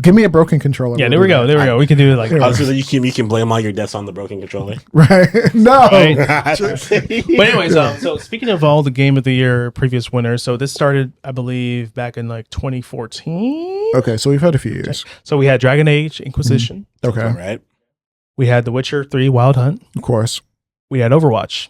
Give me a broken controller. Yeah, there we go. There we go. We can do it like. You can blame all your deaths on the broken controller. Right? No. Right? But anyways, so speaking of all the Game of the Year previous winners, so this started, I believe, back in like 2014. Okay, so we've had a few years. So we had Dragon Age Inquisition. Okay. All right. We had The Witcher 3 Wild Hunt. Of course. We had Overwatch.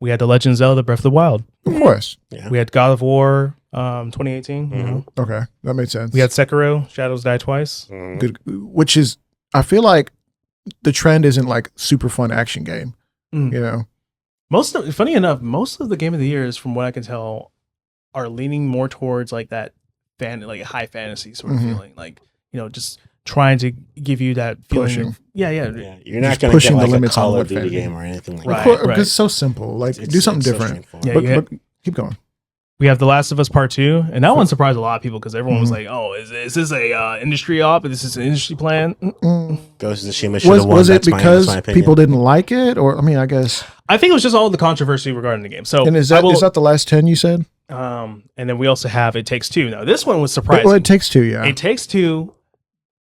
We had The Legend of Zelda Breath of the Wild. Of course. Yeah. We had God of War 2018. You know. Okay, that made sense. We had Sekiro Shadows Die Twice. Good, which is, I feel like the trend isn't like super fun action game. You know, funny enough, most of the Game of the Years, from what I can tell, are leaning more towards like that like high fantasy sort of feeling, like, you know, just trying to give you that feeling. Yeah. You're not going to get like a Call of Duty game or anything like that. Right. It's so simple. Like, do something different. So but keep going. We have The Last of Us Part 2, and that one surprised a lot of people because everyone was like, "Oh, is this a industry op? Is this an industry plan?" Ghost of Tsushima should have won. Was it because people didn't like it, or I mean, I guess I think it was just all the controversy regarding the game. So, and is that the last 10 you said? And then we also have It Takes Two. Now, this one was surprising. Well, It Takes Two, yeah. It Takes Two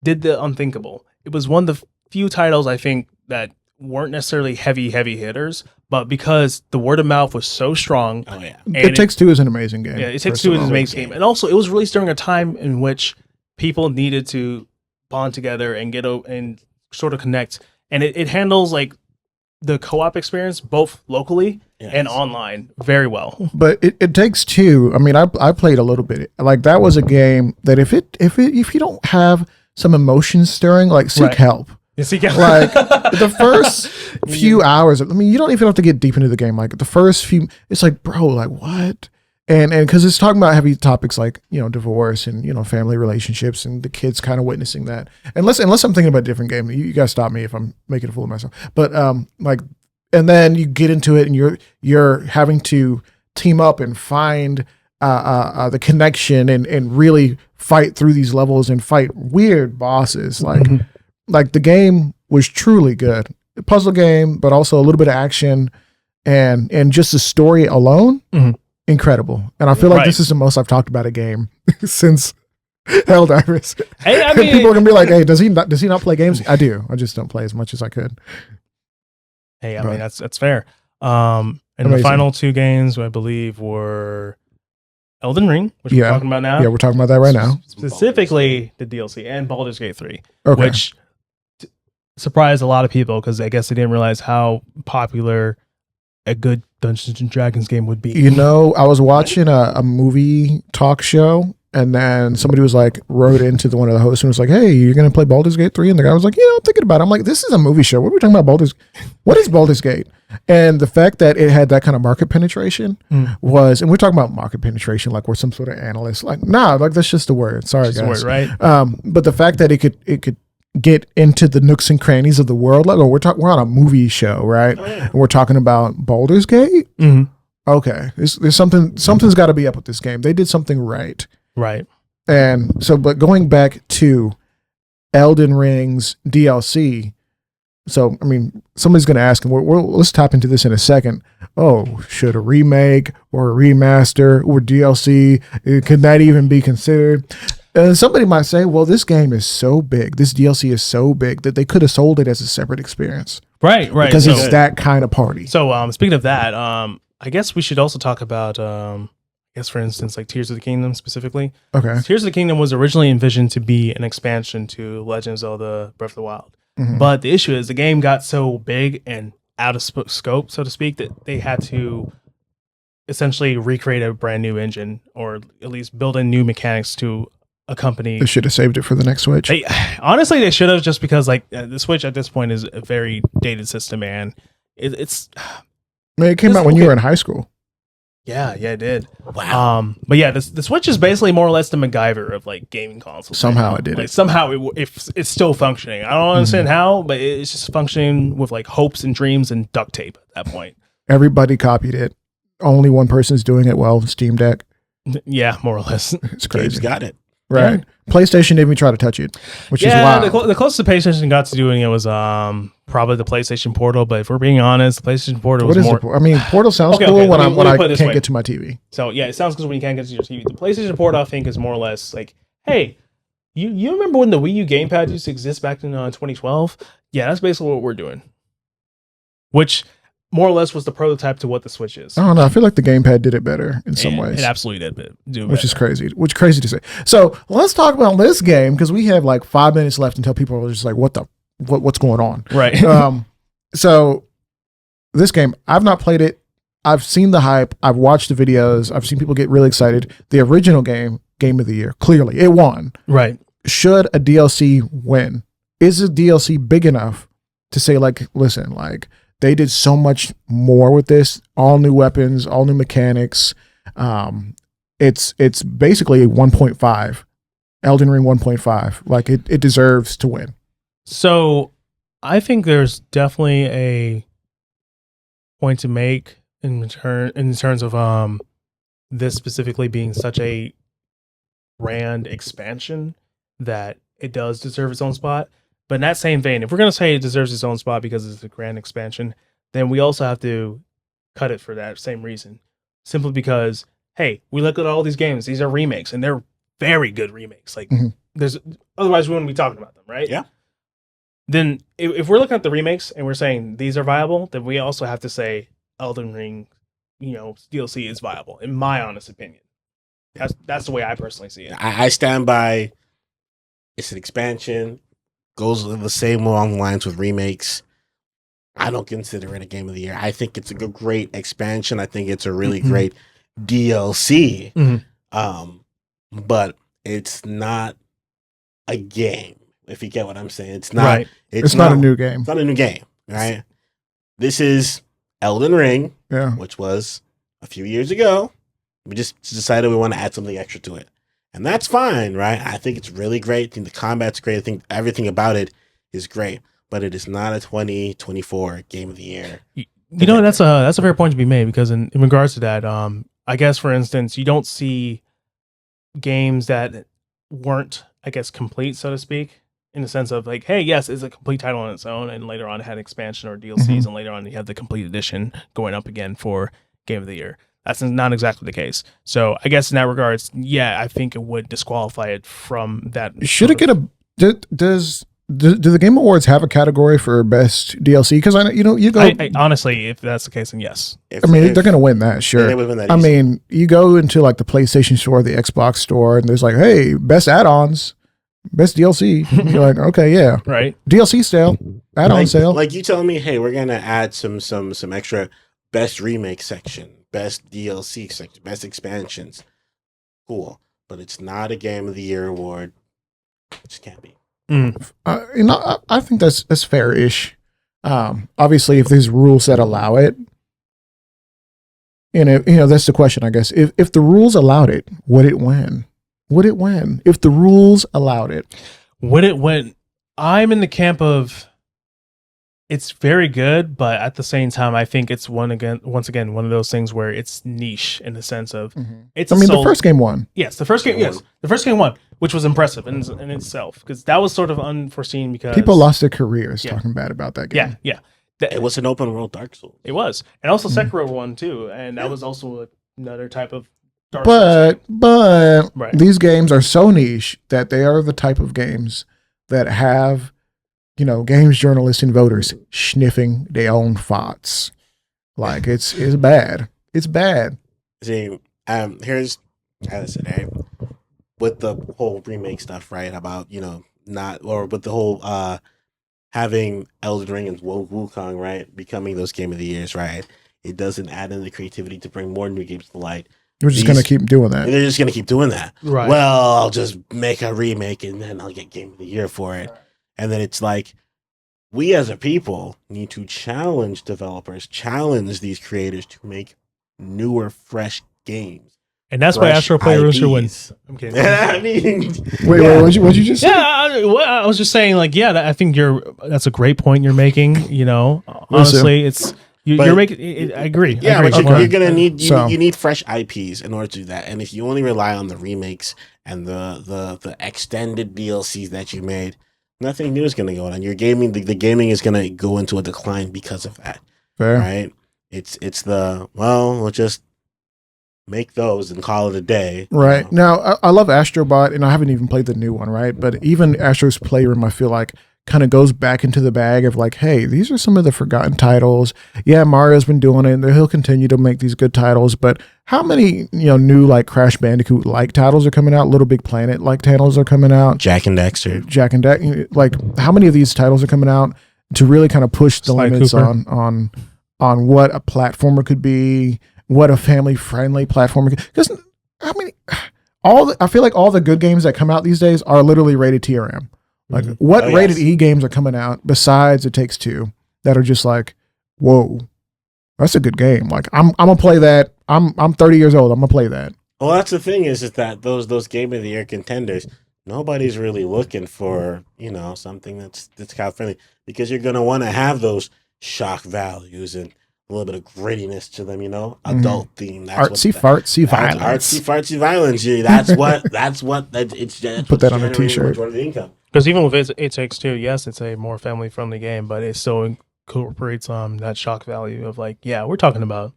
did the unthinkable. It was one of the few titles I think that weren't necessarily heavy hitters, but because the word of mouth was so strong. Oh yeah, It Takes Two is an amazing game. Yeah, It Takes Two is an amazing game, and also it was released during a time in which people needed to bond together and and sort of connect, and it handles like the co-op experience both locally and online very well. But it Takes Two. I mean, I played a little bit. Like, that was a game that if you don't have some emotion stirring, like, seek help. Like, the first few hours, I mean, you don't even have to get deep into the game. Like, the first few, it's like, bro, like, what? And because it's talking about heavy topics like, you know, divorce and, you know, family relationships, and the kids kind of witnessing that. Unless I'm thinking about a different game, you guys stop me if I'm making a fool of myself. But like, and then you get into it and you're having to team up and find the connection and really fight through these levels and fight weird bosses. Like the game was truly good. A puzzle game, but also a little bit of action and just the story alone, incredible. And I feel like this is the most I've talked about a game since Helldivers. Hey, I mean, people are gonna be like, "Hey, does he not play games?" I do. I just don't play as much as I could. Hey, I mean, that's fair. And the final two games, I believe, were Elden Ring, which we're talking about now. Yeah, we're talking about that right now. Specifically the DLC, and Baldur's Gate 3, okay. Which surprised a lot of people because I guess they didn't realize how popular a good Dungeons and Dragons game would be. You know, I was watching a movie talk show, and then somebody was like, wrote into one of the hosts and was like, "Hey, you're going to play Baldur's Gate 3? And the guy was like, "Yeah, I'm thinking about it." I'm like, this is a movie show. What are we talking about? What is Baldur's Gate? And the fact that it had that kind of market penetration was, and we're talking about market penetration like we're some sort of analyst. Like, nah, like that's just a word. Sorry, guys. Just a word, right? But the fact that it could get into the nooks and crannies of the world, like, we're on a movie show, right? Oh, yeah. And we're talking about Baldur's Gate. Okay, there's something's got to be up with this game. They did something right. And so, but going back to Elden Ring's DLC, so I mean, somebody's going to ask, and let's tap into this in a second. Oh, should a remake or a remaster or DLC, could that even be considered? And somebody might say, well, this game is so big, this DLC is so big that they could have sold it as a separate experience. Right. Because it's that kind of party. So speaking of that, I guess we should also talk about, I guess, for instance, like Tears of the Kingdom specifically. Okay. Tears of the Kingdom was originally envisioned to be an expansion to Legend of Zelda Breath of the Wild. But the issue is the game got so big and out of scope, so to speak, that they had to essentially recreate a brand new engine, or at least build in new mechanics to accompany. They should have saved it for the next Switch. Honestly, they should have, just because like the Switch at this point is a very dated system, and it's. It came out when you were in high school. Yeah, it did. Wow. But yeah, the Switch is basically more or less the MacGyver of like gaming consoles. Somehow it did like, it. Somehow it's still functioning. I don't understand how, but it's just functioning with like hopes and dreams and duct tape at that point. Everybody copied it. Only one person's doing it well, Steam Deck. Yeah, more or less. It's crazy. Gabe's got it. Right. Yeah. PlayStation didn't even try to touch it, which is wild. The closest the PlayStation got to doing it was probably the PlayStation Portal. But if we're being honest, the PlayStation Portal was more. I mean, Portal sounds cool when I can't get to my TV. So yeah, it sounds good when you can't get to your TV. The PlayStation Portal, I think, is more or less like, hey, you remember when the Wii U gamepad used to exist back in 2012? Yeah, that's basically what we're doing. Which more or less was the prototype to what the Switch is. I don't know. I feel like the gamepad did it better in some ways. It absolutely did do which is crazy. Which crazy to say. So let's talk about this game, because we have like 5 minutes left until people are just like, what's going on? Right. So this game, I've not played it. I've seen the hype. I've watched the videos. I've seen people get really excited. The original game of the year, clearly it won. Right. Should a DLC win? Is a DLC big enough to say, like, listen, like, they did so much more with this, all new weapons, all new mechanics. It's basically a 1.5, Elden Ring 1.5. Like it deserves to win. So I think there's definitely a point to make in terms of this specifically being such a grand expansion that it does deserve its own spot. But in that same vein, if we're going to say it deserves its own spot because it's a grand expansion, then we also have to cut it for that same reason. Simply because, hey, we look at all these games. These are remakes, and they're very good remakes. Like, otherwise we wouldn't be talking about them, right? Yeah. Then if we're looking at the remakes and we're saying these are viable, then we also have to say Elden Ring, DLC is viable, in my honest opinion. That's the way I personally see it. I stand by. It's an expansion. Goes the same along the lines with remakes. I don't consider it a game of the year. I think it's a great expansion. I think it's a really great DLC. But it's not a game, if you get what I'm saying. It's not. Right. It's not a new game. It's not a new game, right? This is Elden Ring, yeah, which was a few years ago. We just decided we want to add something extra to it. And that's fine, right? I think it's really great. I think the combat's great. I think everything about it is great. But it is not a 2024 game of the year. That's a fair point to be made, because in regards to that, I guess, for instance, you don't see games that weren't, I guess, complete, so to speak, in the sense of like, hey, yes, it's a complete title on its own, and later on it had expansion or DLCs, and later on you have the complete edition going up again for game of the year. That's not exactly the case. So I guess in that regards, yeah, I think it would disqualify it from that. Should it get a? Do the Game Awards have a category for best DLC? Because you go. I honestly, if that's the case, then yes. They're going to win that, sure. They would win that easy. I mean, you go into like the PlayStation store, the Xbox store, and there's like, hey, best add-ons, best DLC. You're like, okay, yeah, right. DLC sale, add-on sale. Like you telling me, hey, we're gonna add some extra best remake section, best DLC section, best expansions. Cool, but it's not a Game of the Year award. It just can't be. I think that's fair-ish. Obviously, if there's rules that allow it, that's the question, I guess. If the rules allowed it, would it win? Would it win if the rules allowed it? Would it win? I'm in the camp of it's very good, but at the same time, I think it's once again one of those things where it's niche in the sense of it's. The first game won. Yes, the first game. Yes, the first game won, which was impressive in itself, because that was sort of unforeseen because people lost their careers talking bad about that game. Yeah. It was an open world Dark Souls. It was, and also Sekiro won too, and that was also another type of Dark Souls. But these games are so niche that they are the type of games that have, games journalists and voters sniffing their own thoughts. Like it's bad. It's bad. See, here's how I said, hey, with the whole remake stuff, right? About with the whole having Elden Ring and Wukong, right, becoming those Game of the Years, right? It doesn't add in the creativity to bring more new games to light. We're just going to keep doing that. They're just going to keep doing that. Right. Well, I'll just make a remake and then I'll get Game of the Year for it. And then it's like, we as a people need to challenge developers, challenge these creators to make newer, fresh games. And that's why Astro Play Rooster wins. I'm kidding. I mean, wait, what'd you just say? Yeah, I was just saying, like, yeah, I think that's a great point you're making. You know, honestly, you're making. I agree. Yeah, I agree. but you're gonna need you need fresh IPs in order to do that. And if you only rely on the remakes and the extended DLCs that you made, nothing new is gonna go on. And your gaming, the gaming is gonna go into a decline because of that. Fair. Right? We'll just make those and call it a day. Right. You know? Now, I love Astrobot, and I haven't even played the new one, right? But even Astro's Playroom, I feel like, kind of goes back into the bag of like, hey, these are some of the forgotten titles. Yeah, Mario's been doing it, and he'll continue to make these good titles, but how many, new like Crash Bandicoot-like titles are coming out? Little Big Planet-like titles are coming out? Jack and Dexter. Like, how many of these titles are coming out to really kind of push the limits on what a platformer could be, what a family-friendly platformer could, because I feel like all the good games that come out these days are literally rated TRM. Like, what rated E games are coming out besides It Takes Two that are just like, whoa, that's a good game. Like, I'm gonna play that. I'm 30 years old. I'm gonna play that. Well, that's the thing is that those Game of the Year contenders, nobody's really looking for something that's crowd friendly, because you're gonna want to have those shock values and a little bit of grittiness to them, adult theme. That's artsy fartsy violence. Artsy fartsy violence. That's what put that on a t-shirt. Because even with It Takes Two, yes, it's a more family friendly game, but it still incorporates that shock value of like, yeah, we're talking about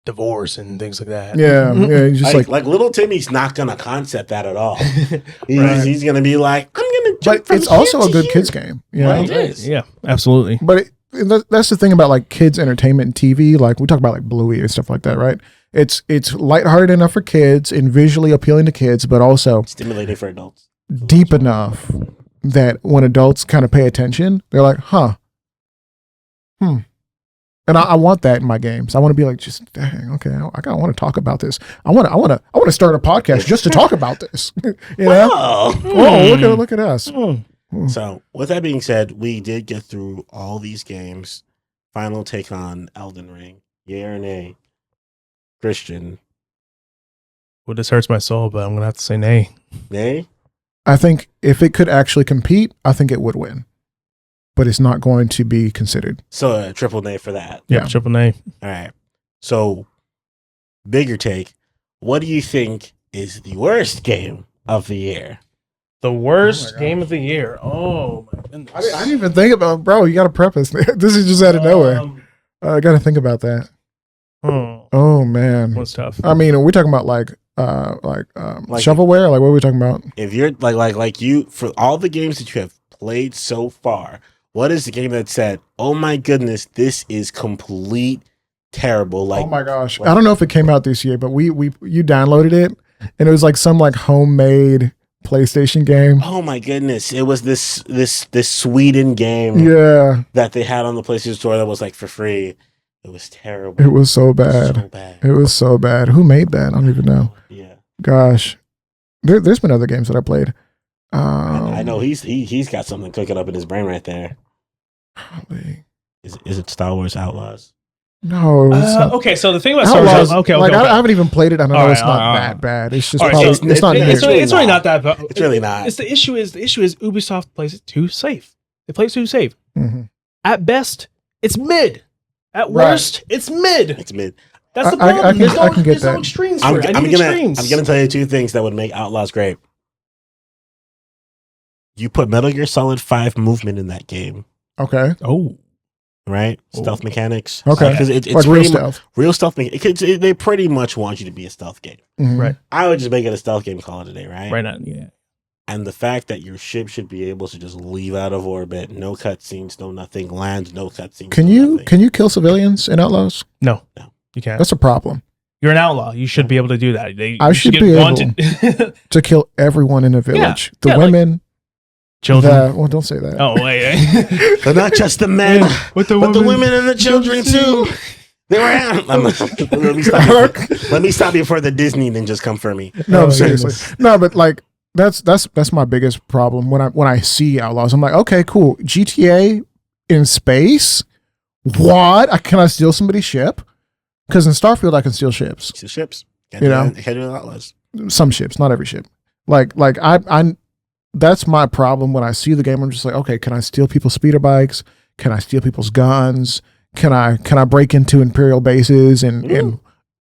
divorce and things like that. Yeah, just like little Timmy's not gonna concept that at all. He's gonna be like, I'm gonna jump. But it's also a good kids game. Right, it is. Yeah, absolutely. But that's the thing about like kids entertainment and TV. Like we talk about like Bluey and stuff like that, right? It's lighthearted enough for kids and visually appealing to kids, but also stimulating for adults. Deep enough that when adults kind of pay attention, they're like, and I want that in my games. I want to be like, just dang, okay, I kind of want to talk about this. I want to start a podcast just to talk about this. Look at us. So, with that being said, we did get through all these games. Final take on Elden Ring. Yay or nay? Christian. Well, this hurts my soul, but I'm going to have to say nay. Nay? I think if it could actually compete, I think it would win. But it's not going to be considered. So, a triple nay for that. Yeah, triple nay. All right. So, bigger take. What do you think is the worst game of the year? The worst game of the year. Oh my goodness! I didn't even think about, bro. You got to preface. This is just out of nowhere. I got to think about that. Oh man, what's tough? I mean, are we talking about like shovelware? Like, what are we talking about? If you're like you, for all the games that you have played so far, what is the game that said, "Oh my goodness, this is complete terrible"? Like, oh my gosh, I don't know if it came out this year, but you downloaded it, and it was like some like homemade PlayStation game. Oh my goodness. It was this Sweden game that they had on the PlayStation Store that was like for free. It was terrible. It was so bad. It was so bad. Who made that? I don't even know. Yeah. Gosh. There's been other games that I played. I know he's got something cooking up in his brain right there. Probably. Is it Star Wars Outlaws? No. Okay, so the thing about Star Wars, okay. I haven't even played it. I know it's not that bad. It's just it's not. It's really not that bad. It's really not. The issue is Ubisoft plays it too safe. They play it too safe. Mm-hmm. At best, it's mid. At worst, it's mid. It's mid. That's the problem. I can get that. There's no extremes for it. I'm gonna tell you two things that would make Outlaws great. You put Metal Gear Solid 5 movement in that game. Okay. Oh. Right? Stealth mechanics. Okay. Because it's like real stealth. Real stealth. They pretty much want you to be a stealth game. Mm-hmm. Right. I would just make it a stealth game, call it a day, right? Right now, yeah. And the fact that your ship should be able to just leave out of orbit, no cutscenes, no nothing, land, no cutscenes. Can you kill civilians in Outlaws? No. You can't. That's a problem. You're an outlaw. You should be able to do that. I should be able to kill everyone in a village. The women. Children. Well, don't say that. Oh, wait. But not just the men, but the women and the children too. They were. Let me stop you before the Disney ninjas come for me. No, seriously. No, but like that's my biggest problem when I see Outlaws. I'm like, okay, cool. GTA in space? What? Can I steal somebody's ship? Because in Starfield, I can steal ships. Steal ships. You know, Outlaws. Some ships, not every ship. Like I that's my problem when I see the game. I'm just like, okay, can I steal people's speeder bikes? Can I steal people's guns? Can I break into Imperial bases and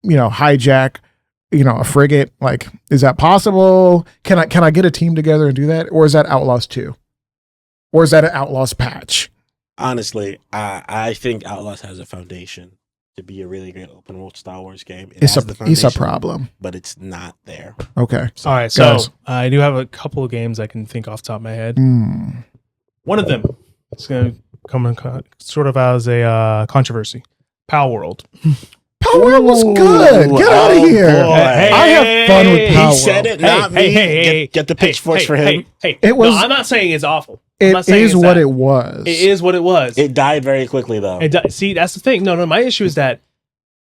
hijack a frigate? Like, is that possible? Can I get a team together and do that? Or is that Outlaws 2? Or is that an Outlaws patch? Honestly, I think Outlaws has a foundation to be a really great open world Star Wars game. It's a problem, but it's not there. Okay. All right. So I do have a couple of games I can think off the top of my head. One of them is going to come in sort of as a controversy. Power World. Power World was good. Get out of here. I have fun with Power World. He said it, not me. Get the pitchforks for him. It was. No, I'm not saying it's awful. It is what it was. It is what it was. It died very quickly, though. See, that's the thing. No. My issue is that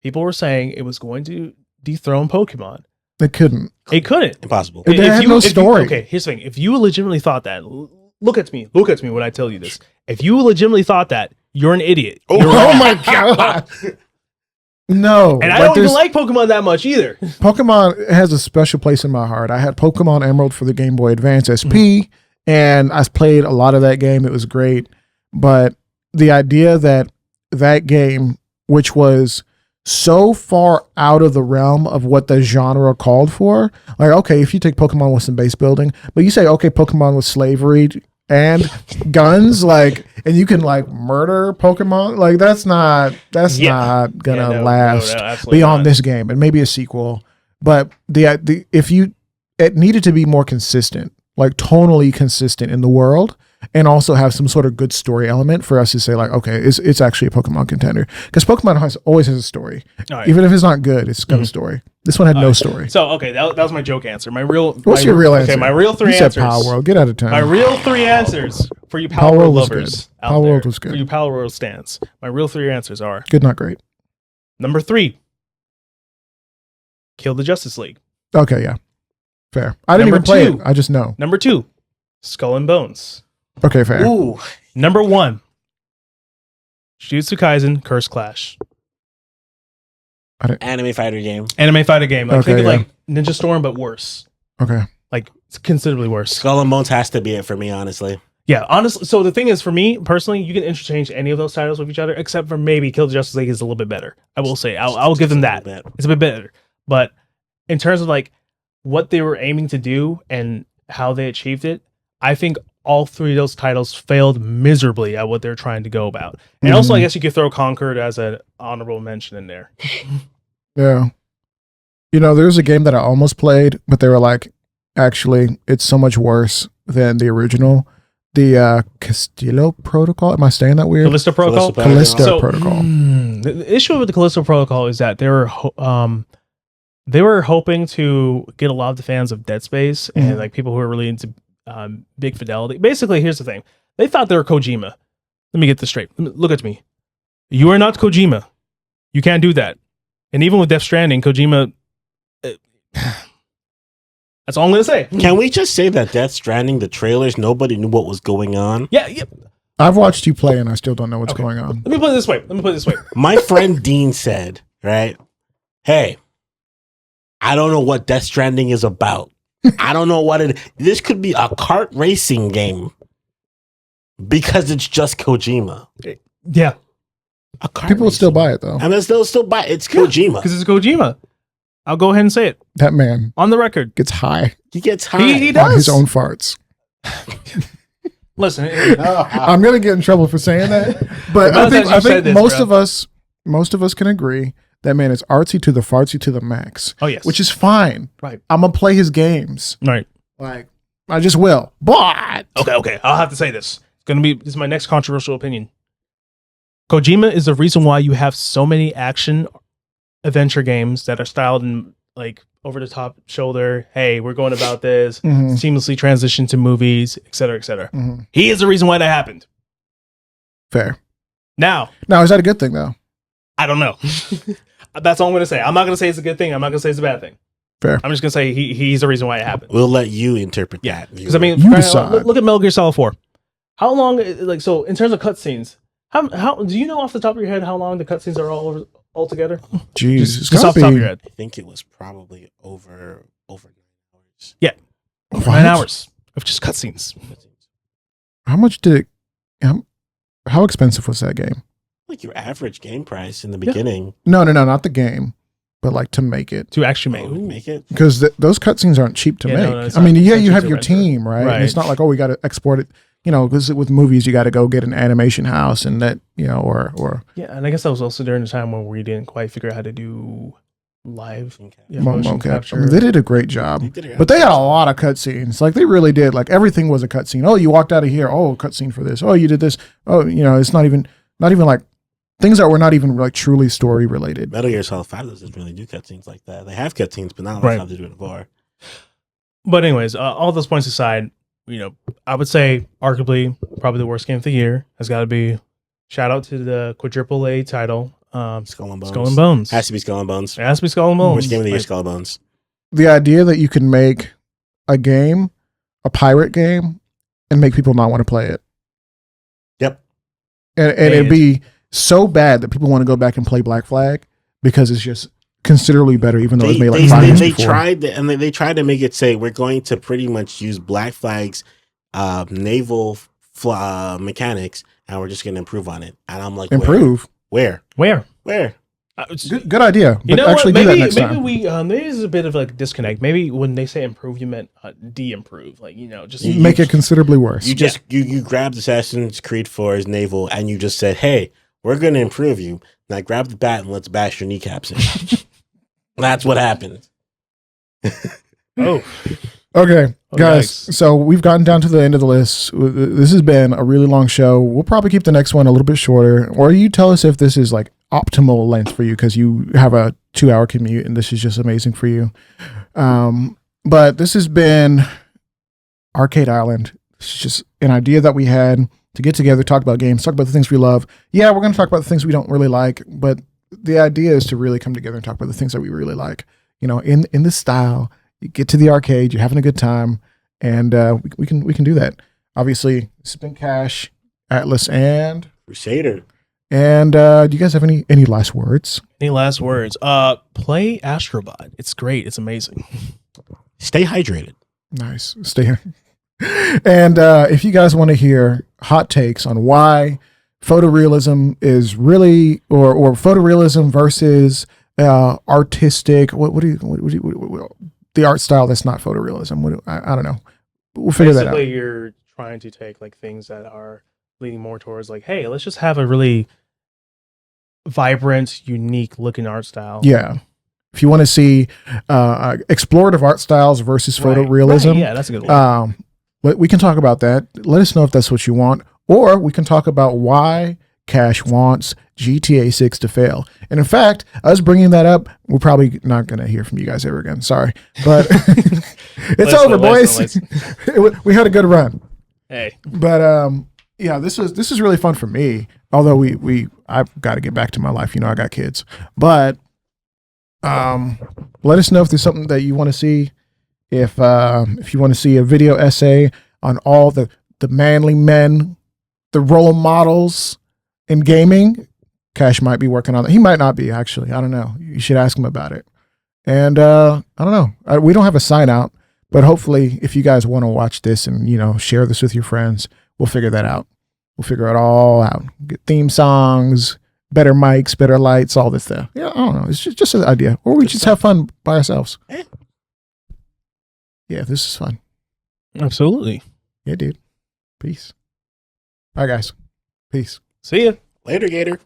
people were saying it was going to dethrone Pokemon. It couldn't. It couldn't. Impossible. It had no story. Okay, here's the thing. If you legitimately thought that, look at me when I tell you this. If you legitimately thought that, you're an idiot. Oh my God. No. And I don't even like Pokemon that much either. Pokemon has a special place in my heart. I had Pokemon Emerald for the Game Boy Advance SP, and I played a lot of that game. It was great. But the idea that game, which was so far out of the realm of what the genre called for, like, okay, if you take Pokemon with some base building, but you say, okay, Pokemon with slavery and guns, like, and you can like murder Pokemon, like that's not gonna last beyond this game, and maybe a sequel. But it needed to be more consistent, like tonally consistent in the world, and also have some sort of good story element for us to say like, okay, it's actually a Pokemon contender, because Pokemon always has a story, even if it's not good, it's got a story. This one had no story. So okay, that was my joke answer. What's your real answer? Okay, my real three answers. Power World. Get out of town. My real three answers for you Power World lovers. Power World was good. For you Power World stands. My real three answers are good, not great. Number 3, Kill the Justice League. Okay, yeah, fair. I didn't even play it. I just know. Number 2, Skull and Bones. Okay, fair. Ooh. Number 1, Jujutsu Kaisen Curse Clash. Anime fighter game. Like, think of like Ninja Storm, but worse. Okay. Like, it's considerably worse. Skull and Bones has to be it for me, honestly. Yeah, honestly. So the thing is, for me personally, you can interchange any of those titles with each other, except for maybe Kill the Justice League is a little bit better. I will say, I'll give them that. It's a bit better. But in terms of like what they were aiming to do and how they achieved it, I think all 3 of those titles failed miserably at what they're trying to go about. And also, I guess you could throw Concord as an honorable mention in there. Yeah. There's a game that I almost played, but they were like, actually, it's so much worse than the original. The Castillo Protocol. Am I saying that weird? Callisto Protocol? Callisto Protocol. The issue with the Callisto Protocol is that they were hoping to get a lot of the fans of Dead Space and like people who are really into big fidelity. Basically, here's the thing. They thought they were Kojima. Let me get this straight. Look at me. You are not Kojima. You can't do that. And even with Death Stranding, Kojima... that's all I'm going to say. Can we just say that Death Stranding, the trailers, nobody knew what was going on? Yeah. I've watched you play and I still don't know what's going on. Let me put it this way. My friend Dean said, right? Hey, I don't know what Death Stranding is about. I don't know what this could be a kart racing game because it's just Kojima. Yeah. People will still buy it though. And they'll still buy it. It's Kojima. Because it's Kojima. I'll go ahead and say it. That man on the record gets high. He gets high. He does. On his own farts. Listen, I'm gonna get in trouble for saying that, but I think most of us can agree that man is artsy to the fartsy to the max. Oh yes, which is fine. Right. I'm gonna play his games. Right. Like I just will. But okay. I'll have to say this. This is my next controversial opinion. Kojima is the reason why you have so many action adventure games that are styled in like over the top shoulder. Hey, we're going about this seamlessly transition to movies, etc., etc. He is the reason why that happened. Fair. Now, is that a good thing though? I don't know. That's all I'm going to say. I'm not going to say it's a good thing. I'm not going to say it's a bad thing. Fair. I'm just going to say he's the reason why it happened. We'll let you interpret that. Because I mean, look at Metal Gear Solid 4. How long, like, so in terms of cutscenes, how do you know off the top of your head how long the cutscenes are all together? Jeez, just off the top of your head. I think it was probably over 9 hours. Yeah, 9 hours of just cutscenes. How much did it? How expensive was that game? Like your average game price in the beginning. No, not the game, but like to make it. To actually make it. Because those cutscenes aren't cheap to make. No, I mean, you have your team, right? And it's not like, oh, we got to export it. You know, because with movies, you got to go get an animation house and that, you know, or. Yeah, and I guess that was also during the time when we didn't quite figure out how to do live motion capture. I mean, they did a great job, but they had a lot of cutscenes. Like they really did. Like everything was a cutscene. Oh, you walked out of here. Oh, cutscene for this. Oh, you did this. Oh, you know, it's not even like things that were not even like truly story related. Metal Gear Solid 5 doesn't really do cutscenes like that. They have cutscenes, but not like how they do it before. But anyways, all those points aside, you know, I would say arguably probably the worst game of the year has got to be. Shout out to the quadruple A title. Skull and Bones. Skull and Bones. Has to be Skull and Bones. It has to be Skull and Bones. Which game of the year, Skull and Bones? The idea that you can make a game, a pirate game, and make people not want to play it. Yep. And it'd be so bad that people want to go back and play Black Flag because it's just considerably better, even though it was made like 5 years before. They tried to make it say we're going to pretty much use Black Flag's naval mechanics, and we're just going to improve on it. And I'm like, improve? Where? Good idea. But actually do that next time. Maybe there's a bit of like disconnect. Maybe when they say improve, you meant de-improve. Like, you know, just make it considerably worse. You grabbed Assassin's Creed 4's naval and you just said, hey, we're going to improve you. Now grab the bat and let's bash your kneecaps in. That's what happened. Oh. Okay, guys, so we've gotten down to the end of the list. This has been a really long show. We'll probably keep the next one a little bit shorter, or you tell us if this is like optimal length for you because you have a 2-hour commute and this is just amazing for you. But this has been Arcade Island. It's just an idea that we had to get together, talk about games, talk about the things we love. Yeah, we're going to talk about the things we don't really like, but the idea is to really come together and talk about the things that we really like. You know, in this style. You get to the arcade, you're having a good time, and we can do that. Obviously, this has been Cash, Atlas, and Crusader. And do you guys have any last words? Any last words? Play Astrobot. It's great. It's amazing. Stay hydrated. Nice. Stay here. And if you guys want to hear hot takes on why photorealism is really or photorealism versus artistic, what the art style that's not photorealism. I don't know. We'll figure that out. Basically, you're trying to take like things that are leaning more towards like, hey, let's just have a really vibrant, unique looking art style. Yeah. If you want to see explorative art styles versus photorealism, right. Yeah, that's a good one. We can talk about that. Let us know if that's what you want, or we can talk about why Cash wants GTA 6 to fail. And in fact, us bringing that up, we're probably not going to hear from you guys ever again. Sorry. But it's over, boys. We had a good run. Hey. But yeah, this is really fun for me. Although I've got to get back to my life. You know, I got kids. But let us know if there's something that you want to see. If you want to see a video essay on all the manly men, the role models in gaming, Cash might be working on that. He might not be, actually. I don't know. You should ask him about it. And I don't know. We don't have a sign out, but hopefully if you guys want to watch this and, you know, share this with your friends, we'll figure that out. We'll figure it all out. Get theme songs, better mics, better lights, all this stuff. Yeah, I don't know. It's just an idea. Or we just have fun by ourselves. Yeah, this is fun. Absolutely. Yeah, dude. Peace. All right, guys. Peace. See ya. Later, Gator.